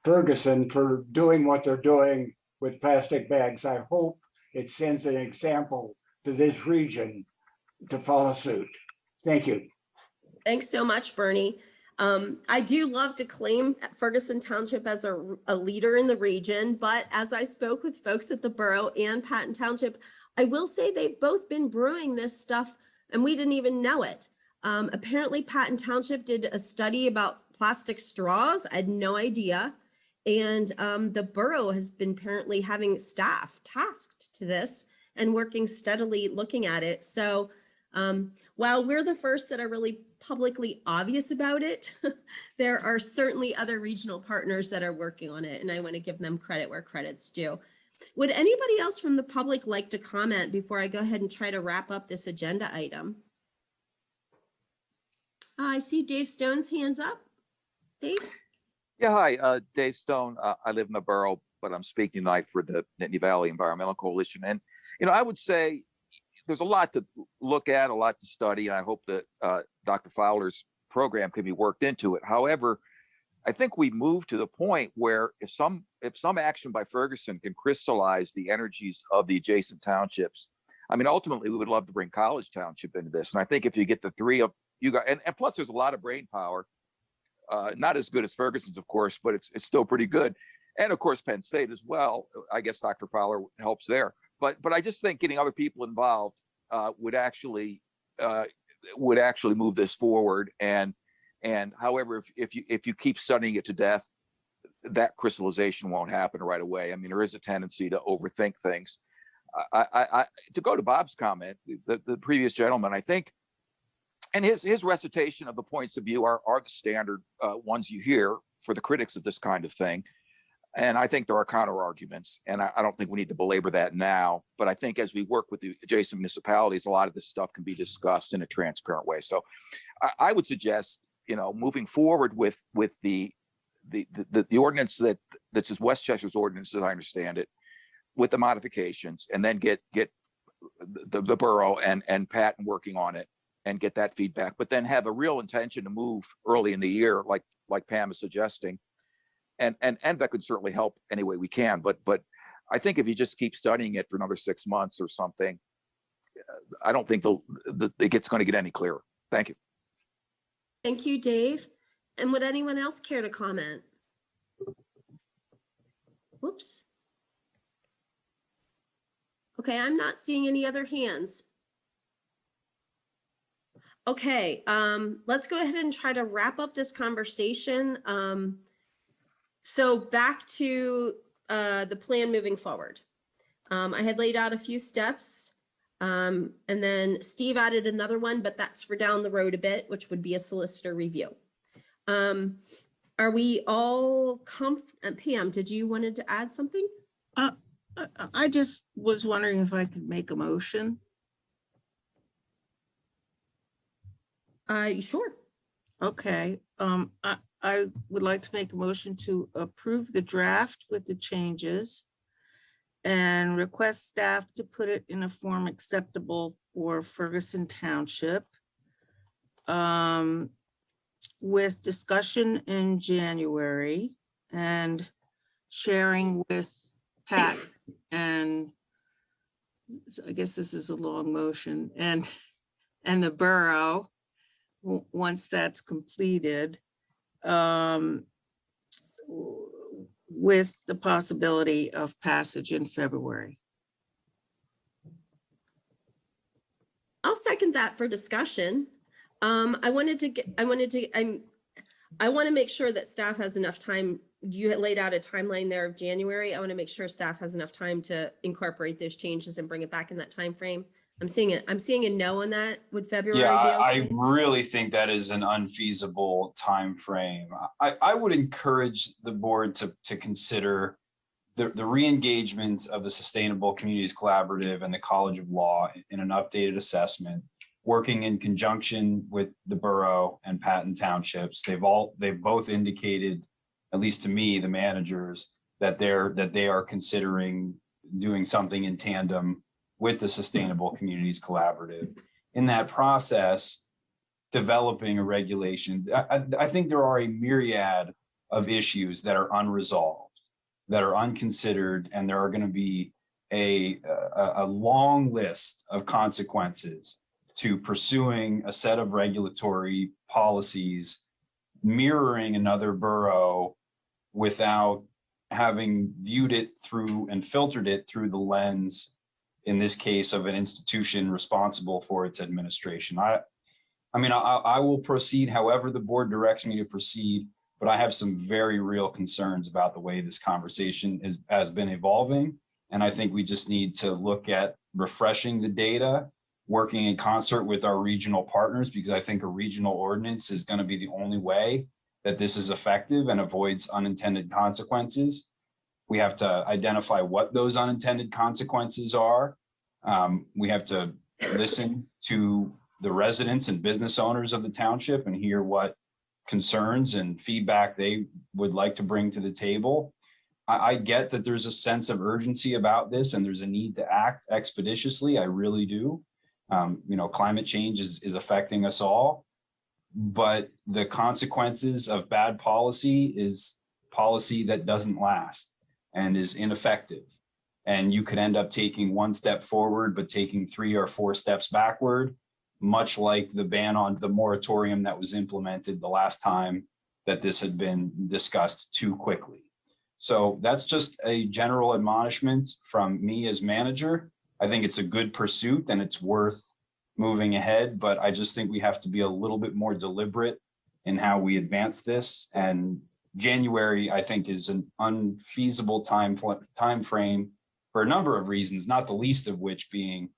Speaker 14: Ferguson for doing what they're doing with plastic bags. I hope it sends an example to this region to follow suit. Thank you.
Speaker 1: Thanks so much, Bernie. I do love to claim Ferguson Township as a leader in the region, but as I spoke with folks at the borough and Patton Township, I will say they've both been brewing this stuff and we didn't even know it. Apparently Patton Township did a study about plastic straws. I had no idea. And the borough has been apparently having staff tasked to this and working steadily looking at it. So while we're the first that are really publicly obvious about it, there are certainly other regional partners that are working on it, and I want to give them credit where credit's due. Would anybody else from the public like to comment before I go ahead and try to wrap up this agenda item? I see Dave Stone's hands up. Dave?
Speaker 15: Yeah, hi, Dave Stone. I live in the borough, but I'm speaking tonight for the Nittany Valley Environmental Coalition. And, I would say there's a lot to look at, a lot to study, and I hope that Dr. Fowler's program can be worked into it. However, I think we moved to the point where if some action by Ferguson can crystallize the energies of the adjacent townships, I mean, ultimately, we would love to bring College Township into this. And I think if you get the three of you guys, and plus there's a lot of brain power, not as good as Ferguson's, of course, but it's still pretty good. And of course, Penn State as well. I guess Dr. Fowler helps there. But I just think getting other people involved would actually move this forward. And however, if you keep studying it to death, that crystallization won't happen right away. I mean, there is a tendency to overthink things. To go to Bob's comment, the previous gentleman, I think, and his recitation of the points of view are the standard ones you hear for the critics of this kind of thing. And I think there are counter arguments, and I don't think we need to belabor that now. But I think as we work with the adjacent municipalities, a lot of this stuff can be discussed in a transparent way. So I would suggest, moving forward with the ordinance that's just Westchester's ordinance, as I understand it, with the modifications, and then get the borough and Patton working on it and get that feedback, but then have a real intention to move early in the year, like Pam is suggesting. And that could certainly help any way we can. But I think if you just keep studying it for another 6 months or something, I don't think it's going to get any clearer. Thank you.
Speaker 1: Thank you, Dave. And would anyone else care to comment? Whoops. Okay, I'm not seeing any other hands. Okay, let's go ahead and try to wrap up this conversation. So back to the plan moving forward. I had laid out a few steps, and then Steve added another one, but that's for down the road a bit, which would be a solicitor review. Are we all Pam, did you wanted to add something?
Speaker 4: I just was wondering if I could make a motion.
Speaker 1: Sure.
Speaker 4: Okay. I would like to make a motion to approve the draft with the changes and request staff to put it in a form acceptable for Ferguson Township, with discussion in January and sharing with Pat, and so I guess this is a long motion, and the borough once that's completed, with the possibility of passage in February.
Speaker 1: I'll second that for discussion. I want to make sure that staff has enough time. You had laid out a timeline there of January. I want to make sure staff has enough time to incorporate those changes and bring it back in that time frame. I'm seeing a no on that. Would February
Speaker 2: Yeah,
Speaker 1: be okay?
Speaker 2: I really think that is an unfeasible time frame. I would encourage the board to consider the re-engagement of the Sustainable Communities Collaborative and the College of Law in an updated assessment, working in conjunction with the borough and Patton Townships. They've both indicated, at least to me, the managers, that they are considering doing something in tandem with the Sustainable Communities Collaborative. In that process, developing a regulation. I think there are a myriad of issues that are unresolved, that are unconsidered, and there are going to be a long list of consequences to pursuing a set of regulatory policies mirroring another borough without having viewed it through and filtered it through the lens, in this case, of an institution responsible for its administration. I will proceed however the board directs me to proceed, but I have some very real concerns about the way this conversation has been evolving. And I think we just need to look at refreshing the data, working in concert with our regional partners, because I think a regional ordinance is going to be the only way that this is effective and avoids unintended consequences. We have to identify what those unintended consequences are. We have to listen to the residents and business owners of the township and hear what concerns and feedback they would like to bring to the table. I get that there's a sense of urgency about this and there's a need to act expeditiously. I really do. Climate change is affecting us all, but the consequences of bad policy is policy that doesn't last and is ineffective. And you could end up taking one step forward, but taking 3 or 4 steps backward, much like the ban on the moratorium that was implemented the last time that this had been discussed too quickly. So that's just a general admonishment from me as manager. I think it's a good pursuit and it's worth moving ahead, but I just think we have to be a little bit more deliberate in how we advance this. And January, I think, is an unfeasible time frame for a number of reasons, not the least of which being,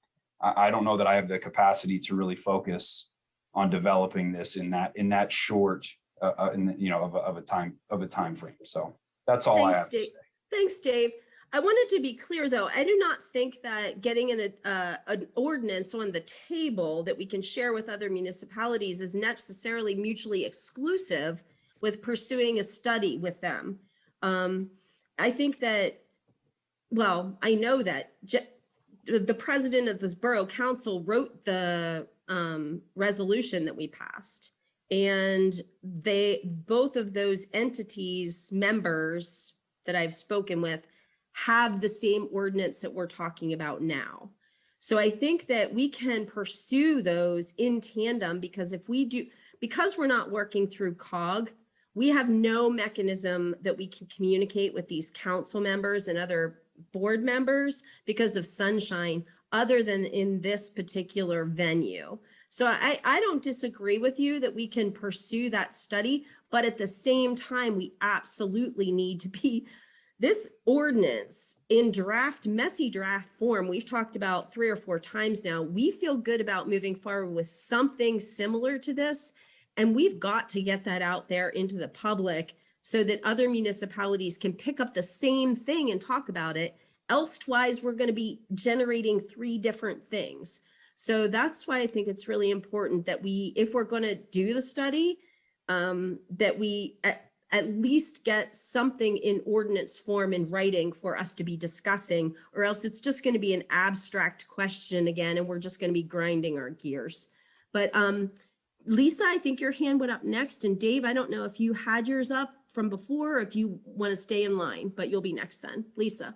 Speaker 2: I don't know that I have the capacity to really focus on developing this in that short, of a time frame. So that's all I have to say.
Speaker 1: Thanks, Dave. I wanted to be clear, though. I do not think that getting an ordinance on the table that we can share with other municipalities is necessarily mutually exclusive with pursuing a study with them. I think that, well, I know that the president of this borough council wrote the resolution that we passed, and both of those entities members that I've spoken with have the same ordinance that we're talking about now. So I think that we can pursue those in tandem, because because we're not working through COG, we have no mechanism that we can communicate with these council members and other board members because of sunshine, other than in this particular venue. So I don't disagree with you that we can pursue that study, but at the same time, we absolutely need to be this ordinance in messy draft form. We've talked about 3 or 4 times now. We feel good about moving forward with something similar to this. And we've got to get that out there into the public so that other municipalities can pick up the same thing and talk about it. Elsewise, we're going to be generating 3 different things. So that's why I think it's really important that if we're going to do the study, that we at least get something in ordinance form in writing for us to be discussing, or else it's just going to be an abstract question again, and we're just going to be grinding our gears. But Lisa, I think your hand went up next, and Dave, I don't know if you had yours up from before or if you want to stay in line, but you'll be next then. Lisa.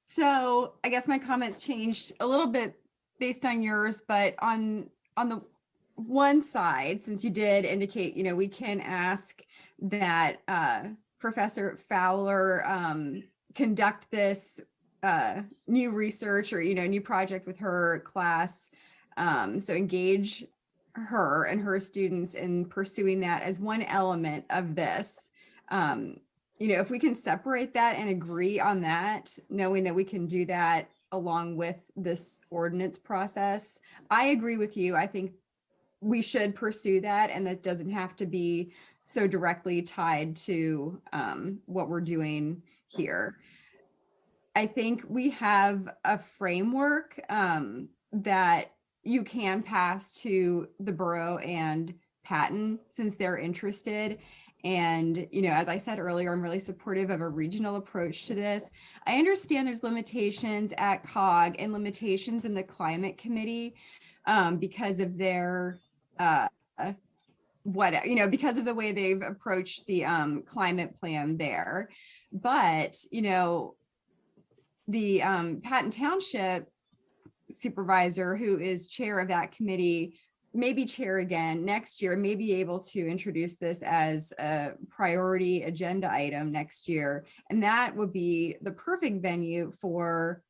Speaker 6: So I guess my comments changed a little bit based on yours, but on the one side, since you did indicate, we can ask that Professor Fowler conduct this new research or, new project with her class. So engage her and her students in pursuing that as one element of this. If we can separate that and agree on that, knowing that we can do that along with this ordinance process, I agree with you. I think we should pursue that, and that doesn't have to be so directly tied to what we're doing here. I think we have a framework that you can pass to the borough and Patton since they're interested. And, as I said earlier, I'm really supportive of a regional approach to this. I understand there's limitations at COG and limitations in the climate committee because of their because of the way they've approached the climate plan there. But, the Patton Township supervisor, who is chair of that committee, maybe chair again next year, may be able to introduce this as a priority agenda item next year. And that would be the perfect venue for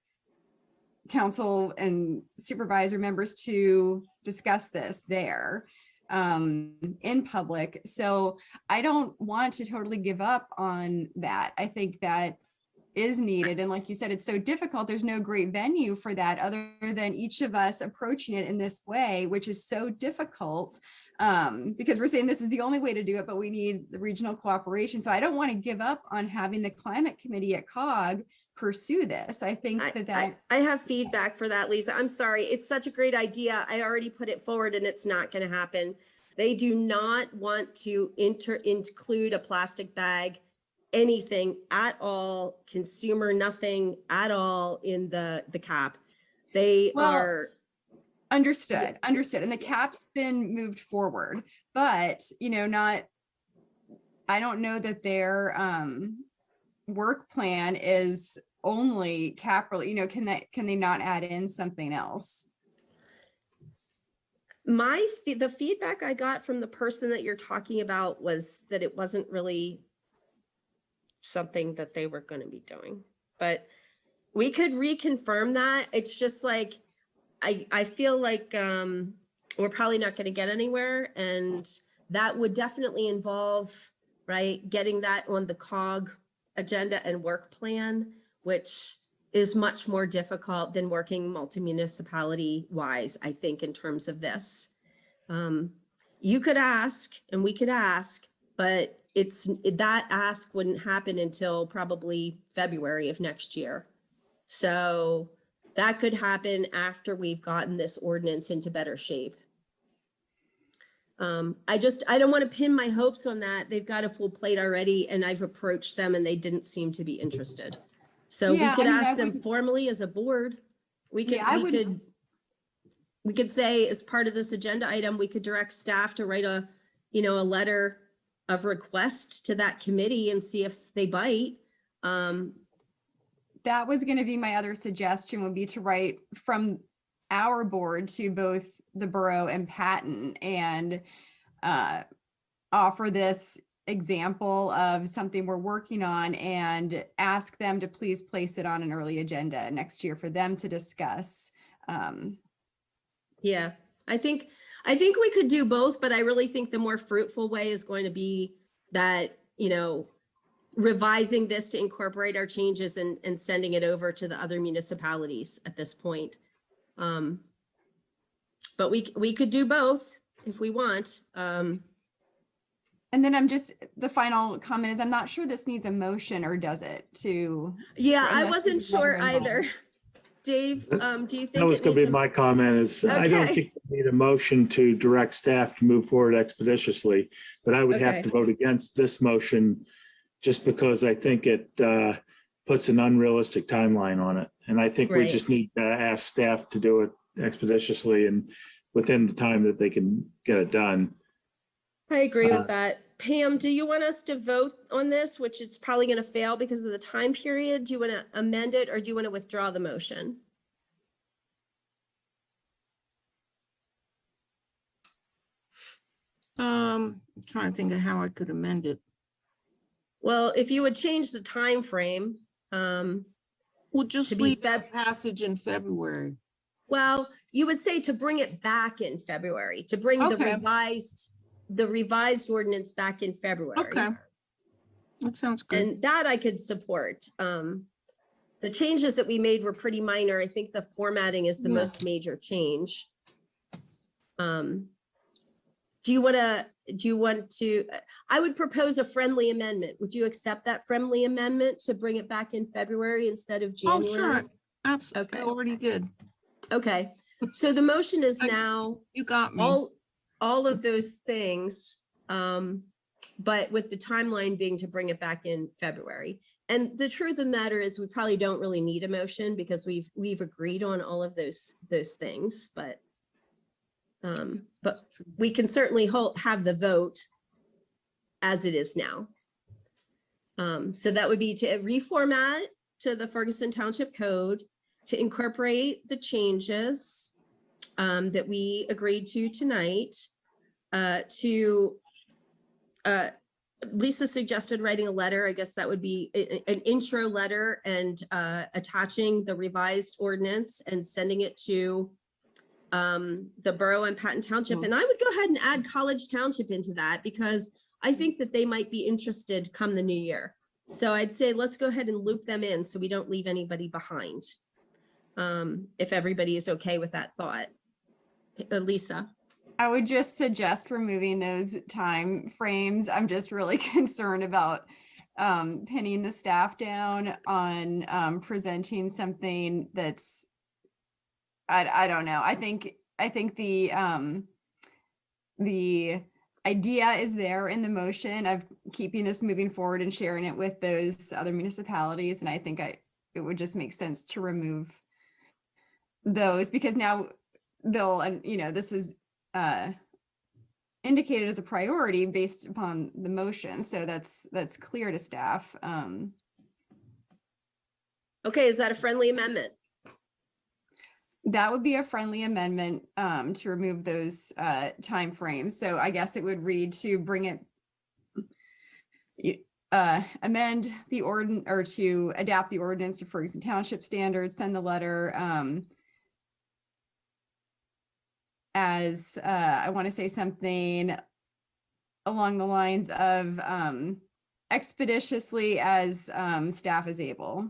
Speaker 6: council and supervisor members to discuss this there in public. So I don't want to totally give up on that. I think that is needed. And like you said, it's so difficult. There's no great venue for that other than each of us approaching it in this way, which is so difficult because we're saying this is the only way to do it, but we need the regional cooperation. So I don't want to give up on having the climate committee at COG pursue this. I think I
Speaker 1: have feedback for that, Lisa. I'm sorry. It's such a great idea. I already put it forward and it's not going to happen. They do not want to include a plastic bag, anything at all, consumer, nothing at all in the cap. They
Speaker 6: Well,
Speaker 1: are,
Speaker 6: Understood, understood. And the cap's been moved forward, but I don't know that their work plan is only capital, can they not add in something else?
Speaker 1: the feedback I got from the person that you're talking about was that it wasn't really something that they were going to be doing, but we could reconfirm that. It's just like, I feel like we're probably not going to get anywhere, and that would definitely involve, right, getting that on the COG agenda and work plan, which is much more difficult than working multi-municipality wise, I think, in terms of this. You could ask and we could ask, but that ask wouldn't happen until probably February of next year. So that could happen after we've gotten this ordinance into better shape. I don't want to pin my hopes on that. They've got a full plate already, and I've approached them and they didn't seem to be interested. So
Speaker 6: Yeah,
Speaker 1: we could
Speaker 6: I mean,
Speaker 1: ask them formally as a board. We could, we could say, as part of this agenda item, we could direct staff to write a letter of request to that committee and see if they bite.
Speaker 6: That was going to be my other suggestion, would be to write from our board to both the borough and Patton and offer this example of something we're working on and ask them to please place it on an early agenda next year for them to discuss.
Speaker 1: Yeah, I think we could do both, but I really think the more fruitful way is going to be that, revising this to incorporate our changes and sending it over to the other municipalities at this point. But we could do both if we want.
Speaker 6: And then the final comment is, I'm not sure this needs a motion, or does it, to?
Speaker 1: Yeah, I
Speaker 6: unless
Speaker 1: wasn't
Speaker 6: there's another
Speaker 1: sure either.
Speaker 6: involved.
Speaker 1: Dave, do you think?
Speaker 5: That was going to be my comment is, I don't
Speaker 1: Okay.
Speaker 5: think we need a motion to direct staff to move forward expeditiously, but I would have
Speaker 1: Okay.
Speaker 5: to vote against this motion just because I think it puts an unrealistic timeline on it. And I think we
Speaker 1: Right.
Speaker 5: just need to ask staff to do it expeditiously and within the time that they can get it done.
Speaker 1: I agree with that. Pam, do you want us to vote on this, which it's probably going to fail because of the time period? Do you want to amend it, or do you want to withdraw the motion?
Speaker 4: I'm trying to think of how I could amend it.
Speaker 1: Well, if you would change the time frame,
Speaker 4: We'll just
Speaker 1: to be
Speaker 4: leave that passage in February.
Speaker 1: well, you would say to bring it back in February, to bring
Speaker 4: Okay.
Speaker 1: the revised ordinance back in February.
Speaker 4: Okay. That sounds good.
Speaker 1: And that I could support. The changes that we made were pretty minor. I think the formatting is the
Speaker 4: Yeah.
Speaker 1: most major change. Do you want to, I would propose a friendly amendment. Would you accept that friendly amendment to bring it back in February instead of
Speaker 4: Oh,
Speaker 1: January?
Speaker 4: sure. Absolutely. I already did.
Speaker 1: Okay, so the motion is now
Speaker 4: You got me.
Speaker 1: all of those things, but with the timeline being to bring it back in February. And the truth of the matter is, we probably don't really need a motion because we've agreed on all of those things, but we can certainly have the vote as it is now. So that would be to reformat to the Ferguson Township Code to incorporate the changes that we agreed to tonight. Lisa suggested writing a letter. I guess that would be an intro letter and attaching the revised ordinance and sending it to the borough and Patton Township. And I would go ahead and add College Township into that because I think that they might be interested come the new year. So I'd say let's go ahead and loop them in so we don't leave anybody behind. If everybody is okay with that thought. Lisa.
Speaker 6: I would just suggest removing those time frames. I'm just really concerned about pinning the staff down on presenting something that's, I don't know. I think the idea is there in the motion of keeping this moving forward and sharing it with those other municipalities. And I think it would just make sense to remove those, because now they'll, and you know, this is indicated as a priority based upon the motion. So that's clear to staff.
Speaker 1: Okay, is that a friendly amendment?
Speaker 6: That would be a friendly amendment to remove those timeframes. So I guess it would read to bring it, amend the ordinance, or to adapt the ordinance to Ferguson Township standards, send the letter as, I want to say something along the lines of expeditiously as staff is able.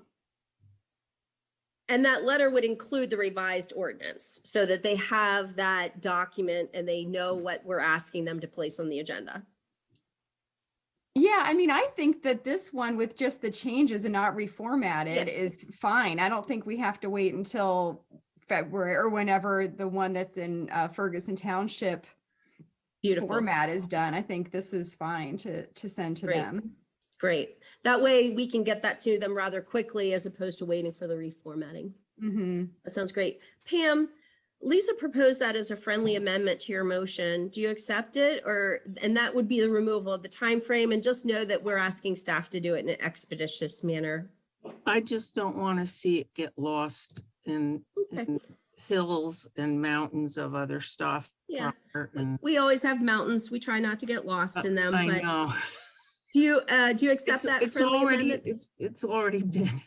Speaker 1: And that letter would include the revised ordinance so that they have that document and they know what we're asking them to place on the agenda.
Speaker 6: Yeah, I mean, I think that this one with just the changes and not reformatted is fine. I don't think we have to wait until February or whenever the one that's in Ferguson Township format is done. I think this is fine to send to them.
Speaker 1: Great. That way we can get that to them rather quickly as opposed to waiting for the reformatting. That sounds great. Pam, Lisa proposed that as a friendly amendment to your motion. Do you accept it? And that would be the removal of the time frame, and just know that we're asking staff to do it in an expeditious manner.
Speaker 4: I just don't want to see it get lost in hills and mountains of other stuff.
Speaker 1: Yeah,
Speaker 4: And
Speaker 1: we always have mountains. We try not to get lost in them.
Speaker 4: I
Speaker 1: But
Speaker 4: know.
Speaker 1: do you accept that friendly amendment?
Speaker 4: It's already been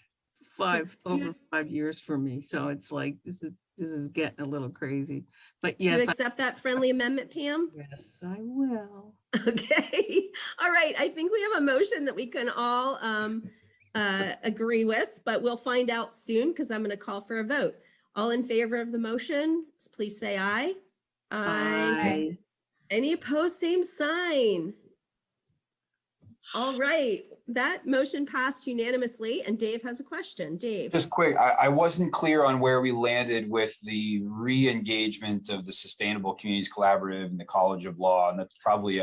Speaker 4: over 5 years for me. So it's like, this is getting a little crazy, but
Speaker 1: Do
Speaker 4: yes.
Speaker 1: you accept that friendly amendment, Pam?
Speaker 4: Yes, I will.
Speaker 1: Okay. All right. I think we have a motion that we can all agree with, but we'll find out soon because I'm going to call for a vote. All in favor of the motion, please say aye.
Speaker 4: Aye.
Speaker 1: Any opposed, same sign. All right. That motion passed unanimously, and Dave has a question. Dave.
Speaker 2: Just quick, I wasn't clear on where we landed with the re-engagement of the Sustainable Communities Collaborative and the College of Law, and that's probably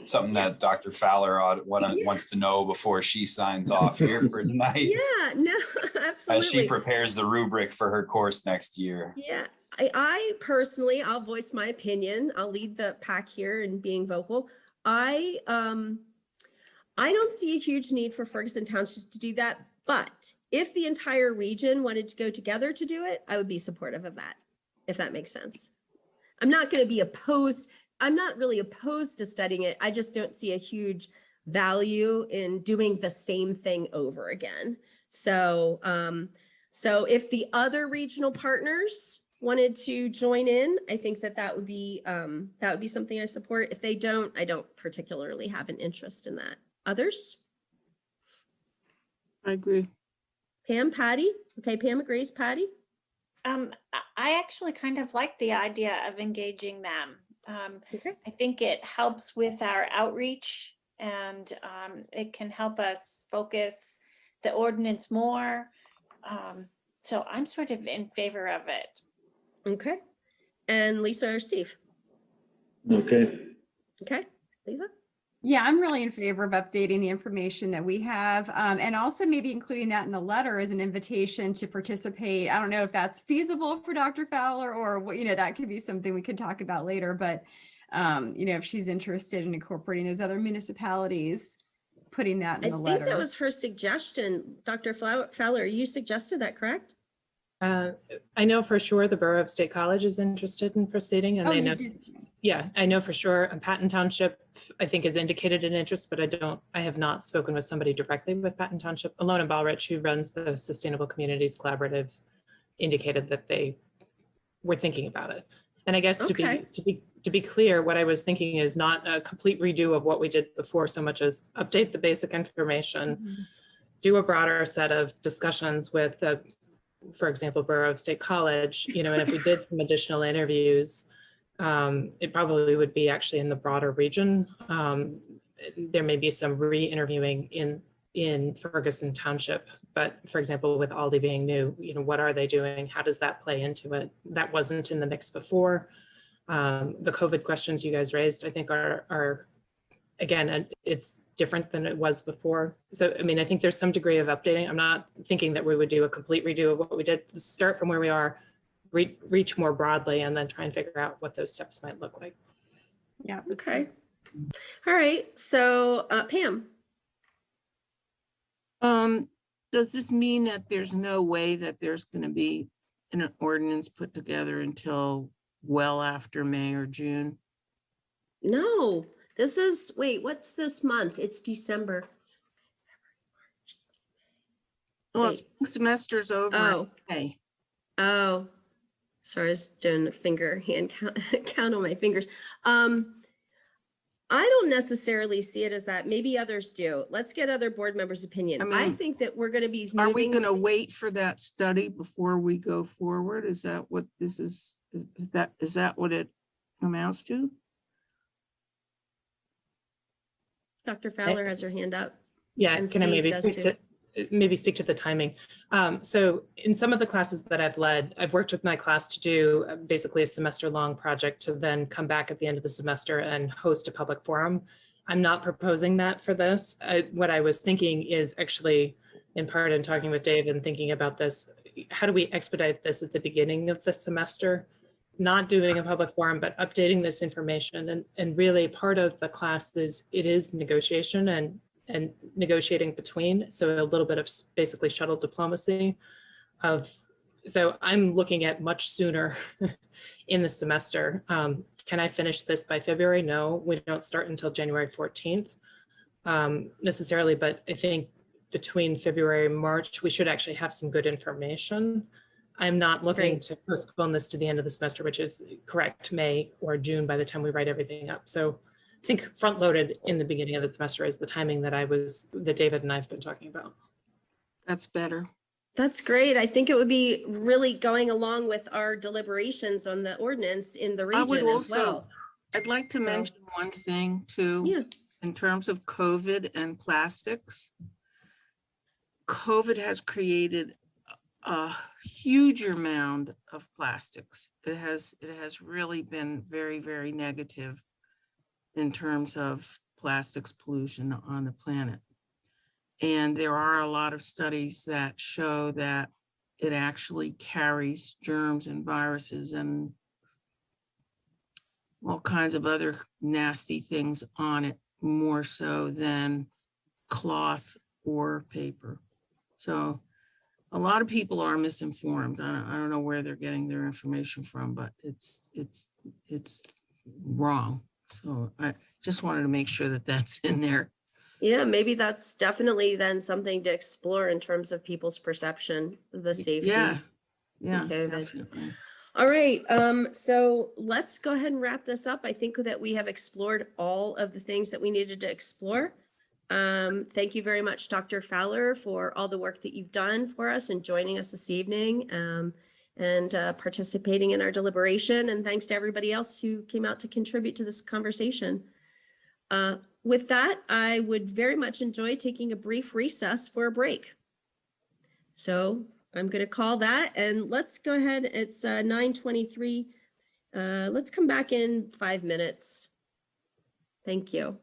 Speaker 2: something that Dr. Fowler wants to know before she signs off here for tonight.
Speaker 1: Yeah, no, absolutely.
Speaker 2: As she prepares the rubric for her course next year.
Speaker 1: Yeah, I personally, I'll voice my opinion. I'll lead the pack here in being vocal. I don't see a huge need for Ferguson Township to do that, but if the entire region wanted to go together to do it, I would be supportive of that, if that makes sense. I'm not going to be opposed. I'm not really opposed to studying it. I just don't see a huge value in doing the same thing over again. So, so if the other regional partners wanted to join in, I think that would be something I support. If they don't, I don't particularly have an interest in that. Others?
Speaker 4: I agree.
Speaker 1: Pam, Patty? Okay, Pam agrees. Patty?
Speaker 7: I actually kind of like the idea of engaging them. I think it helps with our outreach, and it can help us focus the ordinance more. So I'm sort of in favor of it.
Speaker 1: Okay. And Lisa or Steve?
Speaker 5: Okay.
Speaker 1: Okay, Lisa?
Speaker 6: Yeah, I'm really in favor of updating the information that we have, and also maybe including that in the letter as an invitation to participate. I don't know if that's feasible for Dr. Fowler, or what, that could be something we could talk about later, but if she's interested in incorporating those other municipalities, putting that in the letter.
Speaker 1: I think that was her suggestion. Dr. Fowler, you suggested that, correct?
Speaker 11: I know for sure the Borough of State College is interested in proceeding, and I know for sure Patton Township, I think, has indicated an interest, but I have not spoken with somebody directly with Patton Township. Alona Ballrich, who runs the Sustainable Communities Collaborative, indicated that they were thinking about it. And I guess to be clear, what I was thinking is not a complete redo of what we did before so much as update the basic information, do a broader set of discussions with for example, Borough of State College, and if we did some additional interviews, it probably would be actually in the broader region. There may be some re-interviewing in Ferguson Township, but for example, with Aldi being new, what are they doing? How does that play into it? That wasn't in the mix before. The COVID questions you guys raised, I think are again, it's different than it was before. So, I think there's some degree of updating. I'm not thinking that we would do a complete redo of what we did. Start from where we are, reach more broadly and then try and figure out what those steps might look like.
Speaker 6: Yeah.
Speaker 1: Okay. All right. So Pam.
Speaker 4: Does this mean that there's no way that there's going to be an ordinance put together until well after May or June?
Speaker 1: No, this is, wait, what's this month? It's December.
Speaker 4: Well,
Speaker 1: Wait.
Speaker 4: semester's over.
Speaker 1: Oh.
Speaker 4: Hey,
Speaker 1: Oh, sorry, I was doing a hand count on my fingers. I don't necessarily see it as that. Maybe others do. Let's get other board members' opinion. I
Speaker 4: mean,
Speaker 1: think that we're going to be
Speaker 4: are we
Speaker 1: moving.
Speaker 4: going to wait for that study before we go forward? Is that what this is? Is that what it amounts to?
Speaker 1: Dr. Fowler has her hand up.
Speaker 11: Yeah,
Speaker 1: And
Speaker 11: can I
Speaker 1: Steve does too.
Speaker 11: maybe speak to the timing? So in some of the classes that I've led, I've worked with my class to do basically a semester-long project to then come back at the end of the semester and host a public forum. I'm not proposing that for this. What I was thinking is actually, in part, in talking with Dave and thinking about this, how do we expedite this at the beginning of the semester? Not doing a public forum, but updating this information. And really part of the class is, it is negotiation and negotiating between. So a little bit of basically shuttle diplomacy so I'm looking at much sooner in the semester. Can I finish this by February? No, we don't start until January 14th necessarily, but I think between February and March, we should actually have some good information. I'm not looking to postpone this to the end of the semester, which is correct, May or June by the time we write everything up. So I think front loaded in the beginning of the semester is the timing that David and I've been talking about.
Speaker 4: That's better.
Speaker 1: That's great. I think it would be really going along with our deliberations on the ordinance in the
Speaker 4: I would
Speaker 1: region as
Speaker 4: also,
Speaker 1: well.
Speaker 4: I'd like to mention one thing too, in terms of COVID and plastics. COVID has created a huge amount of plastics. It has really been very, very negative in terms of plastics pollution on the planet. And there are a lot of studies that show that it actually carries germs and viruses and all kinds of other nasty things on it, more so than cloth or paper. So a lot of people are misinformed. I don't know where they're getting their information from, but it's wrong. So I just wanted to make sure that that's in there.
Speaker 1: Yeah, maybe that's definitely then something to explore in terms of people's perception of the safety.
Speaker 4: Yeah,
Speaker 1: of COVID.
Speaker 4: definitely.
Speaker 1: All right, so let's go ahead and wrap this up. I think that we have explored all of the things that we needed to explore. Thank you very much, Dr. Fowler, for all the work that you've done for us and joining us this evening and participating in our deliberation. And thanks to everybody else who came out to contribute to this conversation. With that, I would very much enjoy taking a brief recess for a break. So I'm going to call that, and let's go ahead. It's 9:23. Let's come back in 5 minutes. Thank you.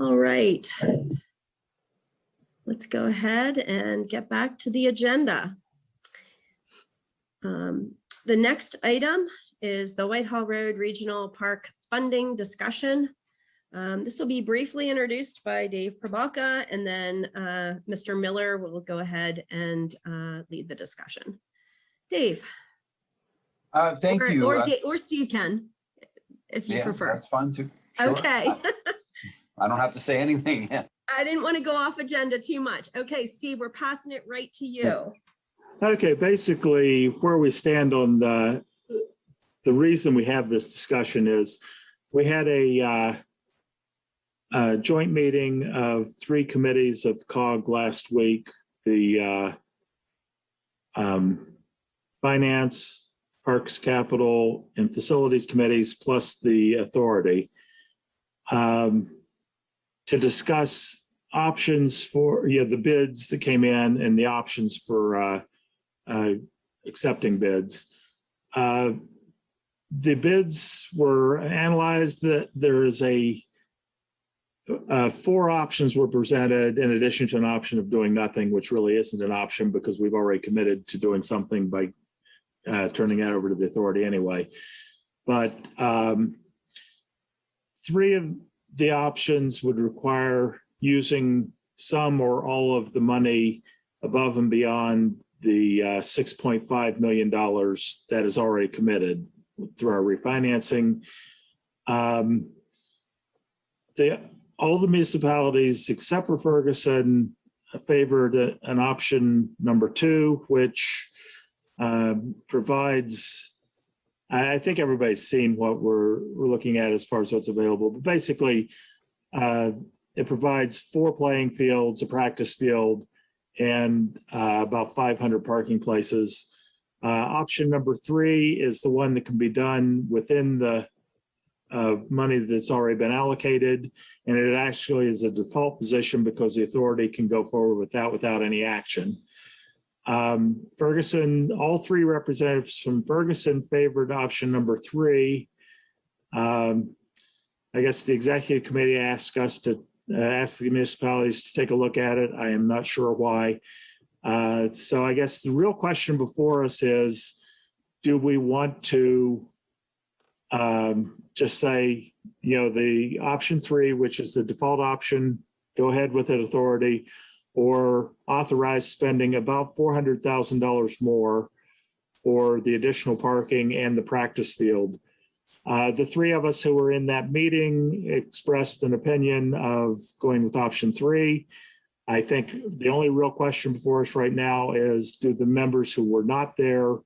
Speaker 1: All right. Let's go ahead and get back to the agenda. The next item is the Whitehall Road Regional Park funding discussion. This will be briefly introduced by Dave Prabalka, and then Mr. Miller will go ahead and lead the discussion. Dave.
Speaker 2: Thank you.
Speaker 1: Or Steve can, if you prefer.
Speaker 2: That's fine too. Sure.
Speaker 1: Okay.
Speaker 2: I don't have to say anything.
Speaker 1: I didn't want to go off agenda too much. Okay, Steve, we're passing it right to you.
Speaker 5: Okay, basically where we stand on the reason we have this discussion is we had a joint meeting of 3 committees of COG last week, the Finance, Parks, Capital, and Facilities committees, plus the authority, to discuss options for the bids that came in and the options for accepting bids. The bids were analyzed. That there is 4 options were presented in addition to an option of doing nothing, which really isn't an option because we've already committed to doing something by turning that over to the authority anyway. But 3 of the options would require using some or all of the money above and beyond the $6.5 million that is already committed through our refinancing. All the municipalities except for Ferguson favored an option number 2, which provides, I think everybody's seen what we're looking at as far as what's available, but basically it provides 4 playing fields, a practice field, and about 500 parking places. Option number 3 is the one that can be done within the money that's already been allocated, and it actually is a default position because the authority can go forward with that without any action. Ferguson, all 3 representatives from Ferguson favored option number 3. I guess the executive committee asked us to ask the municipalities to take a look at it. I am not sure why. So I guess the real question before us is, do we want to just say, the option 3, which is the default option, go ahead with it, authority, or authorize spending about $400,000 more for the additional parking and the practice field? The 3 of us who were in that meeting expressed an opinion of going with option 3. I think the only real question before us right now is, do the members who were not there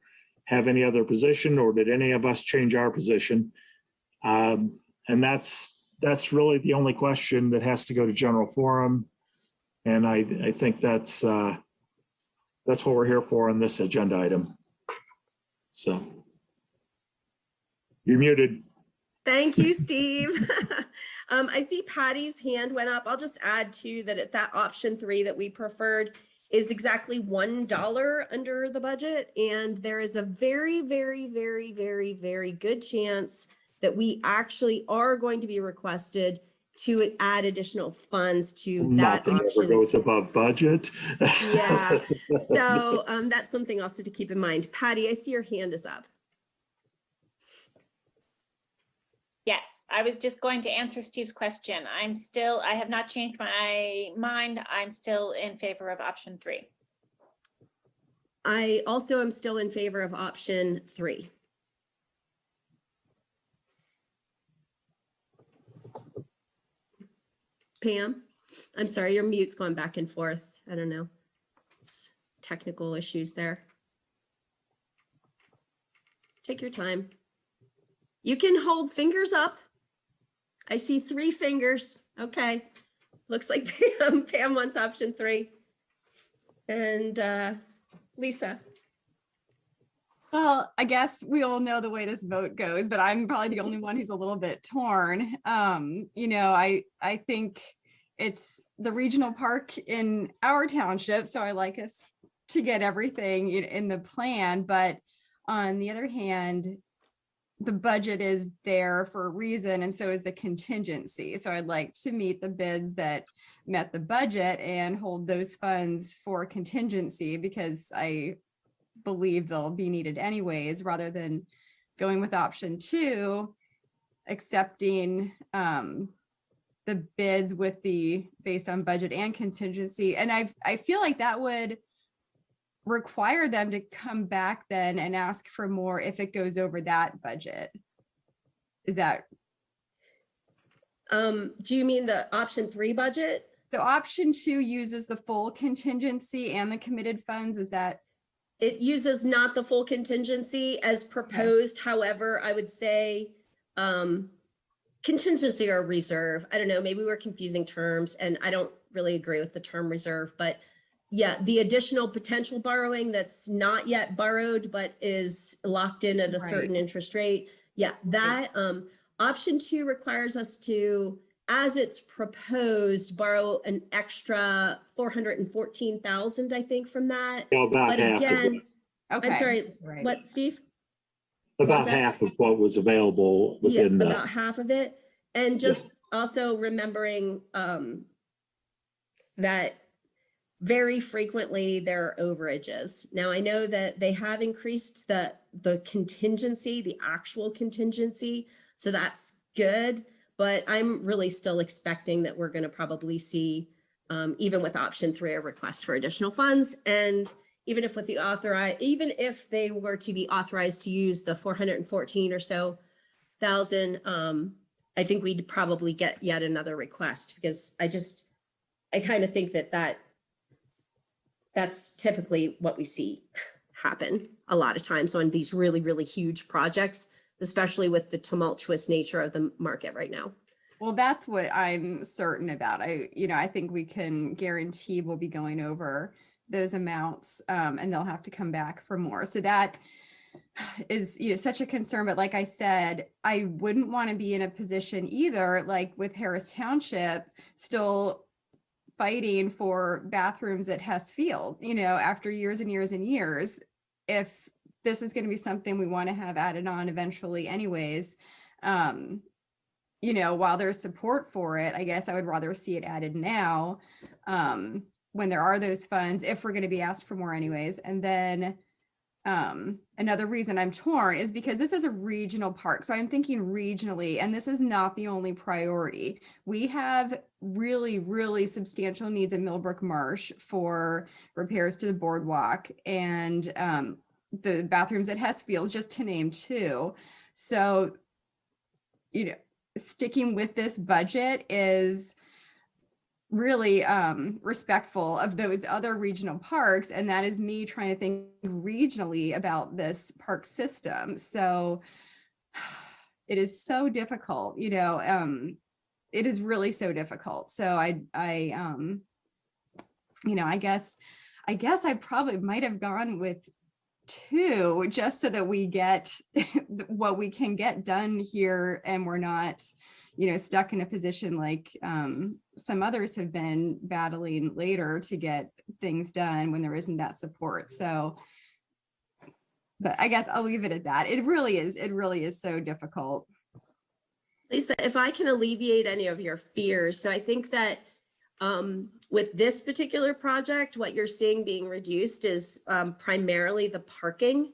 Speaker 5: have any other position, or did any of us change our position? And that's really the only question that has to go to general forum. And I think that's what we're here for on this agenda item. So you're muted.
Speaker 1: Thank you, Steve. I see Patty's hand went up. I'll just add too that at that option 3 that we preferred is exactly $1 under the budget. And there is a very, very, very, very, very good chance that we actually are going to be requested to add additional funds to that
Speaker 5: Nothing
Speaker 1: option.
Speaker 5: ever goes above budget.
Speaker 1: Yeah, so that's something also to keep in mind. Patty, I see your hand is up.
Speaker 7: Yes, I was just going to answer Steve's question. I have not changed my mind. I'm still in favor of option 3.
Speaker 1: I also am still in favor of option 3. Pam, I'm sorry, your mute's going back and forth. I don't know. It's technical issues there. Take your time. You can hold fingers up. I see 3 fingers. Okay. Looks like Pam wants option 3. And Lisa.
Speaker 6: Well, I guess we all know the way this vote goes, but I'm probably the only one who's a little bit torn. I think it's the regional park in our township, so I like us to get everything in the plan. But on the other hand, the budget is there for a reason, and so is the contingency. So I'd like to meet the bids that met the budget and hold those funds for contingency, because I believe they'll be needed anyways, rather than going with option 2, accepting the bids with the based on budget and contingency. And I feel like that would require them to come back then and ask for more if it goes over that budget. Is that?
Speaker 1: Do you mean the option 3 budget?
Speaker 6: The option 2 uses the full contingency and the committed funds. Is that?
Speaker 1: It uses not the full contingency as proposed. Okay. However, I would say contingency or reserve. I don't know, maybe we're confusing terms, and I don't really agree with the term reserve, but yeah, the additional potential borrowing that's not yet borrowed, but is locked in at a certain interest rate. Yeah, that option 2 requires us to, as it's proposed, borrow an extra 414,000, I think, from that.
Speaker 5: Yeah, about
Speaker 1: but
Speaker 5: half
Speaker 1: again,
Speaker 5: of it.
Speaker 6: Okay.
Speaker 1: I'm sorry, what, Steve?
Speaker 5: About half of what was available within the.
Speaker 1: About half of it. And just also remembering that very frequently there are overages. Now, I know that they have increased the contingency, the actual contingency, so that's good. But I'm really still expecting that we're going to probably see, even with option 3, a request for additional funds. And even if with the even if they were to be authorized to use the 414 or so thousand, I think we'd probably get yet another request, because I kind of think that's typically what we see happen a lot of times on these really, really huge projects, especially with the tumultuous nature of the market right now.
Speaker 6: Well, that's what I'm certain about. I think we can guarantee we'll be going over those amounts, and they'll have to come back for more. So that is, such a concern. But like I said, I wouldn't want to be in a position either, like with Harris Township, still fighting for bathrooms at Hess Field, after years and years and years. If this is going to be something we want to have added on eventually anyways, while there's support for it, I guess I would rather see it added now, when there are those funds, if we're going to be asked for more anyways. And then another reason I'm torn is because this is a regional park. So I'm thinking regionally, and this is not the only priority. We have really, really substantial needs in Millbrook Marsh for repairs to the boardwalk and the bathrooms at Hess Field, just to name 2. So, sticking with this budget is really respectful of those other regional parks, and that is me trying to think regionally about this park system. So it is so difficult, it is really so difficult. So I guess I probably might have gone with 2, just so that we get what we can get done here, and we're not stuck in a position like some others have been battling later to get things done when there isn't that support. So, but I guess I'll leave it at that. It really is so difficult.
Speaker 1: Lisa, if I can alleviate any of your fears. So I think that with this particular project, what you're seeing being reduced is primarily the parking.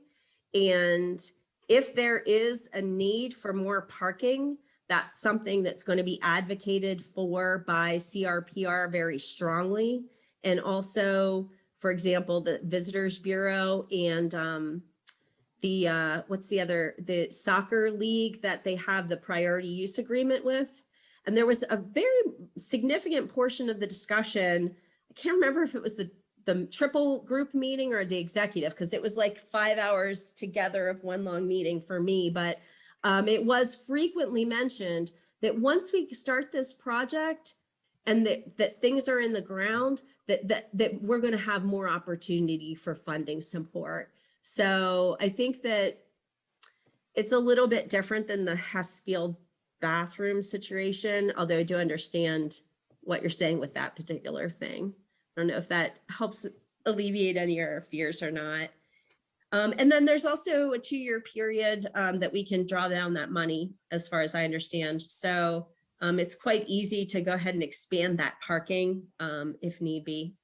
Speaker 1: And if there is a need for more parking, that's something that's going to be advocated for by CRPR very strongly. And also, for example, the Visitors Bureau and the soccer league that they have the priority use agreement with. And there was a very significant portion of the discussion. I can't remember if it was the triple group meeting or the executive, because it was like 5 hours together of one long meeting for me. But it was frequently mentioned that once we start this project and that things are in the ground, that we're going to have more opportunity for funding support. So I think that it's a little bit different than the Hess Field bathroom situation, although I do understand what you're saying with that particular thing. I don't know if that helps alleviate any of your fears or not. And then there's also a 2-year period that we can draw down that money, as far as I understand. So it's quite easy to go ahead and expand that parking if need be.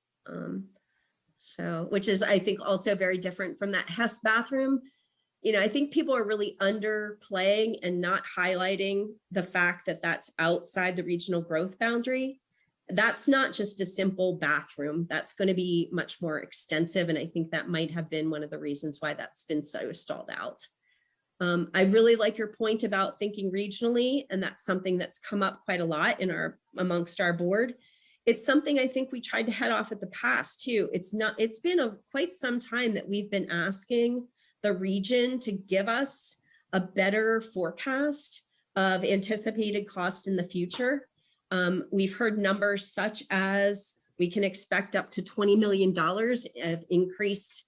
Speaker 1: So, which is, I think, also very different from that Hess bathroom. You know, I think people are really underplaying and not highlighting the fact that that's outside the regional growth boundary. That's not just a simple bathroom. That's going to be much more extensive. And I think that might have been one of the reasons why that's been so stalled out. I really like your point about thinking regionally, and that's something that's come up quite a lot in amongst our board. It's something I think we tried to head off at the past too. It's been quite some time that we've been asking the region to give us a better forecast of anticipated costs in the future. We've heard numbers such as we can expect up to $20 million of increased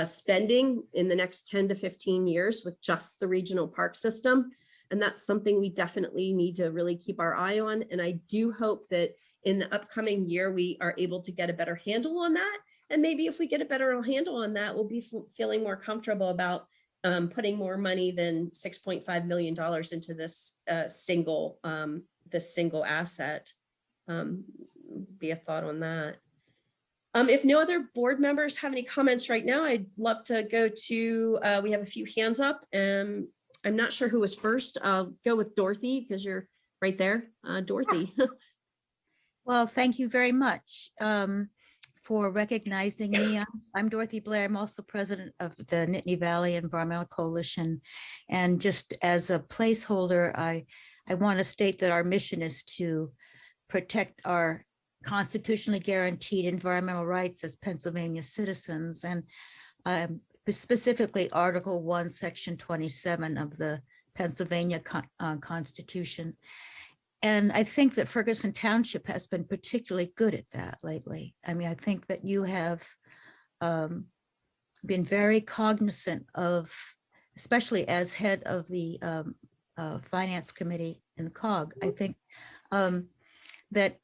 Speaker 1: spending in the next 10 to 15 years with just the regional park system. And that's something we definitely need to really keep our eye on. And I do hope that in the upcoming year, we are able to get a better handle on that. And maybe if we get a better handle on that, we'll be feeling more comfortable about putting more money than $6.5 million into this single asset. Be a thought on that. If no other board members have any comments right now, I'd love to go to, we have a few hands up. I'm not sure who was first. I'll go with Dorothy because you're right there. Dorothy.
Speaker 16: Well, thank you very much for recognizing me. I'm Dorothy Blair. I'm also president of the Nittany Valley Environmental Coalition. And just as a placeholder, I want to state that our mission is to protect our constitutionally guaranteed environmental rights as Pennsylvania citizens, and specifically Article 1, Section 27 of the Pennsylvania Constitution. And I think that Ferguson Township has been particularly good at that lately. I mean, I think that you have been very cognizant of, especially as head of the Finance Committee in the COG, I think that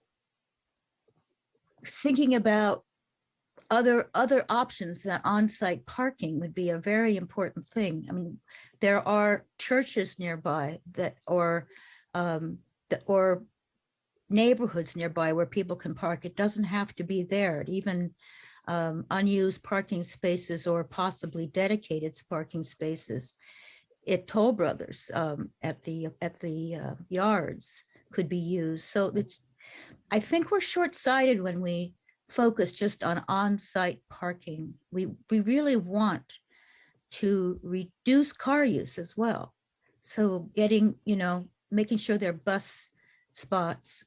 Speaker 16: thinking about other options, that on-site parking would be a very important thing. I mean, there are churches nearby or neighborhoods nearby where people can park. It doesn't have to be there. Even unused parking spaces or possibly dedicated parking spaces at Toll Brothers at the yards could be used. So I think we're short-sighted when we focus just on on-site parking. We really want to reduce car use as well. So making sure there are bus spots,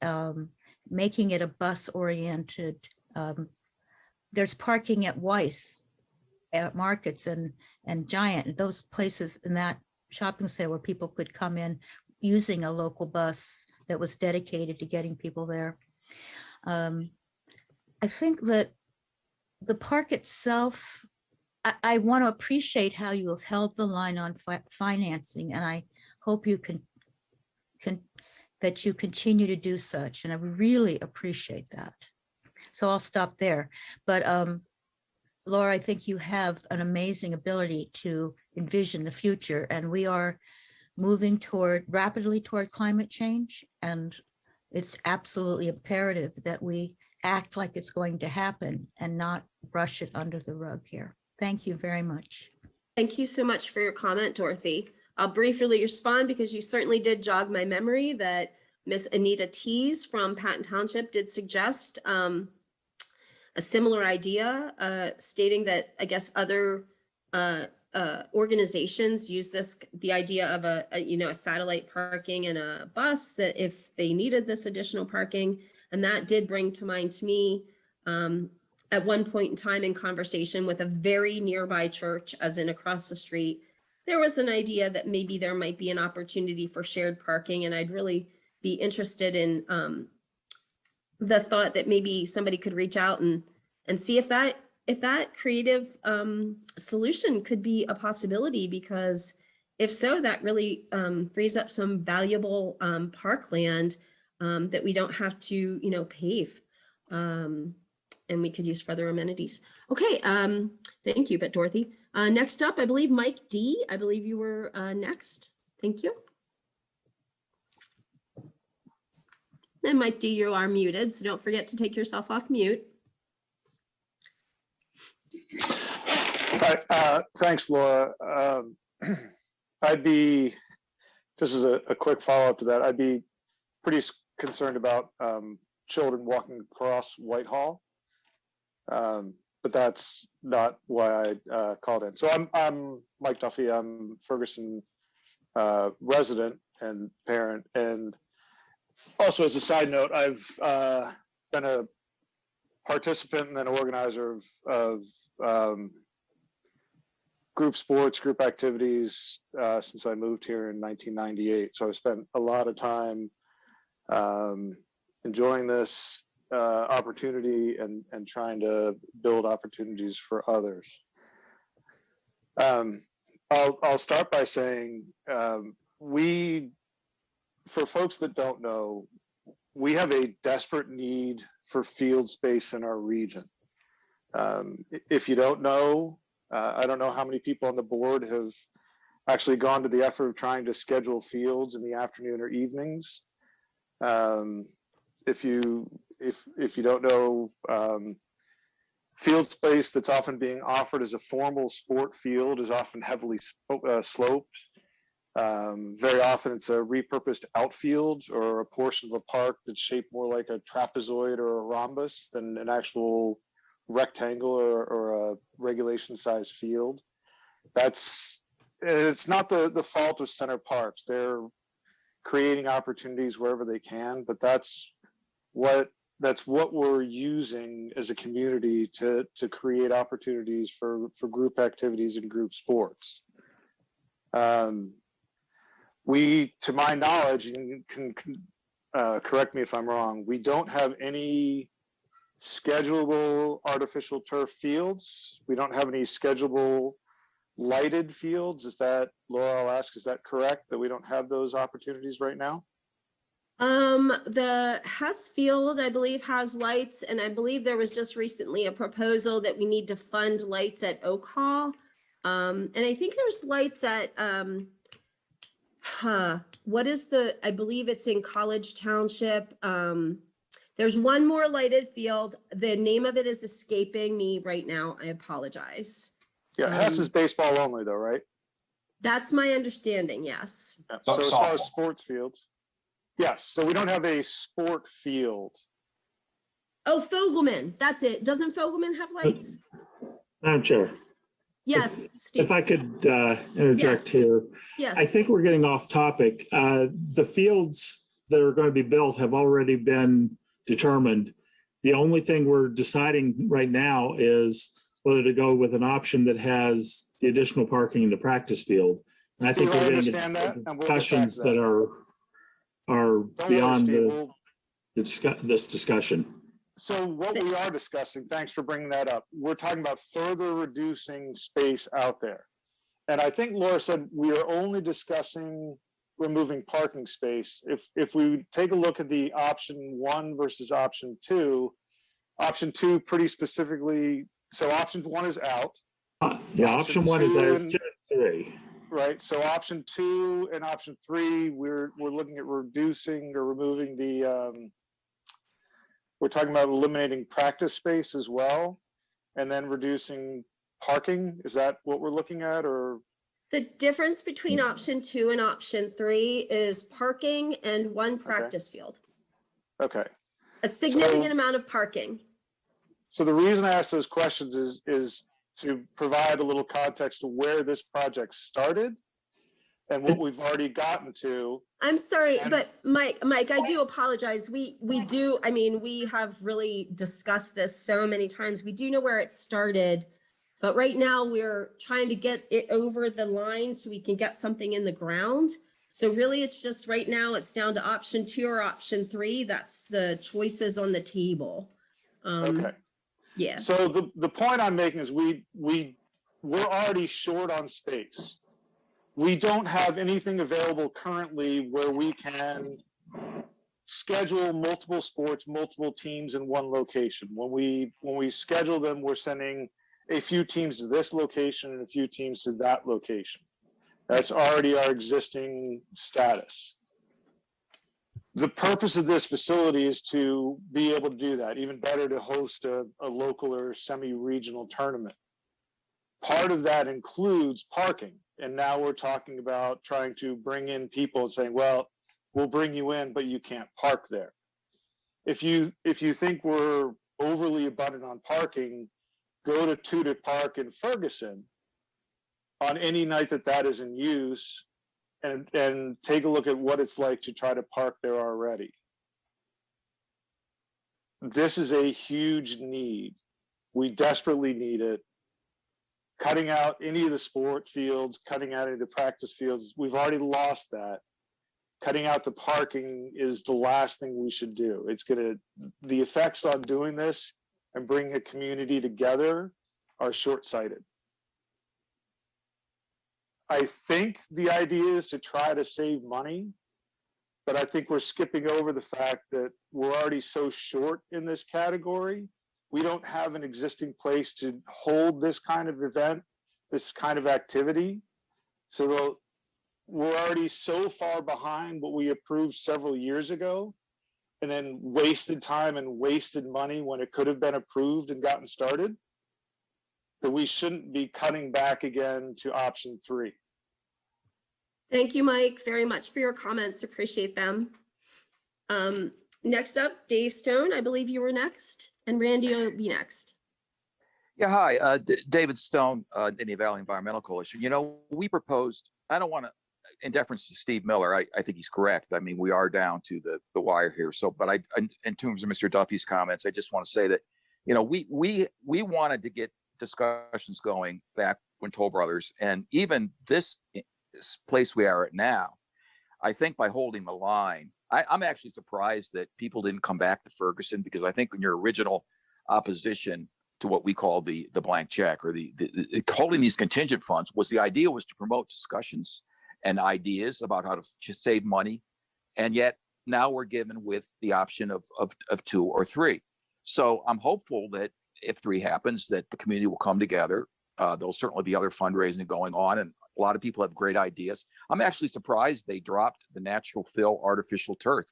Speaker 16: making it a bus-oriented. There's parking at Weiss, at Markets and Giant, those places in that shopping center where people could come in using a local bus that was dedicated to getting people there. I think that the park itself, I want to appreciate how you have held the line on financing, and I hope you that you continue to do such, and I really appreciate that. So I'll stop there. But Laura, I think you have an amazing ability to envision the future, and we are moving rapidly toward climate change, and it's absolutely imperative that we act like it's going to happen and not brush it under the rug here. Thank you very much.
Speaker 1: Thank you so much for your comment, Dorothy. I'll briefly respond because you certainly did jog my memory that Miss Anita Tees from Patton Township did suggest a similar idea, stating that I guess other organizations use the idea of a satellite parking and a bus, that if they needed this additional parking. And that did bring to mind to me at one point in time in conversation with a very nearby church, as in across the street, there was an idea that maybe there might be an opportunity for shared parking. And I'd really be interested in the thought that maybe somebody could reach out and see if that creative solution could be a possibility, because if so, that really frees up some valuable parkland that we don't have to, pave. and we could use further amenities. Okay, thank you, Dorothy. Next up, I believe Mike D. I believe you were next. Thank you. And Mike D, you are muted, so don't forget to take yourself off mute.
Speaker 17: Thanks, Laura. I'd be, just as a quick follow-up to that, I'd be pretty concerned about children walking across Whitehall. But that's not why I called in. So I'm Mike Duffy. I'm Ferguson resident and parent. And also, as a side note, I've been a participant and then organizer of group sports, group activities since I moved here in 1998. So I've spent a lot of time enjoying this opportunity and trying to build opportunities for others. I'll start by saying for folks that don't know, we have a desperate need for field space in our region. If you don't know, I don't know how many people on the board have actually gone to the effort of trying to schedule fields in the afternoon or evenings. If you don't know, field space that's often being offered as a formal sport field is often heavily sloped. Very often it's a repurposed outfield or a portion of a park that's shaped more like a trapezoid or a rhombus than an actual rectangle or a regulation size field. It's not the fault of Center Parks. They're creating opportunities wherever they can, but that's what we're using as a community to create opportunities for group activities and group sports. We, to my knowledge, and can correct me if I'm wrong, we don't have any schedulable artificial turf fields. We don't have any schedulable lighted fields. Is that, Laura, I'll ask, is that correct, that we don't have those opportunities right now?
Speaker 1: The Hess Field, I believe, has lights, and I believe there was just recently a proposal that we need to fund lights at Oak Hall. And I think there's lights at, I believe it's in College Township. There's one more lighted field. The name of it is escaping me right now. I apologize.
Speaker 17: Yeah, Hess is baseball only though, right?
Speaker 1: That's my understanding, yes.
Speaker 17: Yeah. So as far as sports fields, yes. So we don't have a sport field.
Speaker 1: Oh, Fogelman, that's it. Doesn't Fogelman have lights?
Speaker 5: Madam Chair.
Speaker 1: Yes, Steve.
Speaker 5: If I could interject here.
Speaker 1: Yes.
Speaker 5: I think we're getting off topic. The fields that are going to be built have already been determined. The only thing we're deciding right now is whether to go with an option that has the additional parking in the practice field. And I think we're getting into discussions that are beyond this discussion.
Speaker 17: So what we are discussing, thanks for bringing that up, we're talking about further reducing space out there. And I think Laura said we are only discussing removing parking space. If we take a look at the option 1 versus option 2 pretty specifically, so option 1 is out.
Speaker 5: Yeah, option 1 is ours, 2 and 3.
Speaker 17: Right, so option 2 and option 3, we're looking at reducing or removing the, we're talking about eliminating practice space as well, and then reducing parking. Is that what we're looking at, or?
Speaker 1: The difference between option 2 and option 3 is parking and one practice field.
Speaker 17: Okay.
Speaker 1: A significant amount of parking.
Speaker 17: So the reason I ask those questions is to provide a little context to where this project started and what we've already gotten to.
Speaker 1: I'm sorry, but Mike, I do apologize. We do, I mean, we have really discussed this so many times. We do know where it started, but right now we're trying to get it over the line so we can get something in the ground. So really it's just right now it's down to option 2 or option 3. That's the choices on the table.
Speaker 17: Okay.
Speaker 1: Yeah.
Speaker 17: So the point I'm making is we're already short on space. We don't have anything available currently where we can schedule multiple sports, multiple teams in one location. When we schedule them, we're sending a few teams to this location and a few teams to that location. That's already our existing status. The purpose of this facility is to be able to do that, even better to host a local or semi-regional tournament. Part of that includes parking. And now we're talking about trying to bring in people and saying, well, we'll bring you in, but you can't park there. If you think we're overly abundant on parking, go to Tudet Park in Ferguson on any night that is in use and take a look at what it's like to try to park there already. This is a huge need. We desperately need it. Cutting out any of the sport fields, cutting out any of the practice fields, we've already lost that. Cutting out the parking is the last thing we should do. The effects on doing this and bringing a community together are short-sighted. I think the idea is to try to save money, but I think we're skipping over the fact that we're already so short in this category. We don't have an existing place to hold this kind of event, this kind of activity. So we're already so far behind what we approved several years ago, and then wasted time and wasted money when it could have been approved and gotten started, that we shouldn't be cutting back again to option 3.
Speaker 1: Thank you, Mike, very much for your comments. Appreciate them. Next up, Dave Stone. I believe you were next, and Randy will be next.
Speaker 15: Yeah, hi, David Stone, Indian Valley Environmental Coalition. You know, we proposed, I don't want to, in deference to Steve Miller, I think he's correct. I mean, we are down to the wire here. So, but in terms of Mr. Duffy's comments, I just want to say that, you know, we wanted to get discussions going back when Toll Brothers, and even this place we are at now, I think by holding the line, I'm actually surprised that people didn't come back to Ferguson, because I think in your original opposition to what we call the blank check, or the holding these contingent funds, was the idea was to promote discussions and ideas about how to save money. And yet now we're given with the option of 2 or 3. So I'm hopeful that if 3 happens, that the community will come together. There'll certainly be other fundraising going on, and a lot of people have great ideas. I'm actually surprised they dropped the natural fill artificial turf,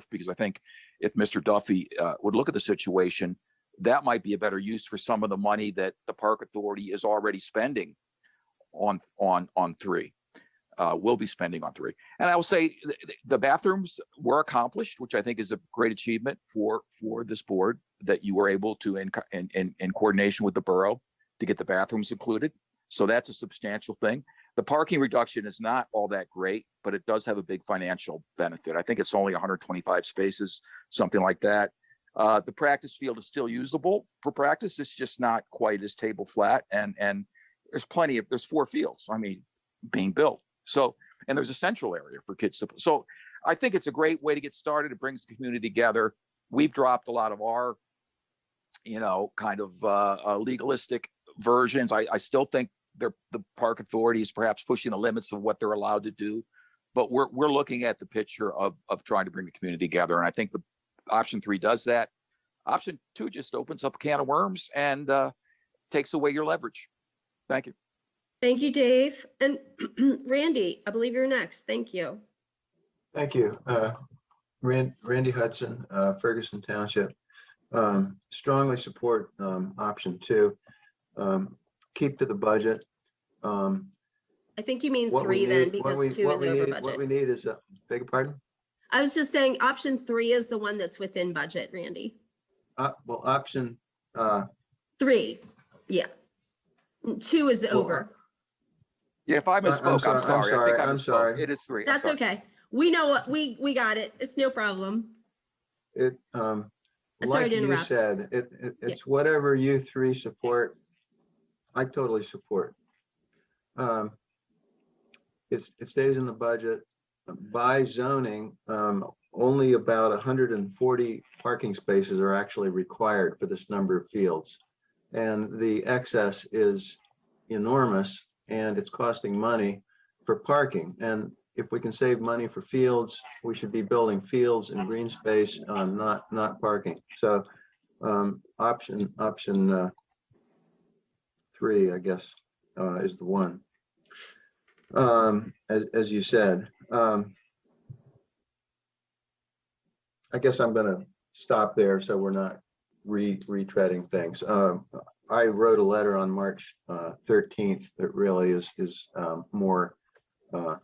Speaker 15: because I think if Mr. Duffy would look at the situation, that might be a better use for some of the money that the Park Authority is already spending on 3. Will be spending on 3. And I will say the bathrooms were accomplished, which I think is a great achievement for this board, that you were able to, in coordination with the borough, to get the bathrooms included. So that's a substantial thing. The parking reduction is not all that great, but it does have a big financial benefit. I think it's only 125 spaces, something like that. The practice field is still usable for practice. It's just not quite as table flat. And there's 4 fields, I mean, being built. So, and there's a central area for kids to, so I think it's a great way to get started. It brings the community together. We've dropped a lot of our, you know, kind of legalistic versions. I still think the Park Authority is perhaps pushing the limits of what they're allowed to do, but we're looking at the picture of trying to bring the community together. And I think the option 3 does that. Option 2 just opens up a can of worms and takes away your leverage. Thank you.
Speaker 1: Thank you, Dave. And Randy, I believe you're next. Thank you.
Speaker 18: Thank you. Randy Hudson, Ferguson Township. Strongly support option 2. Keep to the budget.
Speaker 1: I think you mean 3 then, because 2 is over budget.
Speaker 18: What we need is beg your pardon?
Speaker 1: I was just saying option 3 is the one that's within budget, Randy.
Speaker 18: Well, option
Speaker 1: 3, yeah. 2 is over.
Speaker 15: Yeah, if I misspoke, I'm sorry. I think I misspoke. It is 3.
Speaker 1: That's okay. We know what we got it. It's no problem.
Speaker 18: It
Speaker 1: Sorry
Speaker 18: like
Speaker 1: to
Speaker 18: you
Speaker 1: interrupt.
Speaker 18: said, it's whatever you 3 support. I totally support. It stays in the budget. By zoning, only about 140 parking spaces are actually required for this number of fields. And the excess is enormous, and it's costing money for parking. And if we can save money for fields, we should be building fields and green space, not parking. So option 3, I guess, is the one. As you said, I guess I'm going to stop there so we're not retreading things. I wrote a letter on March 13th that really is more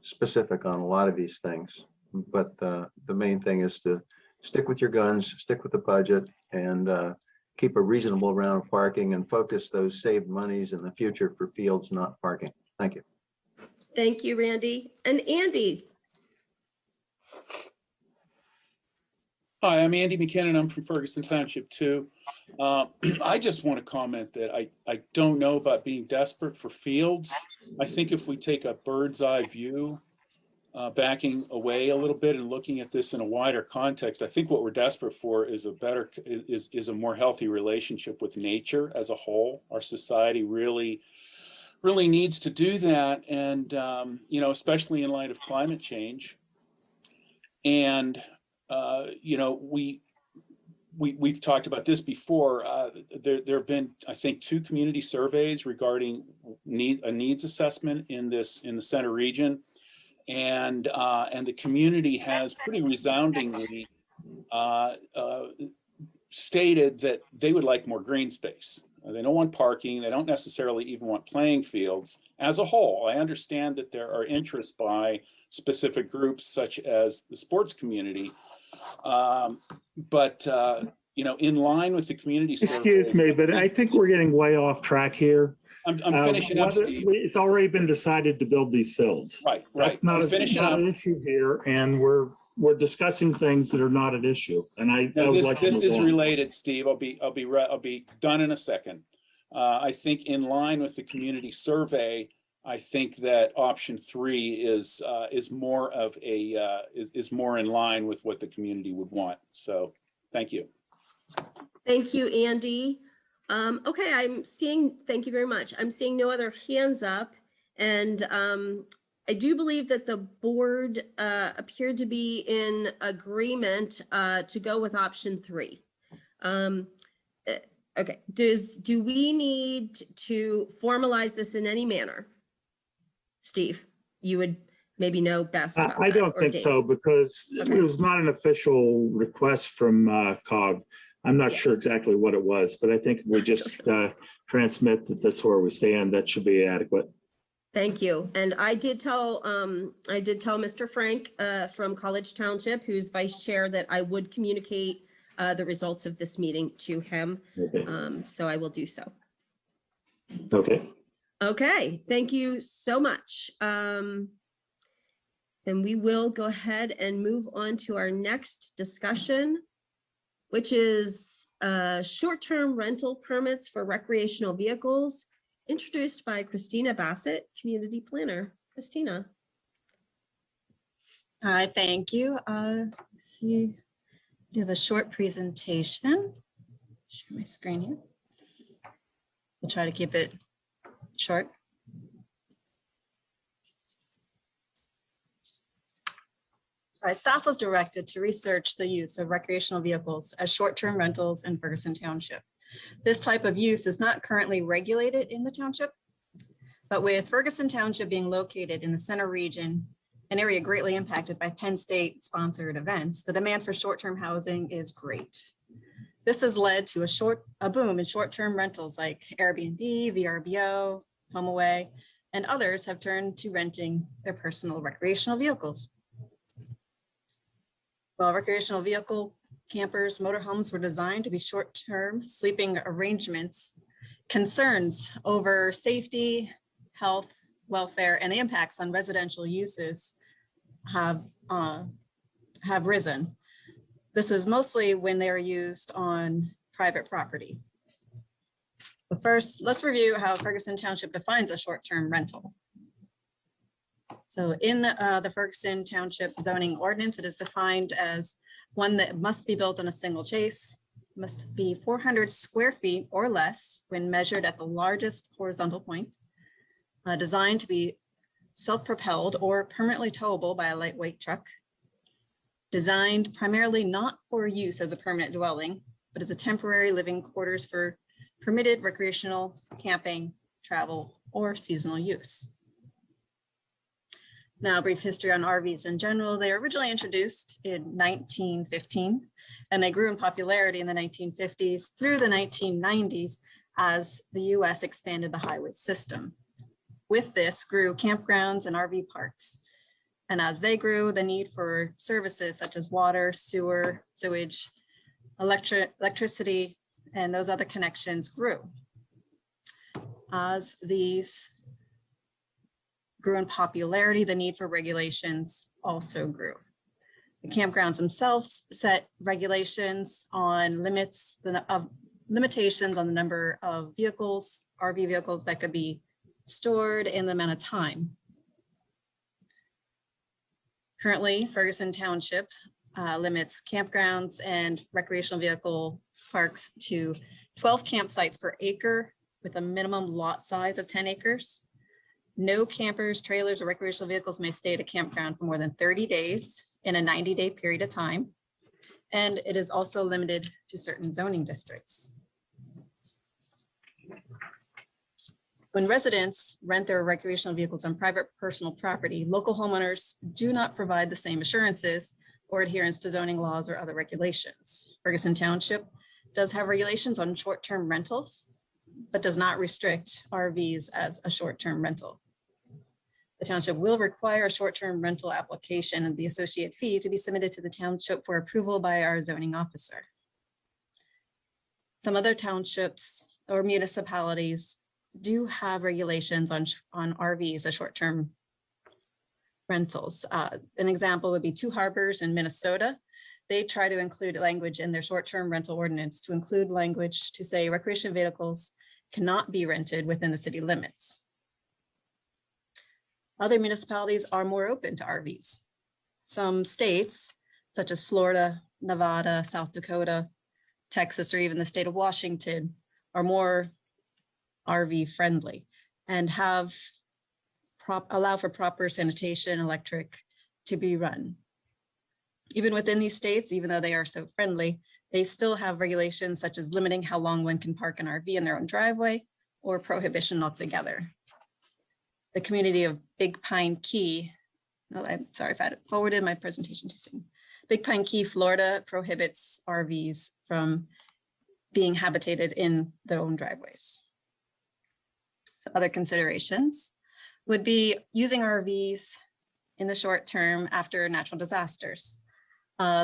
Speaker 18: specific on a lot of these things. But the main thing is to stick with your guns, stick with the budget, and keep a reasonable amount of parking and focus those saved monies in the future for fields, not parking. Thank you.
Speaker 1: Thank you, Randy. And Andy.
Speaker 12: Hi, I'm Andy McKinnon. I'm from Ferguson Township too. I just want to comment that I don't know about being desperate for fields. I think if we take a bird's eye view, backing away a little bit and looking at this in a wider context, I think what we're desperate for is a more healthy relationship with nature as a whole. Our society really needs to do that, and you know, especially in light of climate change. And you know, we've talked about this before. There have been, I think, 2 community surveys regarding a needs assessment in the center region, and the community has pretty resoundingly stated that they would like more green space. They don't want parking. They don't necessarily even want playing fields. As a whole, I understand that there are interests by specific groups such as the sports community. But you know, in line with the community survey.
Speaker 5: Excuse me, but I think we're getting way off track here.
Speaker 12: I'm finishing up, Steve.
Speaker 5: It's already been decided to build these fields.
Speaker 12: Right.
Speaker 5: That's not an issue here, and we're discussing things that are not an issue. And
Speaker 12: this is related, Steve. I'll be done in a second. I think in line with the community survey, I think that option 3 is more of a is more in line with what the community would want. So, thank you.
Speaker 1: Thank you, Andy. Okay, thank you very much. I'm seeing no other hands up, and I do believe that the board appeared to be in agreement to go with option 3. Okay, do we need to formalize this in any manner? Steve, you would maybe know best about
Speaker 5: I
Speaker 1: that,
Speaker 5: don't
Speaker 1: or
Speaker 5: think
Speaker 1: Dave?
Speaker 5: so, because it was not an official request from COG. I'm not sure exactly what it was, but I think if we just transmit that that's where we stand, that should be adequate.
Speaker 1: Thank you. And I did tell Mr. Frank from College Township, who's vice chair, that I would communicate the results of this meeting to him.
Speaker 5: Okay.
Speaker 1: So I will do so.
Speaker 5: Okay.
Speaker 1: Okay, thank you so much. And we will go ahead and move on to our next discussion, which is short-term rental permits for recreational vehicles, introduced by Christina Bassett, Community Planner. Christina.
Speaker 19: All right, thank you. Let's see, we have a short presentation. Share my screen here. We'll try to keep it short. All right, staff was directed to research the use of recreational vehicles as short-term rentals in Ferguson Township. This type of use is not currently regulated in the township, but with Ferguson Township being located in the center region, an area greatly impacted by Penn State sponsored events, the demand for short-term housing is great. This has led to a boom in short-term rentals like Airbnb, VRBO, HomeAway, and others have turned to renting their personal recreational vehicles. While recreational vehicle campers, motorhomes were designed to be short-term sleeping arrangements, concerns over safety, health, welfare, and the impacts on residential uses have risen. This is mostly when they are used on private property. So first, let's review how Ferguson Township defines a short-term rental. So in the Ferguson Township zoning ordinance, it is defined as one that must be built on a single chase, must be 400 square feet or less when measured at the largest horizontal point, designed to be self-propelled or permanently towable by a lightweight truck, designed primarily not for use as a permanent dwelling, but as a temporary living quarters for permitted recreational, camping, travel, or seasonal use. Now, a brief history on RVs in general. They were originally introduced in 1915, and they grew in popularity in the 1950s through the 1990s as the US expanded the highway system. With this grew campgrounds and RV parks. And as they grew, the need for services such as water, sewer, sewage, electricity, and those other connections grew. As these grew in popularity, the need for regulations also grew. The campgrounds themselves set regulations on limitations on the number of vehicles, RV vehicles that could be stored in the amount of time. Currently, Ferguson Township limits campgrounds and recreational vehicle parks to 12 campsites per acre with a minimum lot size of 10 acres. No campers, trailers, or recreational vehicles may stay at a campground for more than 30 days in a 90-day period of time. And it is also limited to certain zoning districts. When residents rent their recreational vehicles on private personal property, local homeowners do not provide the same assurances or adherence to zoning laws or other regulations. Ferguson Township does have regulations on short-term rentals, but does not restrict RVs as a short-term rental. The township will require a short-term rental application and the associated fee to be submitted to the township for approval by our zoning officer. Some other townships or municipalities do have regulations on RVs as short-term rentals. An example would be Two Harbors in Minnesota. They try to include language in their short-term rental ordinance to include language to say recreational vehicles cannot be rented within the city limits. Other municipalities are more open to RVs. Some states, such as Florida, Nevada, South Dakota, Texas, or even the state of Washington, are more RV friendly and have allow for proper sanitation, electric to be run. Even within these states, even though they are so friendly, they still have regulations such as limiting how long one can park an RV in their own driveway or prohibition altogether. The community of Big Pine Key, oh, I'm sorry if I forwarded my presentation too soon. Big Pine Key, Florida prohibits RVs from being habitated in their own driveways. So other considerations would be using RVs in the short term after natural disasters.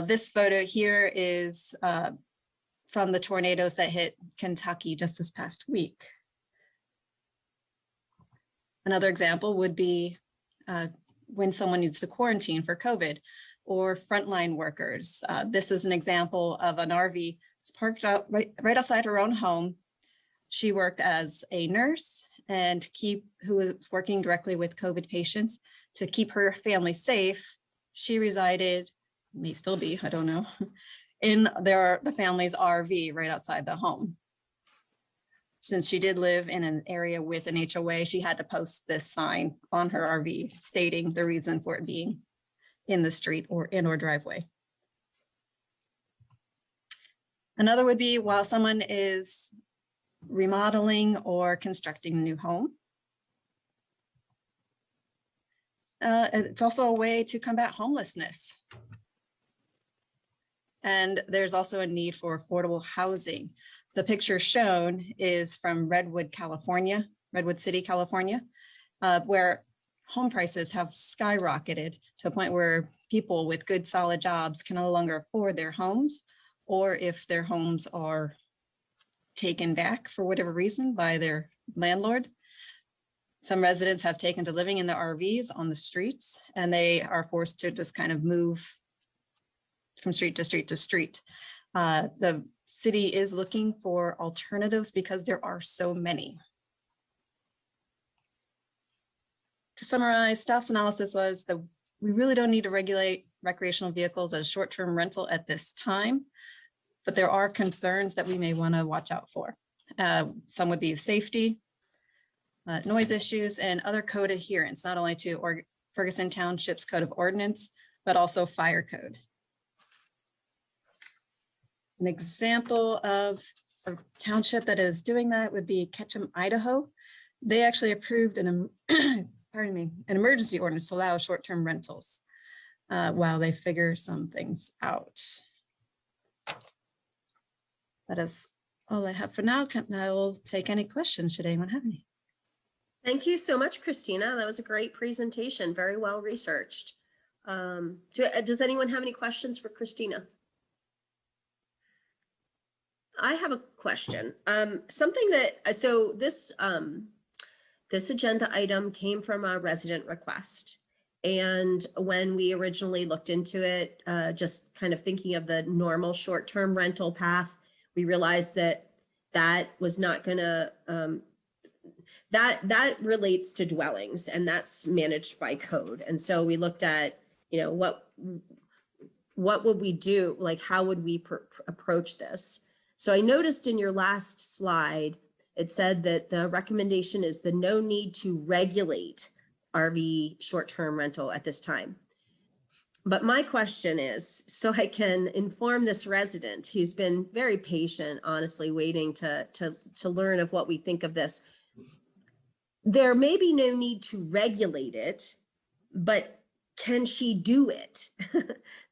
Speaker 19: This photo here is from the tornadoes that hit Kentucky just this past week. Another example would be when someone needs to quarantine for COVID or frontline workers. This is an example of an RV that's parked out right outside her own home. She worked as a nurse and who was working directly with COVID patients to keep her family safe. She resided, may still be, I don't know, in the family's RV right outside the home. Since she did live in an area with an HOA, she had to post this sign on her RV stating the reason for it being in the street or in her driveway. Another would be while someone is remodeling or constructing a new home. It's also a way to combat homelessness. And there's also a need for affordable housing. The picture shown is from Redwood City, California, where home prices have skyrocketed to a point where people with good solid jobs can no longer afford their homes, or if their homes are taken back for whatever reason by their landlord. Some residents have taken to living in the RVs on the streets, and they are forced to just kind of move from street to street to street. The city is looking for alternatives because there are so many. To summarize, staff's analysis was that we really don't need to regulate recreational vehicles as short-term rental at this time, but there are concerns that we may want to watch out for. Some would be safety, noise issues, and other code adherence, not only to Ferguson Township's Code of Ordinance, but also fire code. An example of a township that is doing that would be Ketchum, Idaho. They actually approved an emergency ordinance to allow short-term rentals while they figure some things out. That is all I have for now. I will take any questions should anyone have any.
Speaker 1: Thank you so much, Christina. That was a great presentation, very well researched. Does anyone have any questions for Christina? I have a question. Something that, so this agenda item came from a resident request. And when we originally looked into it, just kind of thinking of the normal short-term rental path, we realized that that was not gonna, that relates to dwellings, and that's managed by code. And so we looked at, you know, what would we do? Like, how would we approach this? So I noticed in your last slide, it said that the recommendation is the no need to regulate RV short-term rental at this time. But my question is, so I can inform this resident who's been very patient, honestly, waiting to learn of what we think of this. There may be no need to regulate it, but can she do it?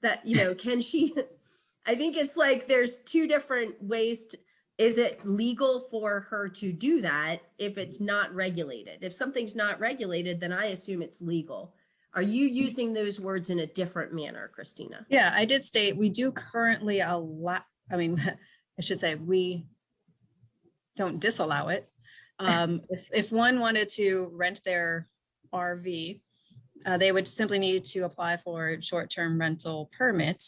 Speaker 1: That, you know, can she? I think it's like there's two different ways to, is it legal for her to do that if it's not regulated? If something's not regulated, then I assume it's legal. Are you using those words in a different manner, Christina?
Speaker 19: Yeah, I did state we do currently allow, I mean, I should say we don't disallow it. If one wanted to rent their RV, they would simply need to apply for a short-term rental permit,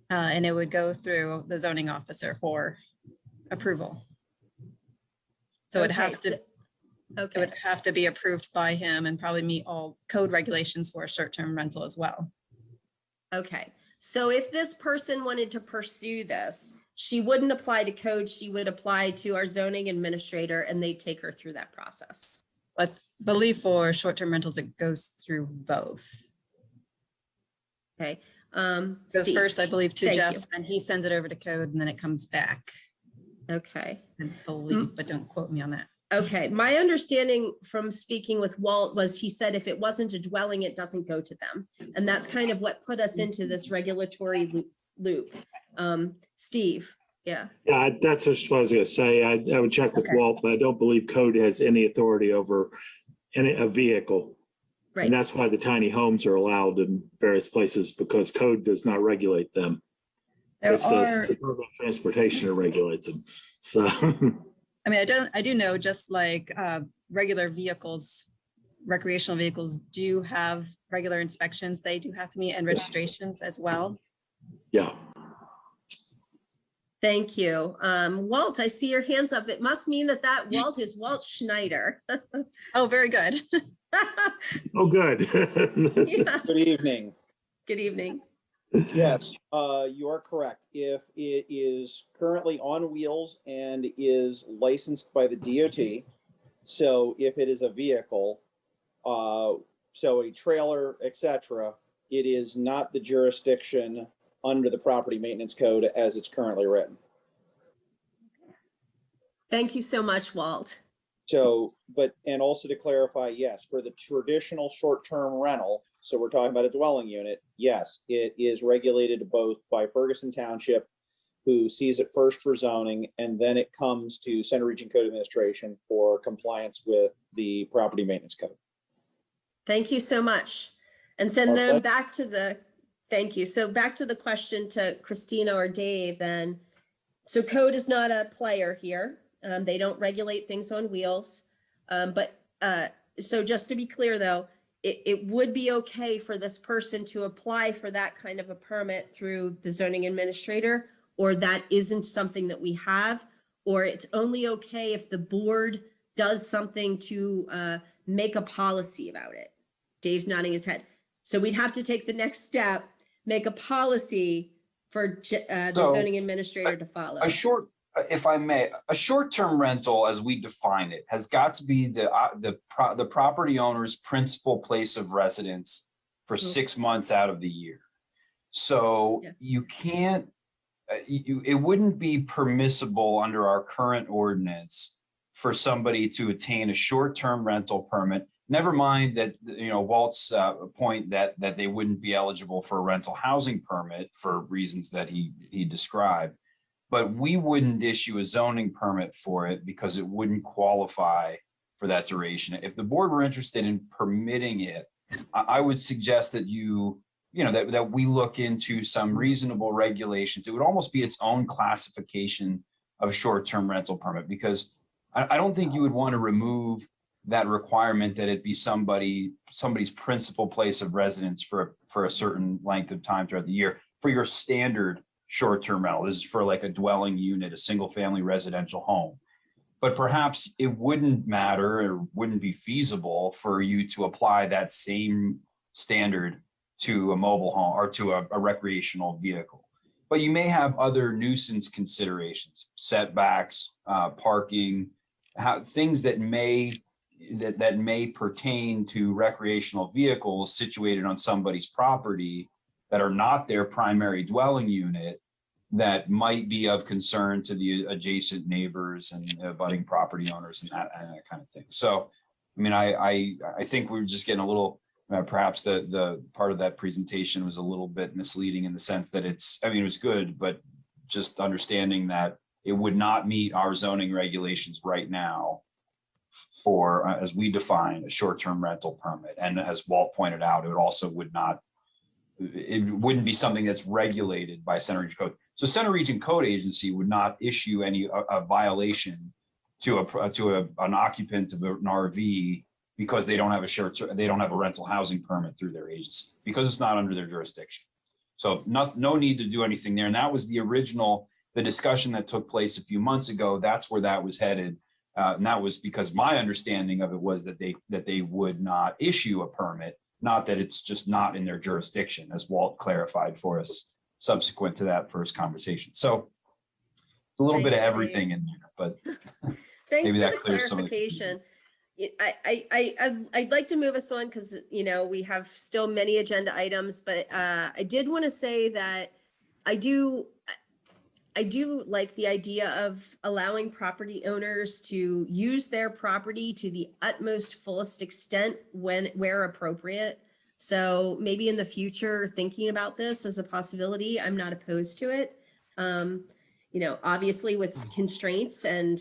Speaker 19: and it would go through the zoning officer for approval. So it would have to be approved by him and probably meet all code regulations for a short-term rental as well.
Speaker 1: Okay, so if this person wanted to pursue this, she wouldn't apply to code, she would apply to our zoning administrator and they take her through that process.
Speaker 19: But I believe for short-term rentals, it goes through both.
Speaker 1: Okay.
Speaker 19: Goes
Speaker 1: Steve,
Speaker 19: first, I believe, to
Speaker 1: thank
Speaker 19: Jeff,
Speaker 1: you.
Speaker 19: and he sends it over to code, and then it comes back.
Speaker 1: Okay.
Speaker 19: I believe, but don't quote me on that.
Speaker 1: Okay, my understanding from speaking with Walt was he said if it wasn't a dwelling, it doesn't go to them. And that's kind of what put us into this regulatory loop. Steve, yeah.
Speaker 5: Yeah, that's what I was gonna say. I would check with Walt, but I don't believe code has any authority over a vehicle.
Speaker 1: Right.
Speaker 5: And that's why the tiny homes are allowed in various places, because code does not regulate them. It says Department of Transportation regulates them. So
Speaker 19: I mean, I do know, just like regular vehicles, recreational vehicles do have regular inspections. They do have to meet, and registrations as well.
Speaker 5: Yeah.
Speaker 1: Thank you. Walt, I see your hands up. It must mean that Walt is Walt Schneider.
Speaker 19: Oh, very good.
Speaker 5: Oh, good.
Speaker 1: Yeah.
Speaker 20: Good evening.
Speaker 1: Good evening.
Speaker 20: Yes, you are correct. If it is currently on wheels and is licensed by the DOT, so if it is a vehicle, so a trailer, etc., it is not the jurisdiction under the property maintenance code as it's currently written.
Speaker 1: Thank you so much, Walt.
Speaker 20: So, and also to clarify, yes, for the traditional short-term rental, so we're talking about a dwelling unit, yes, it is regulated both by Ferguson Township, who sees it first for zoning, and then it comes to Center Region Code Administration for compliance with the property maintenance code.
Speaker 1: Thank you so much. And send them back to the, thank you. So back to the question to Christina or Dave then. So code is not a player here. They don't regulate things on wheels. So just to be clear though, it would be okay for this person to apply for that kind of a permit through the zoning administrator, or that isn't something that we have, or it's only okay if the board does something to make a policy about it. Dave's nodding his head. So we'd have to take the next step, make a policy for the zoning administrator to follow.
Speaker 2: A if I may, a short-term rental, as we define it, has got to be the property owner's principal place of residence for 6 months out of the year. So you can't, it wouldn't be permissible under our current ordinance for somebody to attain a short-term rental permit. Never mind that, Walt's point that they wouldn't be eligible for a rental housing permit for reasons that he described. But we wouldn't issue a zoning permit for it because it wouldn't qualify for that duration. If the board were interested in permitting it, I would suggest that that we look into some reasonable regulations. It would almost be its own classification of short-term rental permit, because I don't think you would want to remove that requirement that it be somebody's principal place of residence for a certain length of time throughout the year for your standard short-term rental. This is for like a dwelling unit, a single-family residential home. But perhaps it wouldn't matter or wouldn't be feasible for you to apply that same standard to a mobile home or to a recreational vehicle. But you may have other nuisance considerations, setbacks, parking, things that may pertain to recreational vehicles situated on somebody's property that are not their primary dwelling unit, that might be of concern to the adjacent neighbors and abutting property owners and that kind of thing. So, I mean, I think we were just getting a little, perhaps the part of that presentation was a little bit misleading in the sense that it was good, but just understanding that it would not meet our zoning regulations right now for, as we define, a short-term rental permit. And as Walt pointed out, it wouldn't be something that's regulated by Center Region Code. So Center Region Code Agency would not issue a violation to an occupant of an RV because they don't have a rental housing permit through their agency, because it's not under their jurisdiction. So no need to do anything there. And that was the discussion that took place a few months ago. That's where that was headed. And that was because my understanding of it was that they would not issue a permit, not that it's just not in their jurisdiction, as Walt clarified for us subsequent to that first conversation. So a little bit of everything in there, but
Speaker 1: Thanks
Speaker 2: maybe
Speaker 1: for
Speaker 2: that
Speaker 1: the
Speaker 2: clears some of the
Speaker 1: clarification. I'd like to move us on because, we have still many agenda items, but I did want to say that I do like the idea of allowing property owners to use their property to the utmost fullest extent where appropriate. So maybe in the future, thinking about this as a possibility, I'm not opposed to it. Obviously with constraints and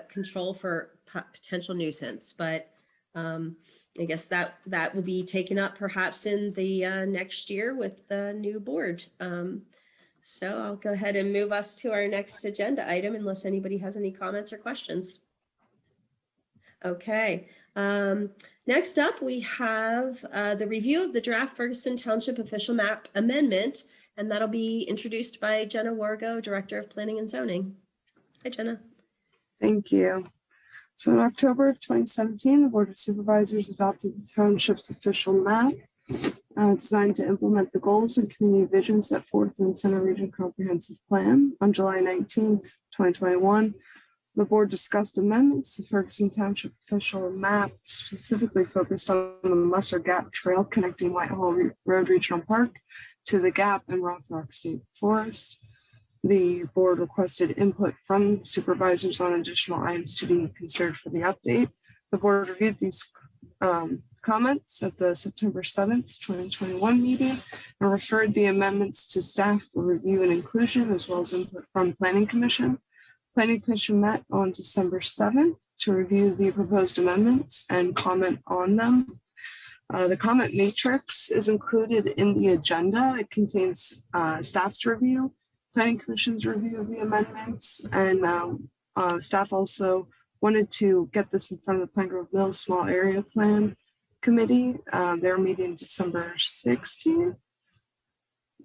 Speaker 1: control for potential nuisance, but I guess that will be taken up perhaps in the next year with the new board. So I'll go ahead and move us to our next agenda item unless anybody has any comments or questions. Okay. Next up, we have the review of the draft Ferguson Township official map amendment, and that'll be introduced by Jenna Wargo, Director of Planning and Zoning. Hi, Jenna.
Speaker 21: Thank you. So in October of 2017, the Board of Supervisors adopted the township's official map designed to implement the goals and community vision set forth in the Center Region Comprehensive Plan. On July 19th, 2021, the board discussed amendments to Ferguson Township official map, specifically focused on the Musser Gap Trail connecting Whitehall Road Regional Park to the Gap and Rothrock State Forest. The board requested input from supervisors on additional items to be considered for the update. The board reviewed these comments at the September 7th, 2021 meeting and referred the amendments to staff for review and inclusion, as well as input from Planning Commission. Planning Commission met on December 7th to review the proposed amendments and comment on them. The comment matrix is included in the agenda. It contains staff's review, Planning Commission's review of the amendments, and staff also wanted to get this in front of the Pine Grove Mills Small Area Plan Committee. They're meeting December 16th.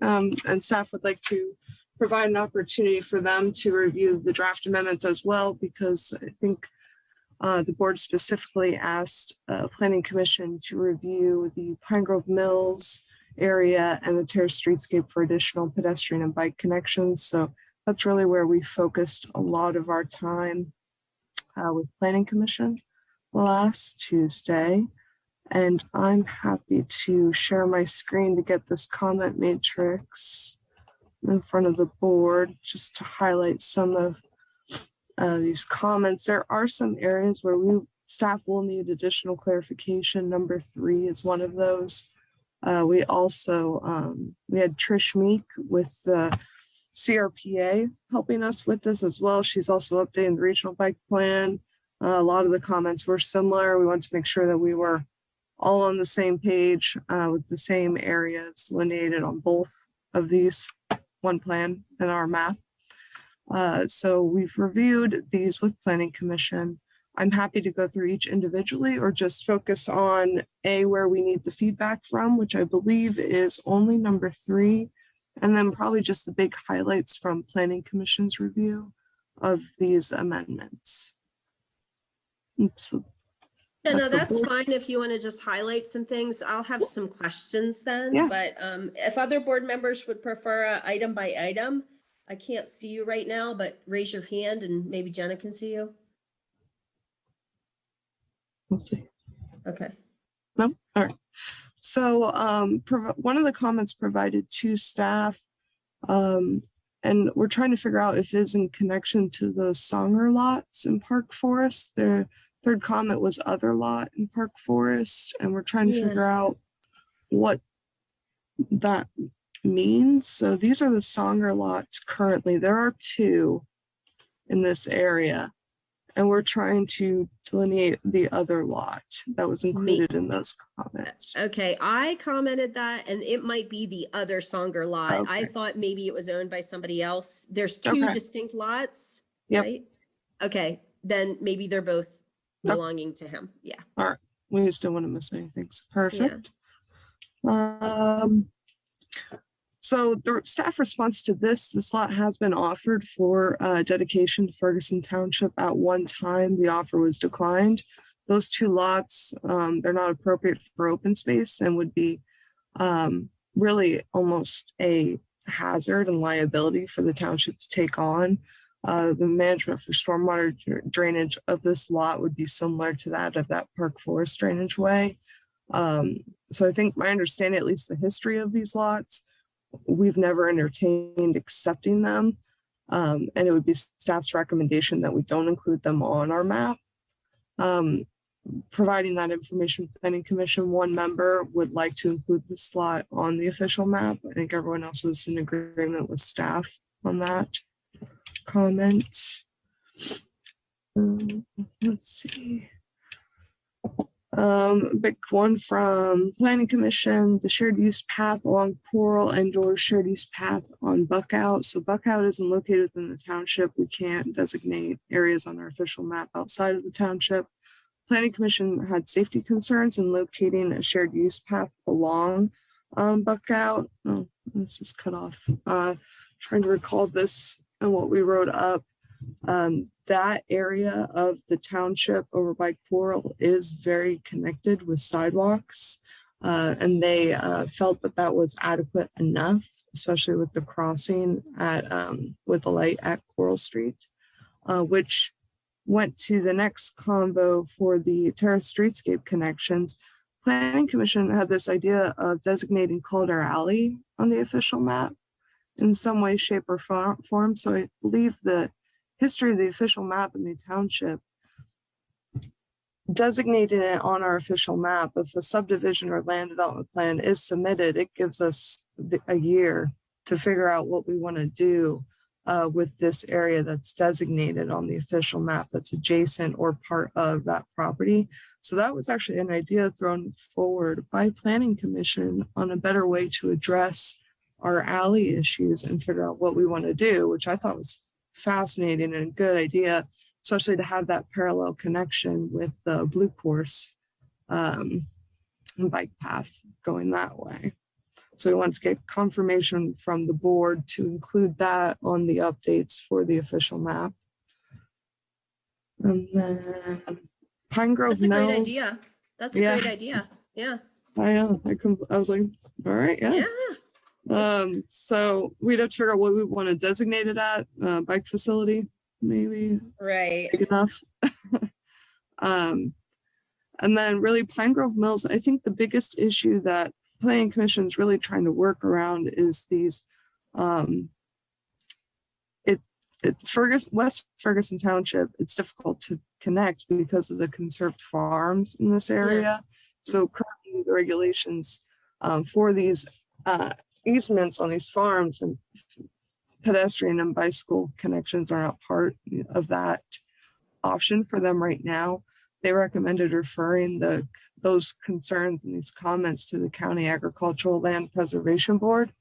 Speaker 21: And staff would like to provide an opportunity for them to review the draft amendments as well, because I think the board specifically asked Planning Commission to review the Pine Grove Mills area and the Terrace Streetscape for additional pedestrian and bike connections. So that's really where we focused a lot of our time with Planning Commission last Tuesday. And I'm happy to share my screen to get this comment matrix in front of the board just to highlight some of these comments. There are some areas where staff will need additional clarification. Number 3 is one of those. We also, we had Trish Meek with the CRPA helping us with this as well. She's also updating the regional bike plan. A lot of the comments were similar. We wanted to make sure that we were all on the same page with the same areas delineated on both of these, one plan and our map. So we've reviewed these with Planning Commission. I'm happy to go through each individually or just focus on where we need the feedback from, which I believe is only number 3, and then probably just the big highlights from Planning Commission's review of these amendments. So
Speaker 1: yeah, no, that's fine if you want to just highlight some things. I'll have some questions then,
Speaker 21: yeah.
Speaker 1: But if other board members would prefer item by item, I can't see you right now, but raise your hand and maybe Jenna can see you.
Speaker 21: Let's see.
Speaker 1: Okay.
Speaker 21: No, all right. So one of the comments provided to staff, and we're trying to figure out if it is in connection to those Songer lots in Park Forest. The third comment was other lot in Park Forest, and we're trying to figure out what that means. So these are the Songer lots currently. There are 2 in this area, and we're trying to delineate the other lot that was included in those comments.
Speaker 1: Okay, I commented that, and it might be the other Songer lot.
Speaker 21: Okay.
Speaker 1: I thought maybe it was owned by somebody else. There's 2 distinct lots, right? Okay, then maybe they're both belonging to him. Yeah.
Speaker 21: All right. We just don't want to miss anything. So perfect. So the staff response to this lot has been offered for dedication to Ferguson Township at one time. The offer was declined. Those 2 lots, they're not appropriate for open space and would be really almost a hazard and liability for the township to take on. The management for stormwater drainage of this lot would be similar to that of that Park Forest drainage way. So I think my understanding, at least the history of these lots, we've never entertained accepting them. And it would be staff's recommendation that we don't include them on our map. Providing that information, Planning Commission, one member would like to include this lot on the official map. I think everyone else was in agreement with staff on that comment. Let's see. Big one from Planning Commission, the shared use path along Coral and/or shared use path on Buckout. So Buckout isn't located within the township. We can't designate areas on our official map outside of the township. Planning Commission had safety concerns in locating a shared use path along Buckout. Oh, this is cut off. Trying to recall this and what we wrote up. That area of the township over by Coral is very connected with sidewalks, and they felt that that was adequate enough, especially with the crossing at with the light at Coral Street, which went to the next convo for the terrace streetscape connections. Planning Commission had this idea of designating Calder Alley on the official map in some way, shape, or form. So I believe the history of the official map in the township designating it on our official map. If a subdivision or land development plan is submitted, it gives us a year to figure out what we want to do with this area that's designated on the official map that's adjacent or part of that property. So that was actually an idea thrown forward by Planning Commission on a better way to address our alley issues and figure out what we want to do, which I thought was fascinating and a good idea, especially to have that parallel connection with the Blue Course bike path going that way. So we wanted to get confirmation from the board to include that on the updates for the official map. And then Pine Grove
Speaker 1: That's a
Speaker 21: Mills.
Speaker 1: great idea. That's a great idea. Yeah.
Speaker 21: I know. I was like, all right, yeah. So we'd have to figure out what we want to designate it at, bike facility, maybe.
Speaker 6: Right.
Speaker 21: Big enough. And then really Pine Grove Mills, I think the biggest issue that Planning Commission is really trying to work around is these, West Ferguson Township, it's difficult to connect because of the conserved farms in this area. So currently the regulations for these easements on these farms and pedestrian and bicycle connections are not part of that option for them right now. They recommended referring those concerns and these comments to the County Agricultural Land Preservation Board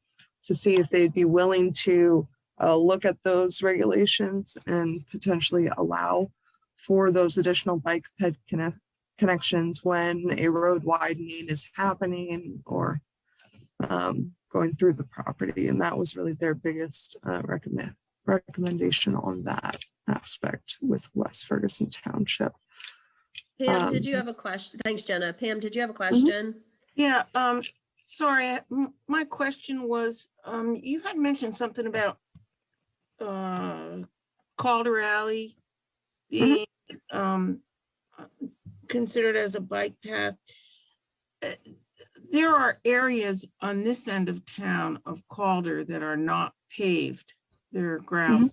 Speaker 21: to see if they'd be willing to look at those regulations and potentially allow for those additional bike ped connections when a road widening is happening or going through the property. And that was really their biggest recommendation on that aspect with West Ferguson Township.
Speaker 1: Pam, did you have a question? Thanks, Jenna. Pam, did you have a question?
Speaker 4: Yeah, sorry, my question was, you had mentioned something about Calder Alley being considered as a bike path. There are areas on this end of town of Calder that are not paved. They're gravel.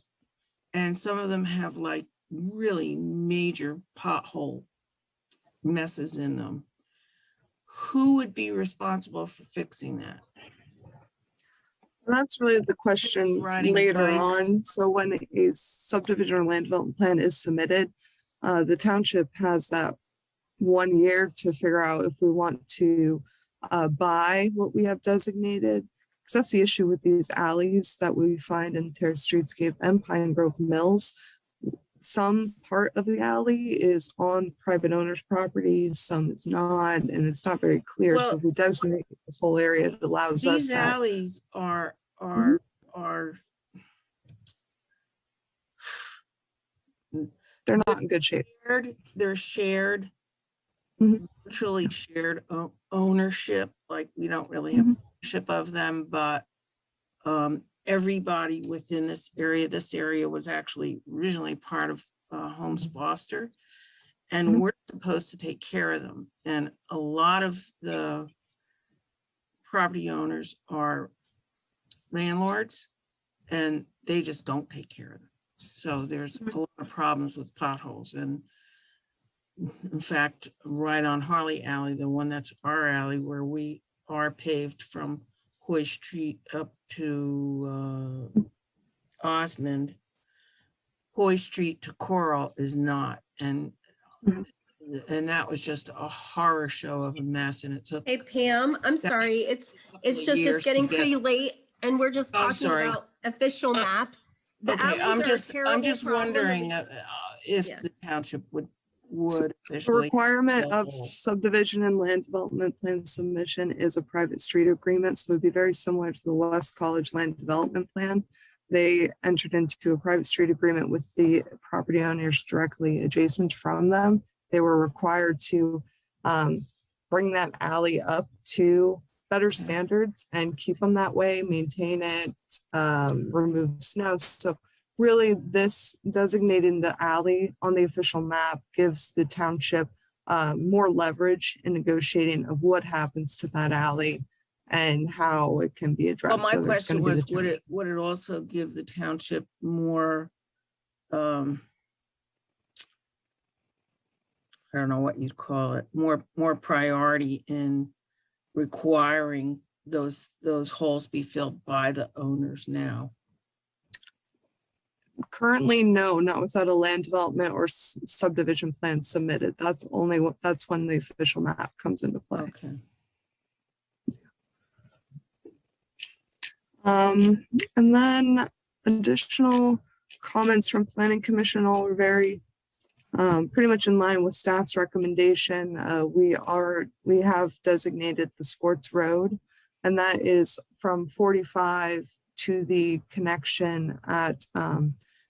Speaker 4: And some of them have like really major pothole messes in them. Who would be responsible for fixing that?
Speaker 21: That's really the question later
Speaker 4: bikes.
Speaker 21: on. So when a subdivision or land development plan is submitted, the township has that 1 year to figure out if we want to buy what we have designated. Because that's the issue with these alleys that we find in Terrace Streetscape and Pine Grove Mills. Some part of the alley is on private owners' properties, some is not, and it's not very clear. So if we designate this whole area, it allows us
Speaker 4: These
Speaker 21: that.
Speaker 4: alleys are
Speaker 21: They're not in good shape.
Speaker 4: They're shared, virtually shared ownership. Like we don't really have ownership of them, but everybody within this area was actually originally part of Holmes Foster, and we're supposed to take care of them. And a lot of the property owners are landlords, and they just don't take care of them. So there's a lot of problems with potholes. And in fact, right on Harley Alley, the one that's our alley where we are paved from Hoy Street up to Osmond, Hoy Street to Coral is not. And that was just a horror show of a mess. And it took.
Speaker 1: Hey, Pam, I'm sorry. It's getting pretty late and we're just talking about official map.
Speaker 4: Okay, I'm just wondering if the township would
Speaker 21: the requirement of subdivision and land development plan submission is a private street agreement. So it would be very similar to the West College land development plan. They entered into a private street agreement with the property owners directly adjacent from them. They were required to bring that alley up to better standards and keep them that way, maintain it, remove snow. So really this designating the alley on the official map gives the township more leverage in negotiating of what happens to that alley and how it can be addressed.
Speaker 4: Well, my question was, would it also give the township more, I don't know what you'd call it, more priority in requiring those holes be filled by the owners now?
Speaker 21: Currently, no, not without a land development or subdivision plan submitted. That's when the official map comes into play.
Speaker 4: Okay.
Speaker 21: And then additional comments from Planning Commission, all were very pretty much in line with staff's recommendation. We have designated the sports road, and that is from 45 to the connection at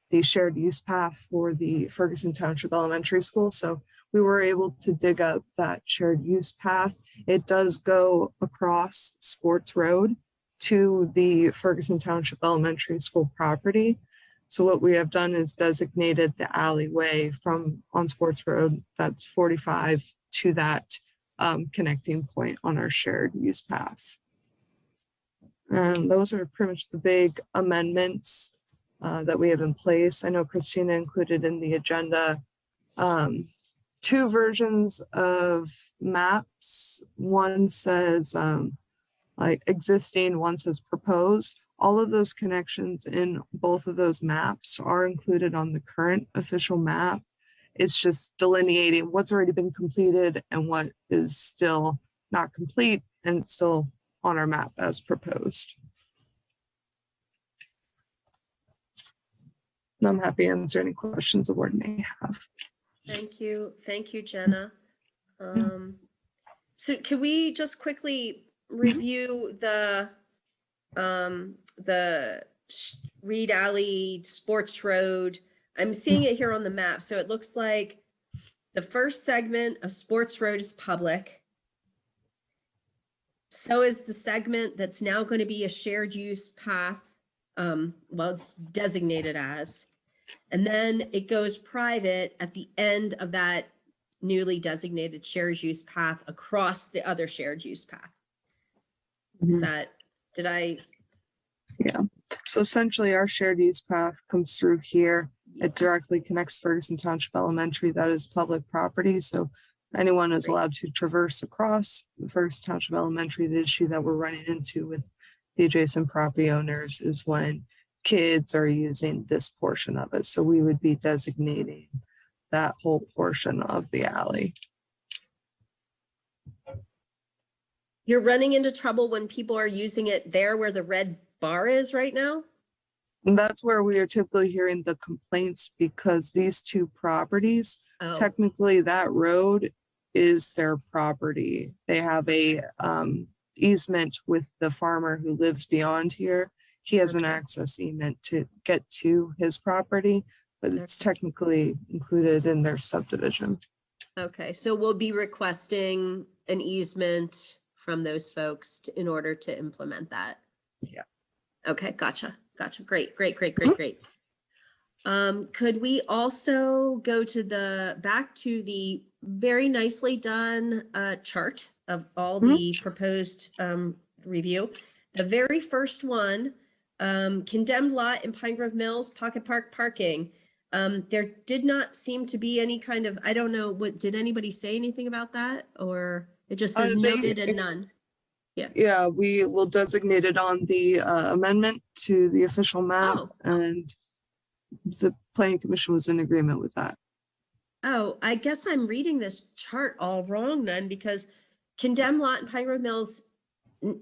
Speaker 21: the shared use path for the Ferguson Township Elementary School. So we were able to dig up that shared use path. It does go across Sports Road. to the Ferguson Township Elementary School property. So what we have done is designated the alleyway from on Sports Road, that's 45, to that connecting point on our shared use path. And those are pretty much the big amendments that we have in place. I know Christina included in the agenda 2 versions of maps. One says like existing, one says proposed. All of those connections in both of those maps are included on the current official map. It's just delineating what's already been completed and what is still not complete and it's still on our map as proposed. And I'm happy to answer any questions the board may have.
Speaker 1: Thank you, Jenna. So can we just quickly review the Reed Alley, Sports Road? I'm seeing it here on the map. So it looks like the first segment of Sports Road is public. So is the segment that's now going to be a shared use path. Well, it's designated as, and then it goes private at the end of that newly designated shared use path across the other shared use path. Is that, did I?
Speaker 21: Yeah, so essentially our shared use path comes through here. It directly connects Ferguson Township Elementary, that is public property. So anyone is allowed to traverse across the Ferguson Township Elementary. The issue that we're running into with the adjacent property owners is when kids are using this portion of it. So we would be designating that whole portion of the alley.
Speaker 1: You're running into trouble when people are using it there where the red bar is right now?
Speaker 21: And that's where we are typically hearing the complaints because these 2 properties, technically that road is their property. They have a easement with the farmer who lives beyond here. He has an access easement to get to his property, but it's technically included in their subdivision.
Speaker 1: Okay, so we'll be requesting an easement from those folks in order to implement that.
Speaker 21: Yeah.
Speaker 1: Okay, gotcha. Great. Could we also go to back to the very nicely done chart of all the proposed review? The very first one, condemned lot in Pine Grove Mills, Pocket Park parking. There did not seem to be any kind of, I don't know, did anybody say anything about that? Or it just says noted and none?
Speaker 21: Yeah, we will designate it on the amendment to the official map, and the planning commission was in agreement with that.
Speaker 1: Oh, I guess I'm reading this chart all wrong then, because condemned lot in Pine Grove Mills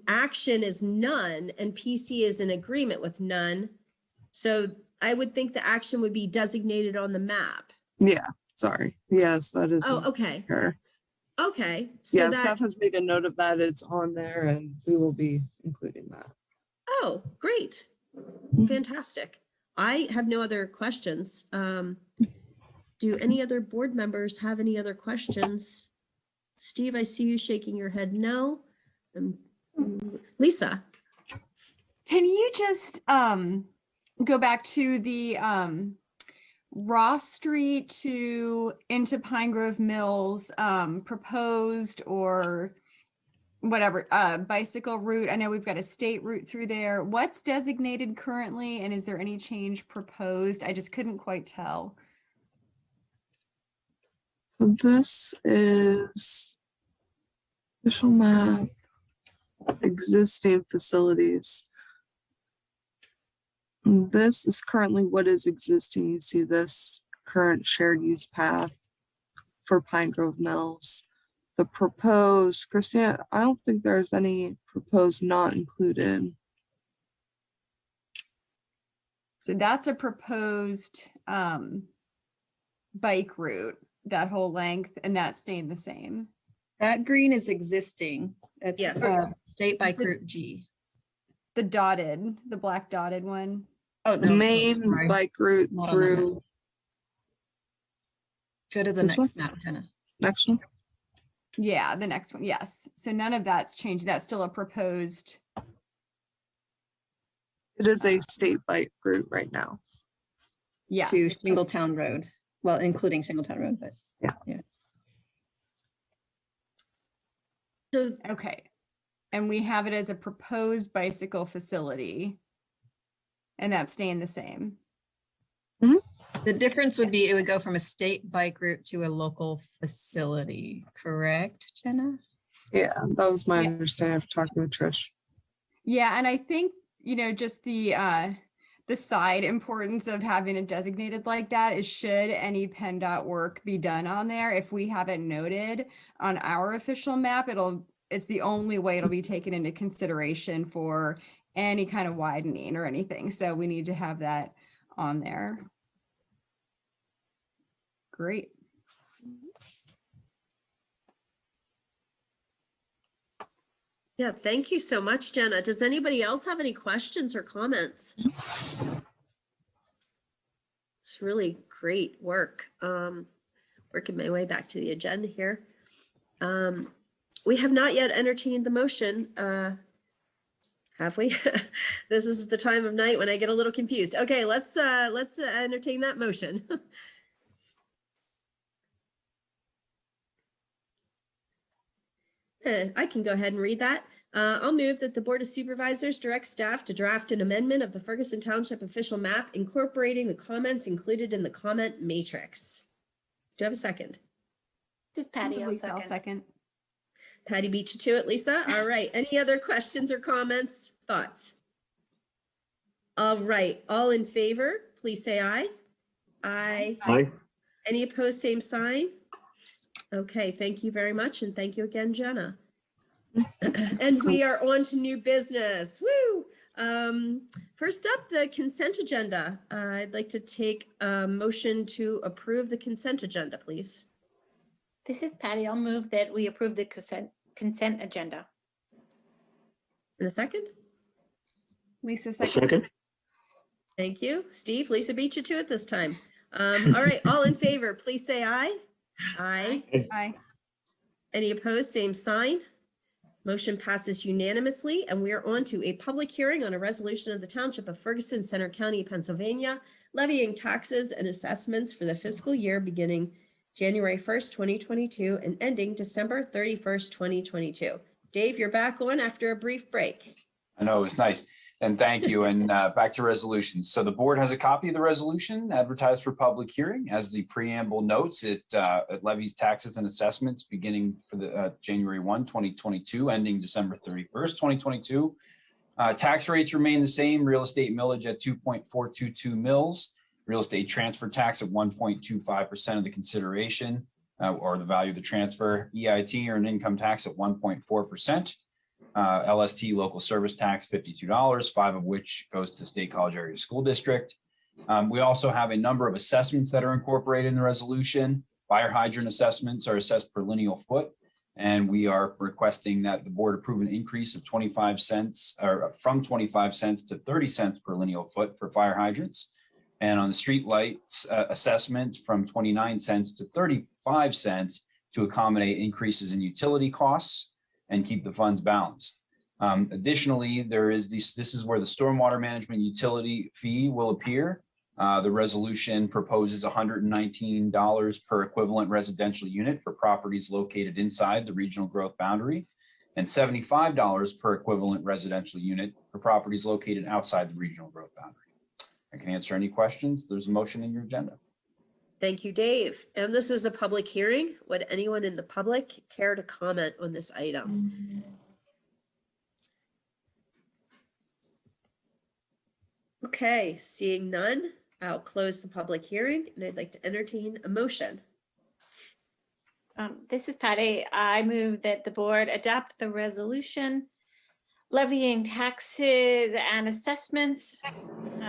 Speaker 1: action is none and PC is in agreement with none. So I would think the action would be designated on the map.
Speaker 21: Yeah, sorry. Yes, that is.
Speaker 1: Oh, okay.
Speaker 21: Her.
Speaker 1: Okay. So
Speaker 21: yeah, staff has made a note of that. It's on there and we will be including that.
Speaker 1: Oh, great. Fantastic. I have no other questions. Do any other board members have any other questions? Steve, I see you shaking your head no. Lisa.
Speaker 6: Can you just go back to the Ross Street to into Pine Grove Mills proposed or whatever bicycle route? I know we've got a state route through there. What's designated currently, and is there any change proposed? I just couldn't quite tell.
Speaker 21: So this is official map, existing facilities. And this is currently what is existing. You see this current shared use path for Pine Grove Mills. The proposed, Christina, I don't think there's any proposed not included.
Speaker 6: So that's a proposed bike route, that whole length, and that's staying the same.
Speaker 19: That green is existing. That's state bike route G.
Speaker 6: The black dotted one.
Speaker 19: Oh, no.
Speaker 21: Main bike route
Speaker 19: Not
Speaker 21: through.
Speaker 19: Go to the next map, Hannah.
Speaker 21: Next one.
Speaker 6: Yeah, the next one. Yes. So none of that's changed. That's still a proposed
Speaker 21: It is a state bike route right now.
Speaker 6: Yes.
Speaker 19: To Singletown Road, well, including Singletown Road, but yeah.
Speaker 1: So,
Speaker 6: Okay. And we have it as a proposed bicycle facility. And that's staying the same.
Speaker 19: The difference would be it would go from a state bike route to a local facility, correct, Jenna?
Speaker 21: Yeah, that was my understanding after talking with Trish.
Speaker 6: Yeah, and I think, just the side importance of having it designated like that is should any PennDOT work be done on there, if we have it noted on our official map, it's the only way it'll be taken into consideration for any kind of widening or anything. So we need to have that on there. Great.
Speaker 1: yeah, thank you so much, Jenna. Does anybody else have any questions or comments? It's really great work. Working my way back to the agenda here. We have not yet entertained the motion. Have we? This is the time of night when I get a little confused. Okay, let's entertain that motion. I can go ahead and read that. I'll move that the Board of Supervisors direct staff to draft an amendment of the Ferguson Township official map incorporating the comments included in the comment matrix. Do you have a second?
Speaker 7: This is Patty. I'll
Speaker 6: Lisa, I'll
Speaker 7: second.
Speaker 6: second.
Speaker 1: Patty beat you to it, Lisa. All right. Any other questions or comments, thoughts? All right. All in favor, please say aye. Aye.
Speaker 5: Aye.
Speaker 1: Any opposed, same sign? Okay, thank you very much. And thank you again, Jenna. And we are on to new business. Woo! First up, the consent agenda. I'd like to take a motion to approve the consent agenda, please.
Speaker 7: This is Patty. I'll move that we approve the consent agenda.
Speaker 1: In a second?
Speaker 6: Lisa,
Speaker 5: A
Speaker 6: second.
Speaker 5: second.
Speaker 1: Thank you. Steve, Lisa beat you to it this time. All right, all in favor, please say aye. Aye.
Speaker 6: Aye.
Speaker 1: Any opposed, same sign. Motion passes unanimously, and we are on to a public hearing on a resolution of the Township of Ferguson, Center County, Pennsylvania, levying taxes and assessments for the fiscal year beginning January 1st, 2022 and ending December 31st, 2022. Dave, you're back on after a brief break.
Speaker 2: I know, it was nice. And thank you. And back to resolutions. So the board has a copy of the resolution advertised for public hearing. As the preamble notes, it levies taxes and assessments beginning for the January 1, 2022, ending December 31st, 2022. Tax rates remain the same. Real estate millage at 2.422 mils. Real estate transfer tax at 1.25% of the consideration or the value of the transfer. EIT or an income tax at 1.4%. LST local service tax, $52, $5 of which goes to the State College Area School District. We also have a number of assessments that are incorporated in the resolution. Fire hydrant assessments are assessed per lineal foot, and we are requesting that the board approve an increase of 25 cents or from 25 cents to 30 cents per lineal foot for fire hydrants. And on the street lights assessment from 29 cents to 35 cents to accommodate increases in utility costs and keep the funds balanced. Additionally, this is where the stormwater management utility fee will appear. The resolution proposes $119 per equivalent residential unit for properties located inside the regional growth boundary and $75 per equivalent residential unit for properties located outside the regional growth boundary. I can answer any questions. There's a motion in your agenda.
Speaker 1: Thank you, Dave. And this is a public hearing. Would anyone in the public care to comment on this item? Okay, seeing none, I'll close the public hearing and I'd like to entertain a motion.
Speaker 7: This is Patty. I move that the board adopt the resolution levying taxes and assessments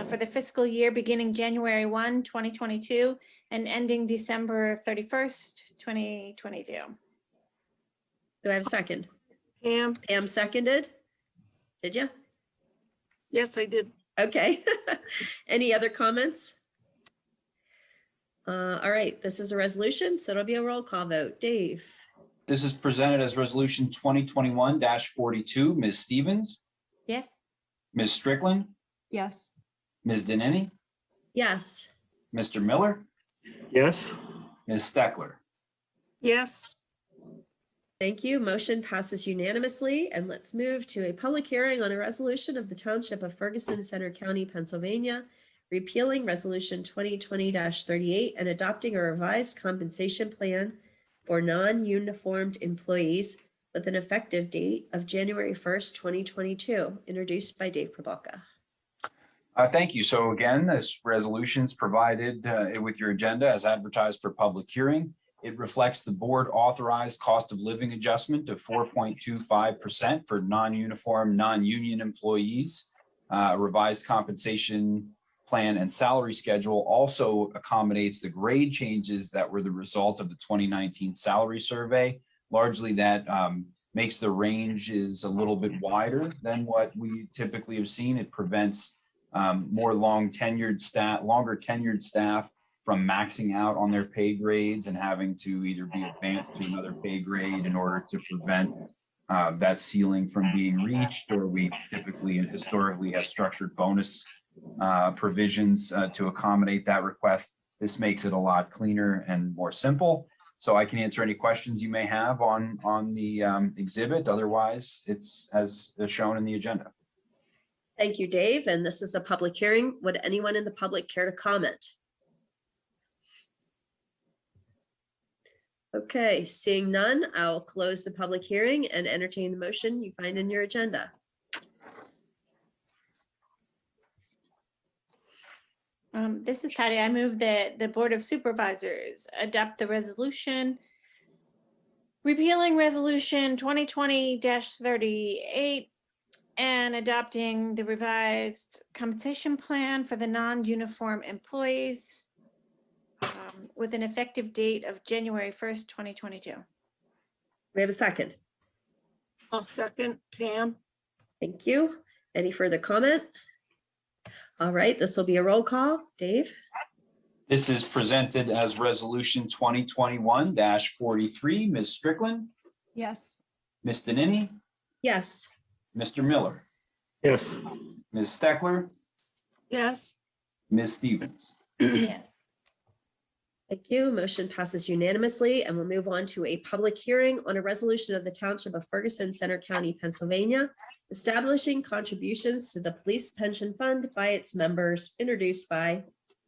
Speaker 7: for the fiscal year beginning January 1, 2022 and ending December 31st, 2022.
Speaker 1: Do I have a second?
Speaker 4: Pam?
Speaker 1: Pam seconded. Did you?
Speaker 4: Yes, I did.
Speaker 1: Okay. Any other comments? All right, this is a resolution, so it'll be a roll call vote. Dave?
Speaker 2: This is presented as resolution 2021-42. Ms. Stevens,
Speaker 7: Yes.
Speaker 2: Ms. Strickland,
Speaker 6: Yes.
Speaker 2: Ms. Denini,
Speaker 1: Yes.
Speaker 2: Mr. Miller,
Speaker 5: Yes.
Speaker 2: Ms. Steckler.
Speaker 4: Yes.
Speaker 1: Thank you. Motion passes unanimously. And let's move to a public hearing on a resolution of the Township of Ferguson, Center County, Pennsylvania, repealing Resolution 2020-38 and adopting a revised compensation plan for non-uniformed employees with an effective date of January 1st, 2022, introduced by Dave Prabalka.
Speaker 2: Thank you. So again, this resolution is provided with your agenda as advertised for public hearing. It reflects the board authorized cost of living adjustment of 4.25% for non-uniform, non-union employees. Revised compensation plan and salary schedule also accommodates the grade changes that were the result of the 2019 salary survey. Largely that makes the ranges a little bit wider than what we typically have seen. It prevents more longer tenured staff from maxing out on their pay grades and having to either be advanced to another pay grade in order to prevent that ceiling from being reached, or we typically and historically have structured bonus provisions to accommodate that request. This makes it a lot cleaner and more simple. So I can answer any questions you may have on the exhibit. Otherwise, it's as shown in the agenda.
Speaker 1: Thank you, Dave. And this is a public hearing. Would anyone in the public care to comment? Okay, seeing none, I'll close the public hearing and entertain the motion you find in your agenda.
Speaker 7: This is Patty. I move that the Board of Supervisors adopt the resolution repealing Resolution 2020-38 and adopting the revised compensation plan for the non-uniform employees with an effective date of January 1st, 2022.
Speaker 1: We have a second.
Speaker 4: I'll second, Pam.
Speaker 1: Thank you. Any further comment? All right, this will be a roll call. Dave?
Speaker 2: This is presented as Resolution 2021-43. Ms. Strickland,
Speaker 6: Yes.
Speaker 2: Ms. Denini,
Speaker 1: Yes.
Speaker 2: Mr. Miller,
Speaker 5: Yes.
Speaker 2: Ms. Steckler,
Speaker 4: Yes.
Speaker 2: Ms. Stevens.
Speaker 7: Yes.
Speaker 1: Thank you. Motion passes unanimously, and we'll move on to a public hearing on a resolution of the Township of Ferguson, Center County, Pennsylvania, establishing contributions to the police pension fund by its members, introduced by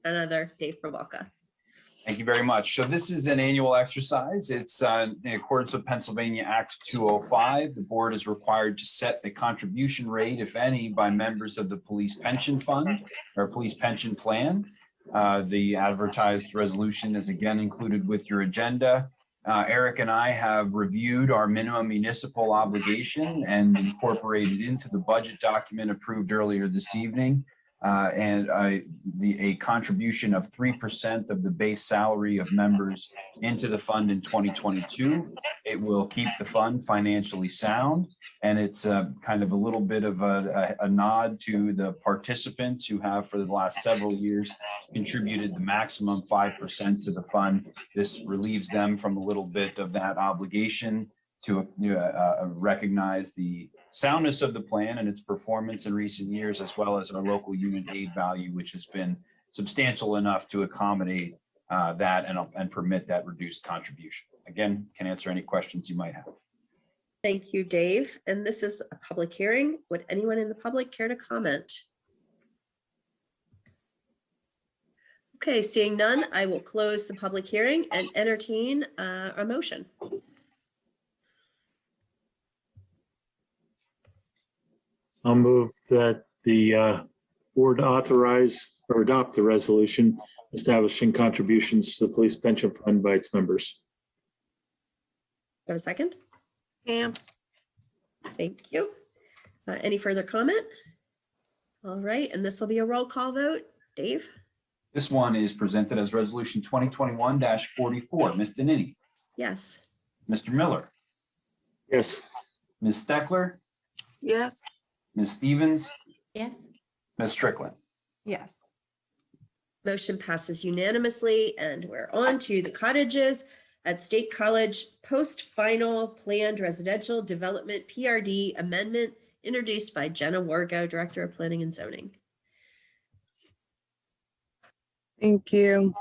Speaker 1: another Dave Prabalka.
Speaker 2: Thank you very much. So this is an annual exercise. It's in accordance with Pennsylvania Act 205. The board is required to set the contribution rate, if any, by members of the police pension fund or police pension plan. The advertised resolution is again included with your agenda. Eric and I have reviewed our minimum municipal obligation and incorporated into the budget document approved earlier this evening. A contribution of 3% of the base salary of members into the fund in 2022. It will keep the fund financially sound, and it's kind of a little bit of a nod to the participants who have for the last several years contributed the maximum 5% to the fund. This relieves them from a little bit of that obligation to recognize the soundness of the plan and its performance in recent years, as well as our local unit aid value, which has been substantial enough to accommodate that and permit that reduced contribution. Again, can answer any questions you might have.
Speaker 1: Thank you, Dave. And this is a public hearing. Would anyone in the public care to comment? Okay, seeing none, I will close the public hearing and entertain a motion.
Speaker 5: I'll move that the board authorize or adopt the resolution establishing contributions to the police pension fund by its members.
Speaker 1: Have a second?
Speaker 4: Pam.
Speaker 1: Thank you. Any further comment? All right, and this will be a roll call vote. Dave?
Speaker 2: This one is presented as Resolution 2021-44. Ms. Denini,
Speaker 1: Yes.
Speaker 2: Mr. Miller,
Speaker 5: Yes.
Speaker 2: Ms. Steckler,
Speaker 4: Yes.
Speaker 2: Ms. Stevens,
Speaker 7: Yes.
Speaker 2: Ms. Strickland.
Speaker 6: Yes.
Speaker 1: Motion passes unanimously, and we're on to the cottages at State College post-final planned residential development PRD amendment introduced by Jenna Wargo, Director of Planning and Zoning.
Speaker 21: Thank you.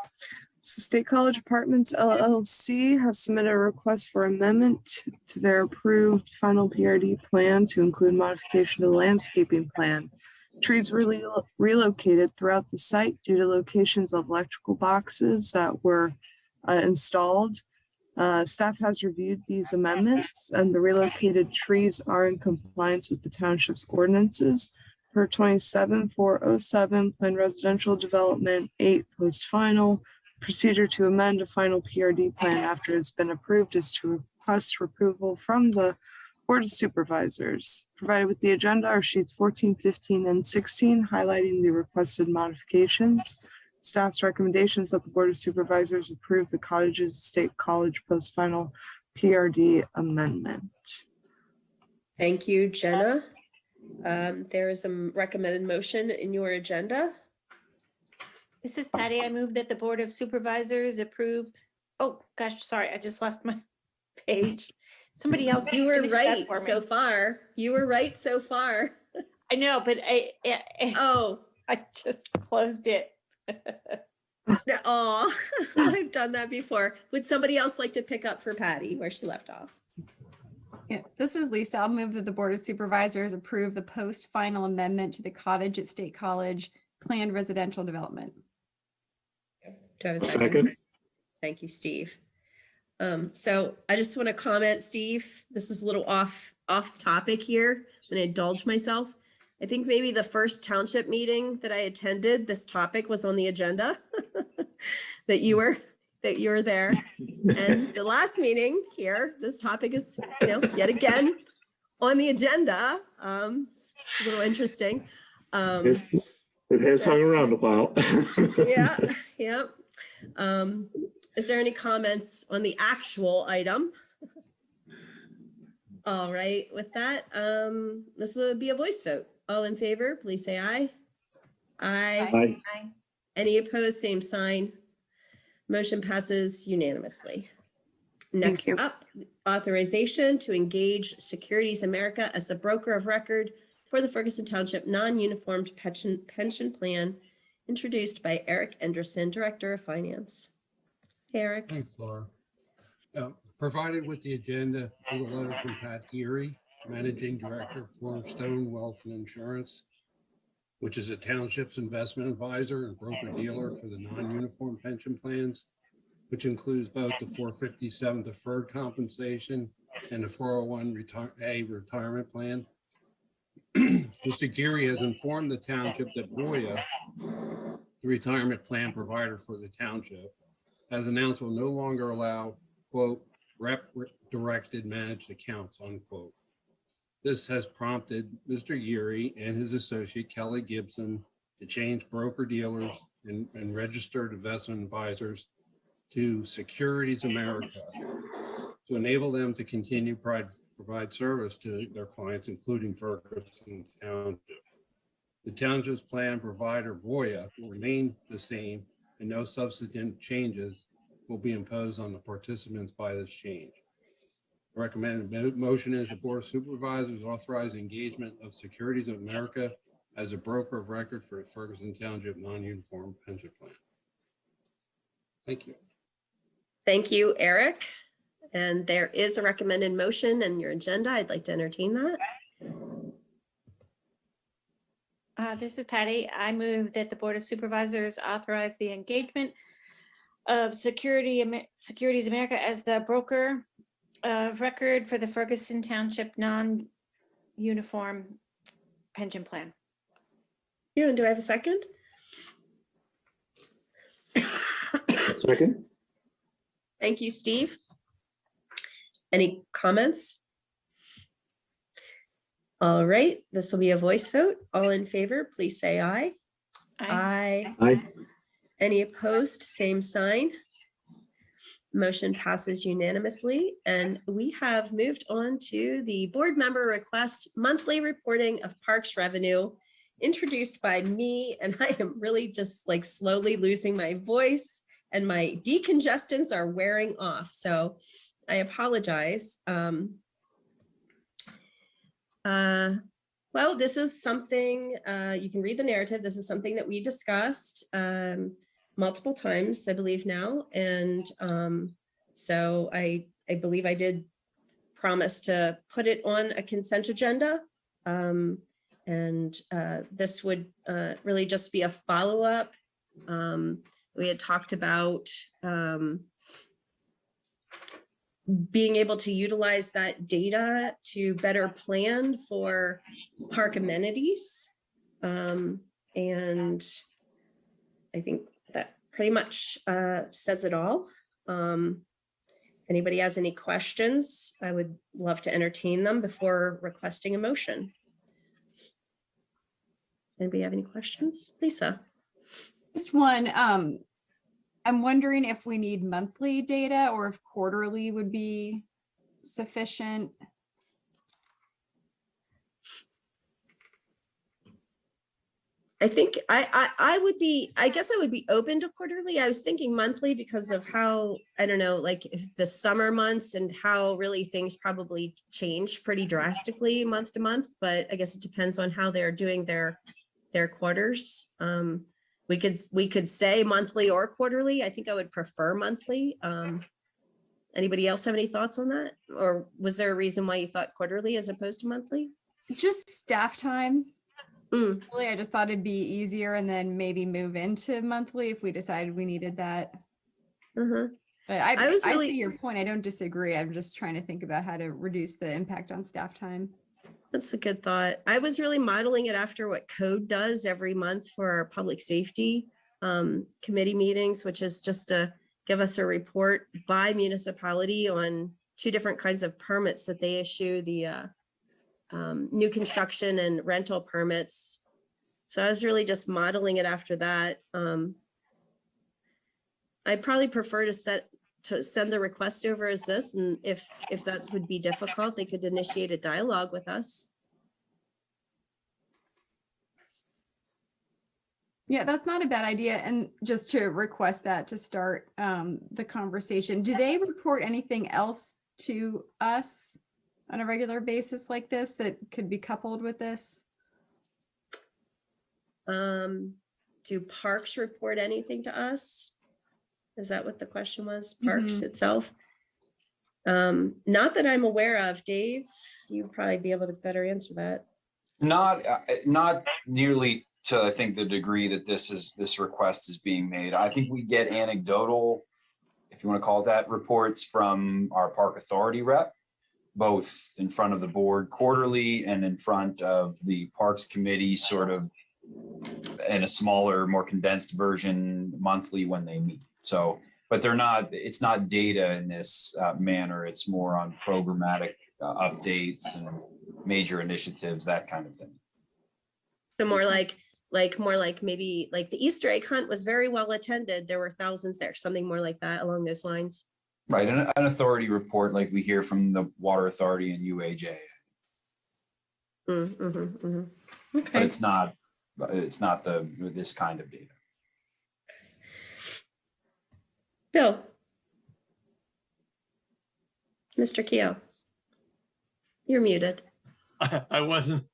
Speaker 21: So State College Apartments LLC has submitted a request for amendment to their approved final PRD plan to include modification to the landscaping plan. Trees really relocated throughout the site due to locations of electrical boxes that were installed. Staff has reviewed these amendments and the relocated trees are in compliance with the township's ordinances. Per 27407 Plan Residential Development 8 Post Final. Procedure to amend a final PRD plan after it's been approved is to request for approval from the Board of Supervisors. Provided with the agenda are sheets 14, 15, and 16 highlighting the requested modifications. Staff's recommendations that the Board of Supervisors approve the Cottages State College Post Final PRD amendment.
Speaker 1: Thank you, Jenna. There is a recommended motion in your agenda.
Speaker 7: This is Patty. I move that the Board of Supervisors approve. Oh, gosh, sorry, I just lost my page. Somebody else.
Speaker 1: You were
Speaker 7: finish that
Speaker 1: right
Speaker 7: for me.
Speaker 1: so far. You were right so far.
Speaker 7: I know, but I just closed it.
Speaker 1: Oh, I've done that before. Would somebody else like to pick up for Patty where she left off?
Speaker 6: Yeah, this is Lisa. I'll move that the Board of Supervisors approve the post-final amendment to the Cottage at State College planned residential development.
Speaker 1: Do I have a second? Thank you, Steve. So I just want to comment, Steve, this is a little off topic here. I'm going to indulge myself. I think maybe the first township meeting that I attended, this topic was on the agenda that you were there. And the last meeting here, this topic is, yet again on the agenda. It's a little interesting.
Speaker 5: It has hung around a while.
Speaker 1: Yeah. Is there any comments on the actual item? All right, with that, this will be a voice vote. All in favor, please say aye. Aye.
Speaker 16: Aye.
Speaker 1: Any opposed, same sign. Motion passes unanimously. Next up, authorization to engage Securities America as the broker of record for the Ferguson Township non-uniformed pension plan, introduced by Eric Anderson, Director of Finance. Eric.
Speaker 3: Thanks, Laura. Provided with the agenda is a letter from Pat Geary, Managing Director of Cornerstone Wealth and Insurance, which is a township's investment advisor and broker-dealer for the non-uniform pension plans, which includes both the 457 deferred compensation and the 401A retirement plan. Mr. Geary has informed the township that Voya, the retirement plan provider for the township, has announced will no longer allow, quote, rep-directed managed accounts, unquote. This has prompted Mr. Geary and his associate Kelly Gibson to change broker-dealers and registered investment advisors to Securities America to enable them to continue provide service to their clients, including Ferguson Township. The township's plan provider, Voya, will remain the same and no subsequent changes will be imposed on the participants by this change. The recommended motion is the Board of Supervisors authorize engagement of Securities of America as a broker of record for the Ferguson Township non-uniform pension plan. Thank you.
Speaker 1: Thank you, Eric. And there is a recommended motion in your agenda. I'd like to entertain that.
Speaker 7: This is Patty. I move that the Board of Supervisors authorize the engagement of Securities America as the broker of record for the Ferguson Township non-uniform pension plan.
Speaker 1: And do I have a second?
Speaker 5: Second.
Speaker 1: Thank you, Steve. Any comments? All right, this will be a voice vote. All in favor, please say aye. Aye.
Speaker 5: Aye.
Speaker 1: Any opposed, same sign. Motion passes unanimously. And we have moved on to the board member request monthly reporting of parks revenue, introduced by me. And I am really just like slowly losing my voice and my decongestants are wearing off. So I apologize. Well, this is something, you can read the narrative. This is something that we discussed multiple times, I believe now. And so I believe I did promise to put it on a consent agenda. This would really just be a follow-up. We had talked about being able to utilize that data to better plan for park amenities. And I think that pretty much says it all. Anybody has any questions? I would love to entertain them before requesting a motion. Does anybody have any questions? Lisa?
Speaker 6: Just one, I'm wondering if we need monthly data or if quarterly would be sufficient.
Speaker 1: I think I would be, I guess I would be open to quarterly. I was thinking monthly because of how, I don't know, like if the summer months and how really things probably change pretty drastically month to month, but I guess it depends on how they're doing their quarters. We could say monthly or quarterly. I think I would prefer monthly. Anybody else have any thoughts on that? Or was there a reason why you thought quarterly as opposed to monthly?
Speaker 6: Just staff time. Really, I just thought it'd be easier and then maybe move into monthly if we decided we needed that. But I see your point. I don't disagree. I'm just trying to think about how to reduce the impact on staff time.
Speaker 1: That's a good thought. I was really modeling it after what code does every month for our public safety committee meetings, which is just to give us a report by municipality on 2 different kinds of permits that they issue, the new construction and rental permits. So I was really just modeling it after that. I'd probably prefer to send the request over as this, and if that would be difficult, they could initiate a dialogue with us.
Speaker 6: Yeah, that's not a bad idea. And just to request that to start the conversation, do they report anything else to us on a regular basis like this that could be coupled with this?
Speaker 1: Do parks report anything to us? Is that what the question was? Parks itself? Not that I'm aware of. Dave, you'd probably be able to better answer that.
Speaker 2: Not nearly to, I think, the degree that this request is being made. I think we get anecdotal, if you want to call it that, reports from our park authority rep, both in front of the board quarterly and in front of the Parks Committee, sort of in a smaller, more condensed version monthly when they meet. So, but it's not data in this manner. It's more on programmatic updates and major initiatives, that kind of thing.
Speaker 1: So more like maybe like the Easter egg hunt was very well attended. There were thousands there, something more like that along those lines.
Speaker 2: Right, an authority report like we hear from the Water Authority and UAJ.
Speaker 1: Okay.
Speaker 2: But it's not this kind of data.
Speaker 1: Bill. Mr. Keough, you're muted.
Speaker 9: I wasn't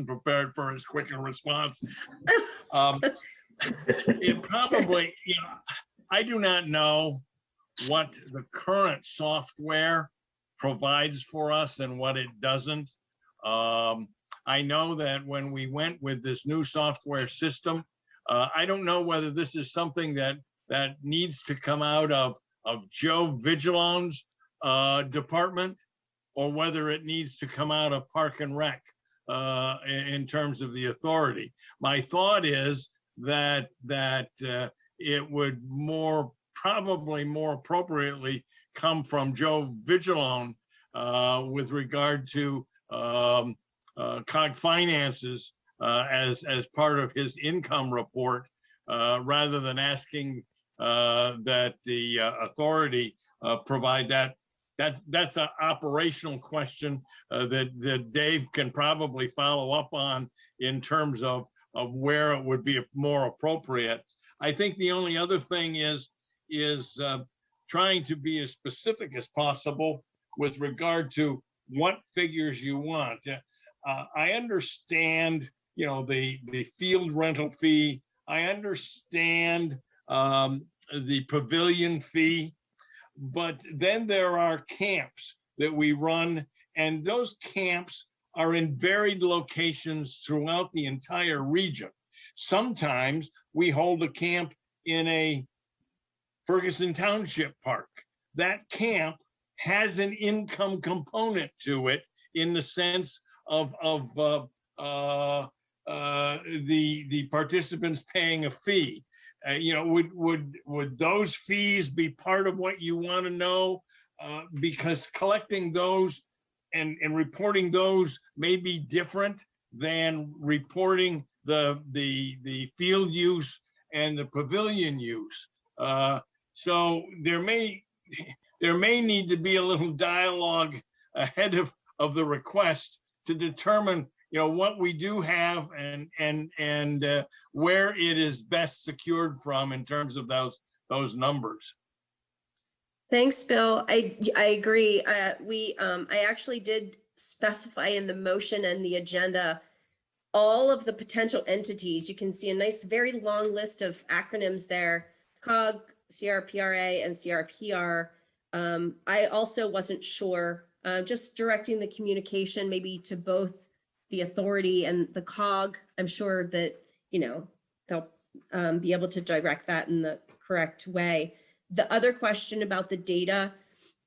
Speaker 9: prepared for as quick a response. It probably, I do not know what the current software provides for us and what it doesn't. I know that when we went with this new software system, I don't know whether this is something that needs to come out of Joe Vigilon's department, or whether it needs to come out of Park and Rec in terms of the authority. My thought is that it would probably more appropriately come from Joe Vigilon with regard to COG finances as part of his income report, rather than asking that the authority provide that. That's an operational question that Dave can probably follow up on in terms of where it would be more appropriate. I think the only other thing is trying to be as specific as possible with regard to what figures you want. I understand, the field rental fee. I understand the pavilion fee. But then there are camps that we run, and those camps are in varied locations throughout the entire region. Sometimes we hold a camp in a Ferguson Township park. That camp has an income component to it in the sense of the participants paying a fee. You know, would those fees be part of what you want to know? Because collecting those and reporting those may be different than reporting the field use and the pavilion use. So there may need to be a little dialogue ahead of the request to determine, you know, what we do have and where it is best secured from in terms of those numbers.
Speaker 1: Thanks, Bill. I agree. I actually did specify in the motion and the agenda all of the potential entities. You can see a nice, very long list of acronyms there: COG, CRPRA, and CRPR. I also wasn't sure, just directing the communication maybe to both the authority and the COG. I'm sure that, you know, they'll be able to direct that in the correct way. The other question about the data,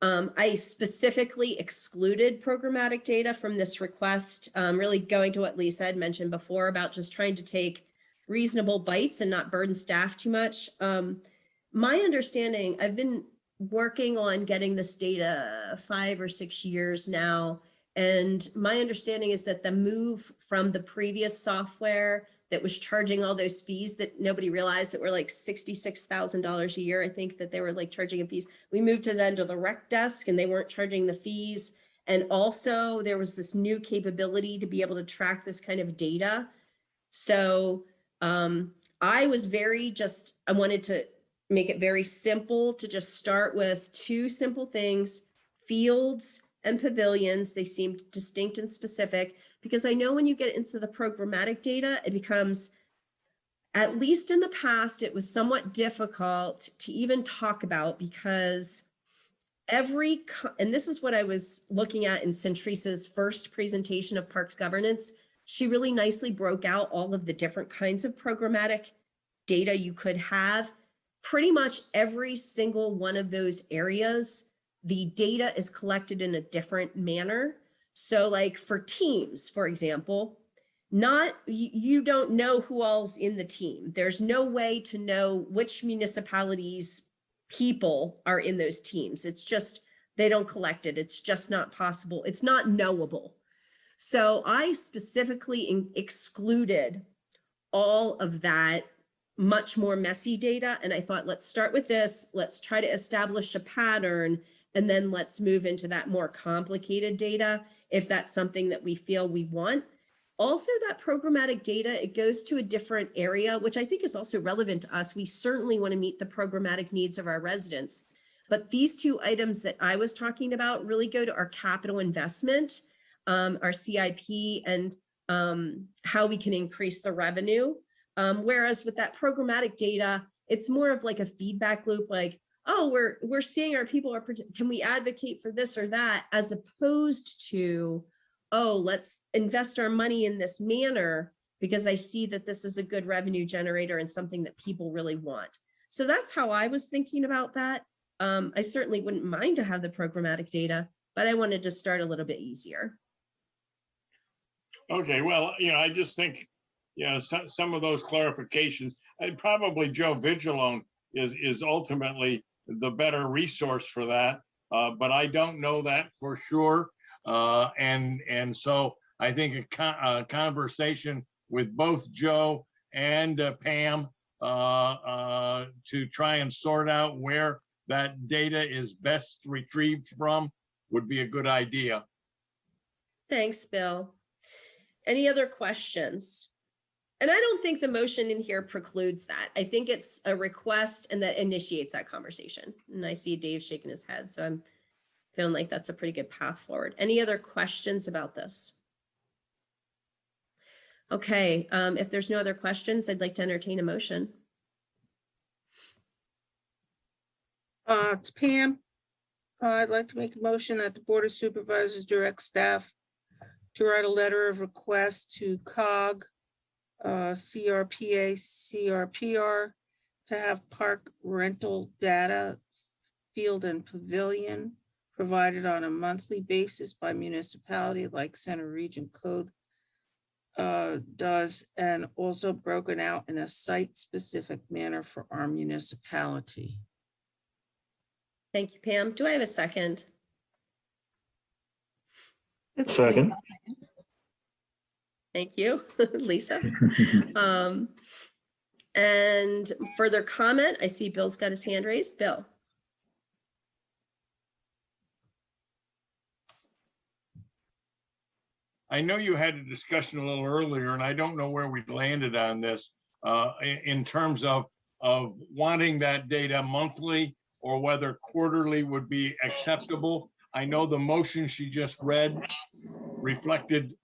Speaker 1: I specifically excluded programmatic data from this request, really going to what Lisa had mentioned before about just trying to take reasonable bites and not burden staff too much. My understanding, I've been working on getting this data 5 or 6 years now, and my understanding is that the move from the previous software that was charging all those fees that nobody realized that were like $66,000 a year. I think that they were like charging in fees. We moved to then to the rec desk and they weren't charging the fees. And also there was this new capability to be able to track this kind of data. So I was I wanted to make it very simple to just start with 2 simple things: fields and pavilions. They seemed distinct and specific, because I know when you get into the programmatic data, it becomes, at least in the past, it was somewhat difficult to even talk about, because and this is what I was looking at in Centrisa's first presentation of parks governance. She really nicely broke out all of the different kinds of programmatic data you could have. Pretty much every single one of those areas, the data is collected in a different manner. So like for teams, for example, you don't know who all's in the team. There's no way to know which municipalities' people are in those teams. It's just, they don't collect it. It's just not possible. It's not knowable. So I specifically excluded all of that much more messy data. And I thought, let's start with this. Let's try to establish a pattern, and then let's move into that more complicated data if that's something that we feel we want. Also, that programmatic data, it goes to a different area, which I think is also relevant to us. We certainly want to meet the programmatic needs of our residents. But these 2 items that I was talking about really go to our capital investment, our CIP, and how we can increase the revenue. Whereas with that programmatic data, it's more of like a feedback loop, like, oh, we're seeing our people can we advocate for this or that, as opposed to, oh, let's invest our money in this manner because I see that this is a good revenue generator and something that people really want. So that's how I was thinking about that. I certainly wouldn't mind to have the programmatic data, but I wanted to start a little bit easier.
Speaker 9: Okay, well, you know, I just think, you know, some of those clarifications, probably Joe Vigilone is ultimately the better resource for that, but I don't know that for sure. And so I think a conversation with both Joe and Pam to try and sort out where that data is best retrieved from would be a good idea.
Speaker 1: Thanks, Bill. Any other questions? And I don't think the motion in here precludes that. I think it's a request and that initiates that conversation. And I see Dave shaking his head, so I'm feeling like that's a pretty good path forward. Any other questions about this? Okay, if there's no other questions, I'd like to entertain a motion.
Speaker 4: It's Pam. I'd like to make a motion that the Board of Supervisors direct staff to write a letter of request to COG, CRPA, CRPR to have park rental data, field and pavilion provided on a monthly basis by municipality like Center Region Code does, and also broken out in a site-specific manner for our municipality.
Speaker 1: Thank you, Pam. Do I have a second?
Speaker 5: Second.
Speaker 1: Thank you, Lisa. And further comment, I see Bill's got his hand raised. Bill.
Speaker 9: I know you had a discussion a little earlier, and I don't know where we landed on this in terms of wanting that data monthly or whether quarterly would be acceptable. I know the motion she just read reflected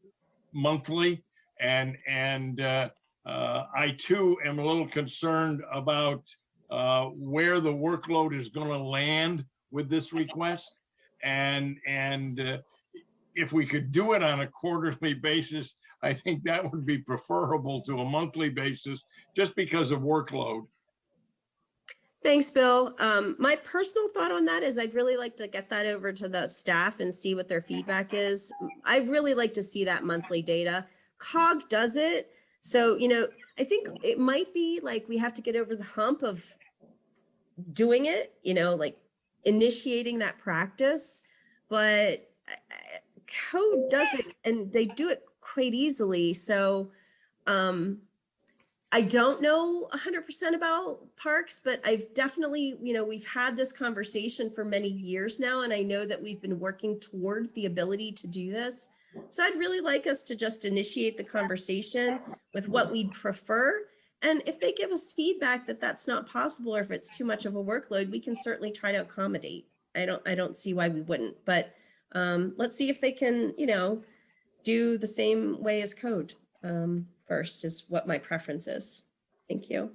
Speaker 9: monthly, and I too am a little concerned about where the workload is going to land with this request, and if we could do it on a quarterly basis, I think that would be preferable to a monthly basis, just because of workload.
Speaker 1: Thanks, Bill. My personal thought on that is I'd really like to get that over to the staff and see what their feedback is. I'd really like to see that monthly data. COG does it. So, you know, I think it might be like we have to get over the hump of doing it, you know, like initiating that practice. But Code does it and they do it quite easily. So, I don't know 100% about parks, but I've definitely, you know, we've had this conversation for many years now, and I know that we've been working toward the ability to do this. So I'd really like us to just initiate the conversation with what we'd prefer. And if they give us feedback that that's not possible, or if it's too much of a workload, we can certainly try to accommodate. I don't see why we wouldn't, but let's see if they can, you know, do the same way as Code. First is what my preference is. Thank you.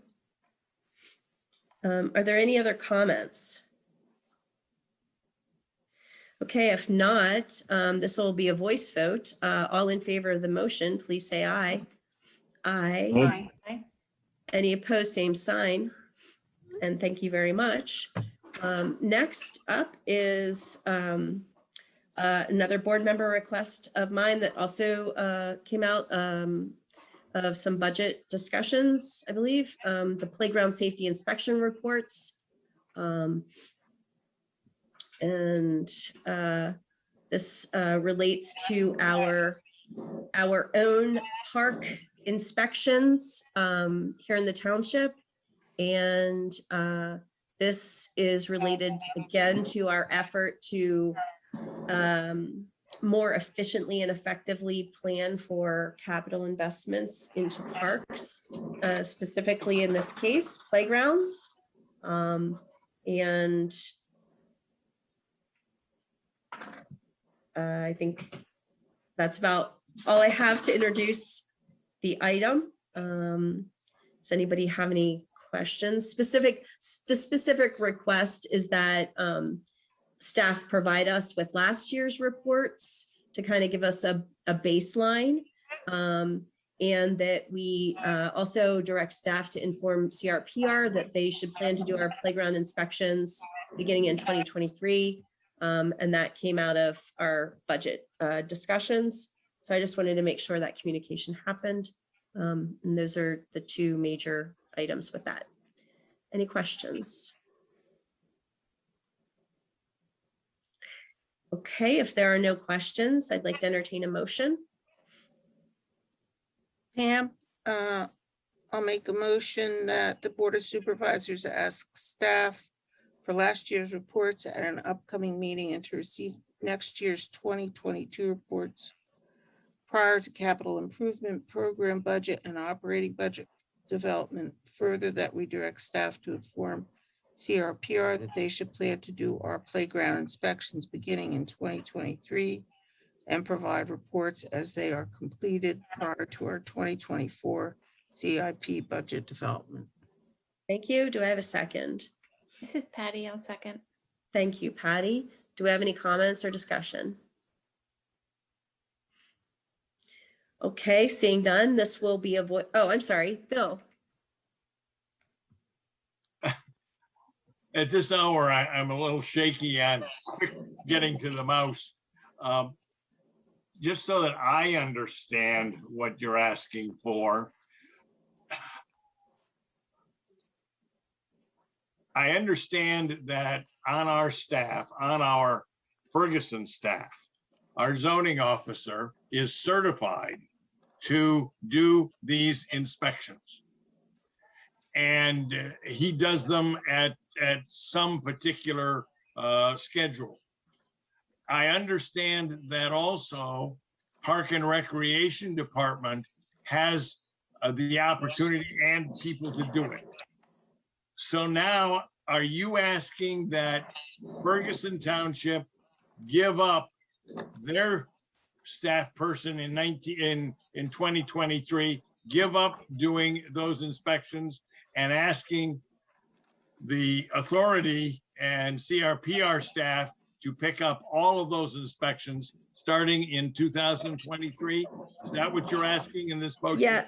Speaker 1: Are there any other comments? Okay, if not, this will be a voice vote. All in favor of the motion, please say aye. Aye.
Speaker 7: Aye.
Speaker 1: Any opposed, same sign. And thank you very much. Next up is another board member request of mine that also came out of some budget discussions, I believe, the playground safety inspection reports. This relates to our own park inspections here in the township. And this is related again to our effort to more efficiently and effectively plan for capital investments into parks, specifically in this case, playgrounds. And I think that's about all I have to introduce the item. Does anybody have any questions? The specific request is that staff provide us with last year's reports to kind of give us a baseline, and that we also direct staff to inform CRPR that they should plan to do our playground inspections beginning in 2023. And that came out of our budget discussions. So I just wanted to make sure that communication happened. And those are the two major items with that. Any questions? Okay, if there are no questions, I'd like to entertain a motion.
Speaker 4: Pam, I'll make a motion that the Board of Supervisors ask staff for last year's reports at an upcoming meeting and to receive next year's 2022 reports prior to capital improvement program budget and operating budget development. Further, that we direct staff to inform CRPR that they should plan to do our playground inspections beginning in 2023 and provide reports as they are completed prior to our 2024 CIP budget development.
Speaker 1: Thank you. Do I have a second?
Speaker 7: This is Patty. I'll second.
Speaker 1: Thank you, Patty. Do we have any comments or discussion? Okay, seeing none, this will be a voice. Oh, I'm sorry, Bill.
Speaker 9: At this hour, I'm a little shaky on quick getting to the mouse. Just so that I understand what you're asking for. I understand that on our staff, on our Ferguson staff, our zoning officer is certified to do these inspections. And he does them at some particular schedule. I understand that also Park and Recreation Department has the opportunity and people to do it. So now, are you asking that Ferguson Township give up their staff person in 2023, give up doing those inspections and asking the authority and CRPR staff to pick up all of those inspections starting in 2023? Is that what you're asking in this motion?
Speaker 1: Yeah.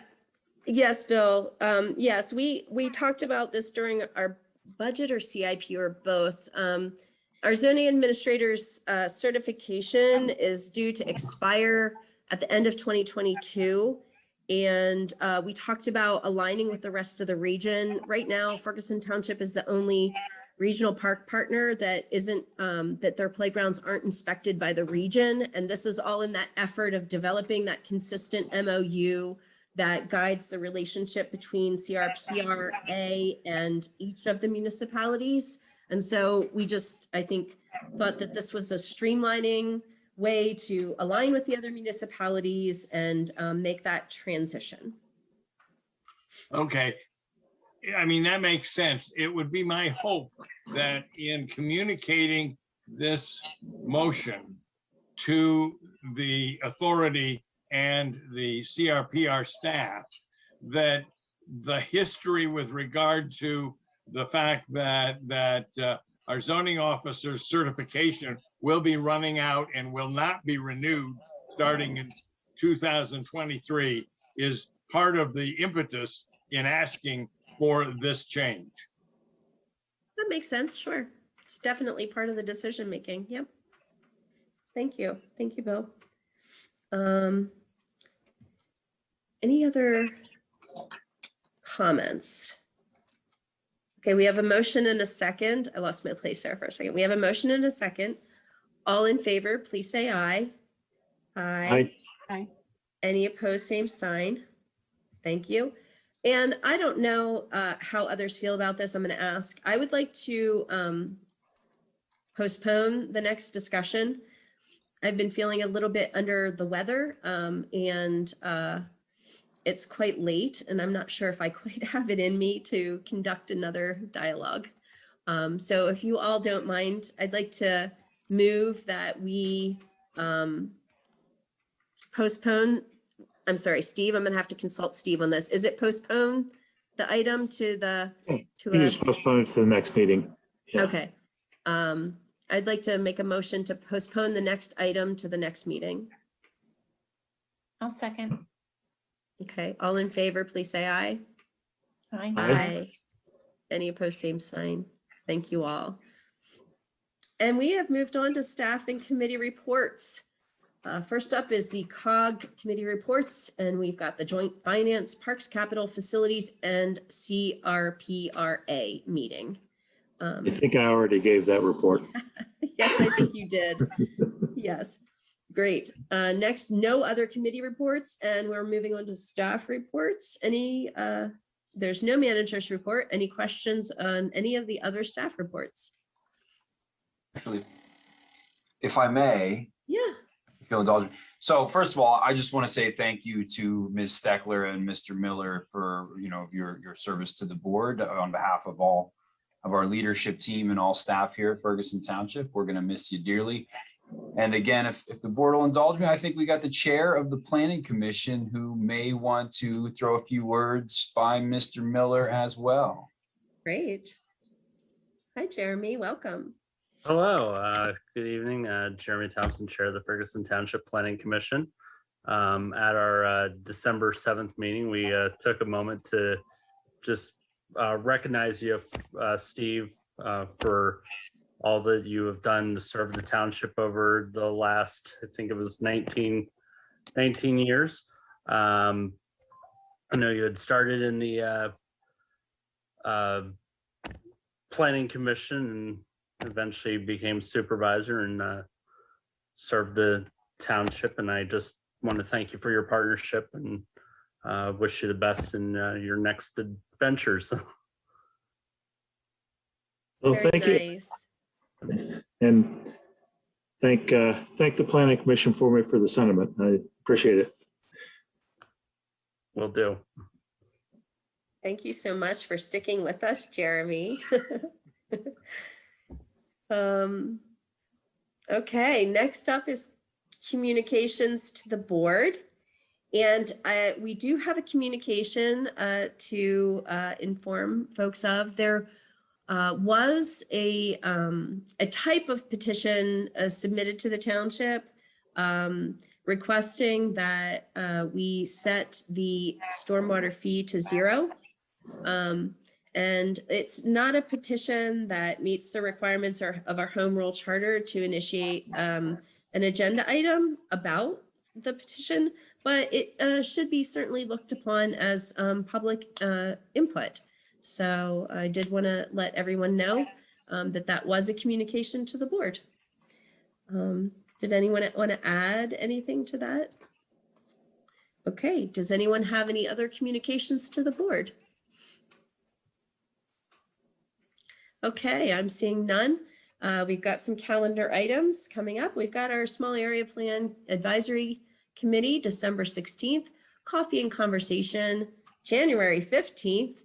Speaker 1: Yes, Bill. Yes, we talked about this during our budget or CIP or both. Our zoning administrator's certification is due to expire at the end of 2022. And we talked about aligning with the rest of the region. Right now, Ferguson Township is the only regional park partner that isn't, that their playgrounds aren't inspected by the region. And this is all in that effort of developing that consistent MOU that guides the relationship between CRPRA and each of the municipalities. And so we just, I think, thought that this was a streamlining way to align with the other municipalities and make that transition.
Speaker 9: Okay. I mean, that makes sense. It would be my hope that in communicating this motion to the authority and the CRPR staff, that the history with regard to the fact that our zoning officer's certification will be running out and will not be renewed starting in 2023 is part of the impetus in asking for this change.
Speaker 1: That makes sense, sure. It's definitely part of the decision making, yep. Thank you, Bill. Any other comments? Okay, we have a motion and a second. I lost my place there for a second. We have a motion and a second. All in favor, please say aye. Aye.
Speaker 6: Aye.
Speaker 1: Any opposed, same sign. Thank you. And I don't know how others feel about this. I'm going to ask. I would like to postpone the next discussion. I've been feeling a little bit under the weather and it's quite late and I'm not sure if I quite have it in me to conduct another dialogue. So if you all don't mind, I'd like to move that we postpone. I'm sorry, Steve, I'm gonna have to consult Steve on this. Is it postpone the item to the,
Speaker 5: You just postpone it to the next meeting. Yeah.
Speaker 1: Okay. I'd like to make a motion to postpone the next item to the next meeting.
Speaker 7: I'll second.
Speaker 1: Okay, all in favor, please say aye.
Speaker 7: Aye.
Speaker 1: Aye. Any opposed, same sign. Thank you all. And we have moved on to staff and committee reports. First up is the COG committee reports, and we've got the Joint Finance, Parks, Capital, Facilities, and CRPRA meeting.
Speaker 5: I think I already gave that report.
Speaker 1: Yes, I think you did. Yes, great. Next, no other committee reports, and we're moving on to staff reports. There's no manager's report. Any questions on any of the other staff reports?
Speaker 2: Actually, if I may.
Speaker 1: Yeah.
Speaker 2: If you'll indulge me. So first of all, I just want to say thank you to Ms. Steckler and Mr. Miller for your service to the board on behalf of all of our leadership team and all staff here at Ferguson Township. We're going to miss you dearly. And again, if the board will indulge me, I think we got the chair of the Planning Commission who may want to throw a few words by Mr. Miller as well.
Speaker 1: Great. Hi, Jeremy. Welcome.
Speaker 8: Hello, good evening. Jeremy Thompson, Chair of the Ferguson Township Planning Commission. At our December 7th meeting, we took a moment to just recognize you, Steve, for all that you have done to serve the township over the last, I think it was 19 years. I know you had started in the Planning Commission and eventually became supervisor and served the township. And I just want to thank you for your partnership and wish you the best in your next adventures.
Speaker 5: Well,
Speaker 1: Very
Speaker 5: thank
Speaker 1: nice.
Speaker 5: you. And thank the Planning Commission for me for the sentiment. I appreciate it.
Speaker 8: Will do.
Speaker 1: Thank you so much for sticking with us, Jeremy. Okay, next up is communications to the board. And we do have a communication to inform folks of. There was a type of petition submitted to the township requesting that we set the stormwater fee to 0. And it's not a petition that meets the requirements of our home rule charter to initiate an agenda item about the petition, but it should be certainly looked upon as public input. So I did want to let everyone know that was a communication to the board. Did anyone want to add anything to that? Okay, does anyone have any other communications to the board? Okay, I'm seeing none. We've got some calendar items coming up. We've got our small area plan advisory committee, December 16th, coffee and conversation, January 15th.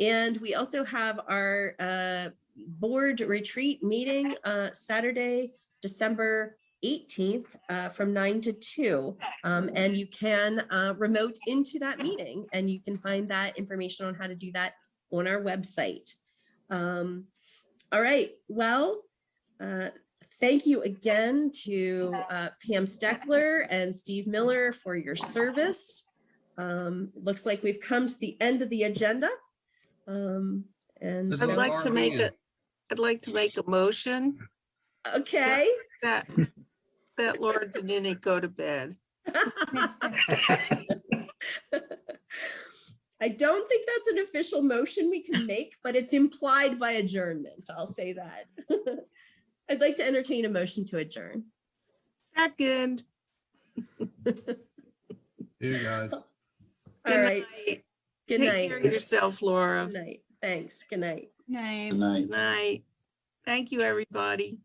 Speaker 1: And we also have our board retreat meeting Saturday, December 18th from 9 to 2. And you can remote into that meeting, and you can find that information on how to do that on our website. All right, well, thank you again to Pam Steckler and Steve Miller for your service. Looks like we've come to the end of the agenda. And
Speaker 4: I'd like to make a motion.
Speaker 1: Okay.
Speaker 4: That Laura Zanini go to bed.
Speaker 1: I don't think that's an official motion we can make, but it's implied by adjournment. I'll say that. I'd like to entertain a motion to adjourn.
Speaker 4: Second.
Speaker 8: You guys.
Speaker 1: All right. Good
Speaker 4: Take
Speaker 1: night.
Speaker 4: care of yourself, Laura.
Speaker 1: Good night. Thanks. Good night.
Speaker 6: Night.
Speaker 12: Good night.
Speaker 4: Night. Thank you, everybody.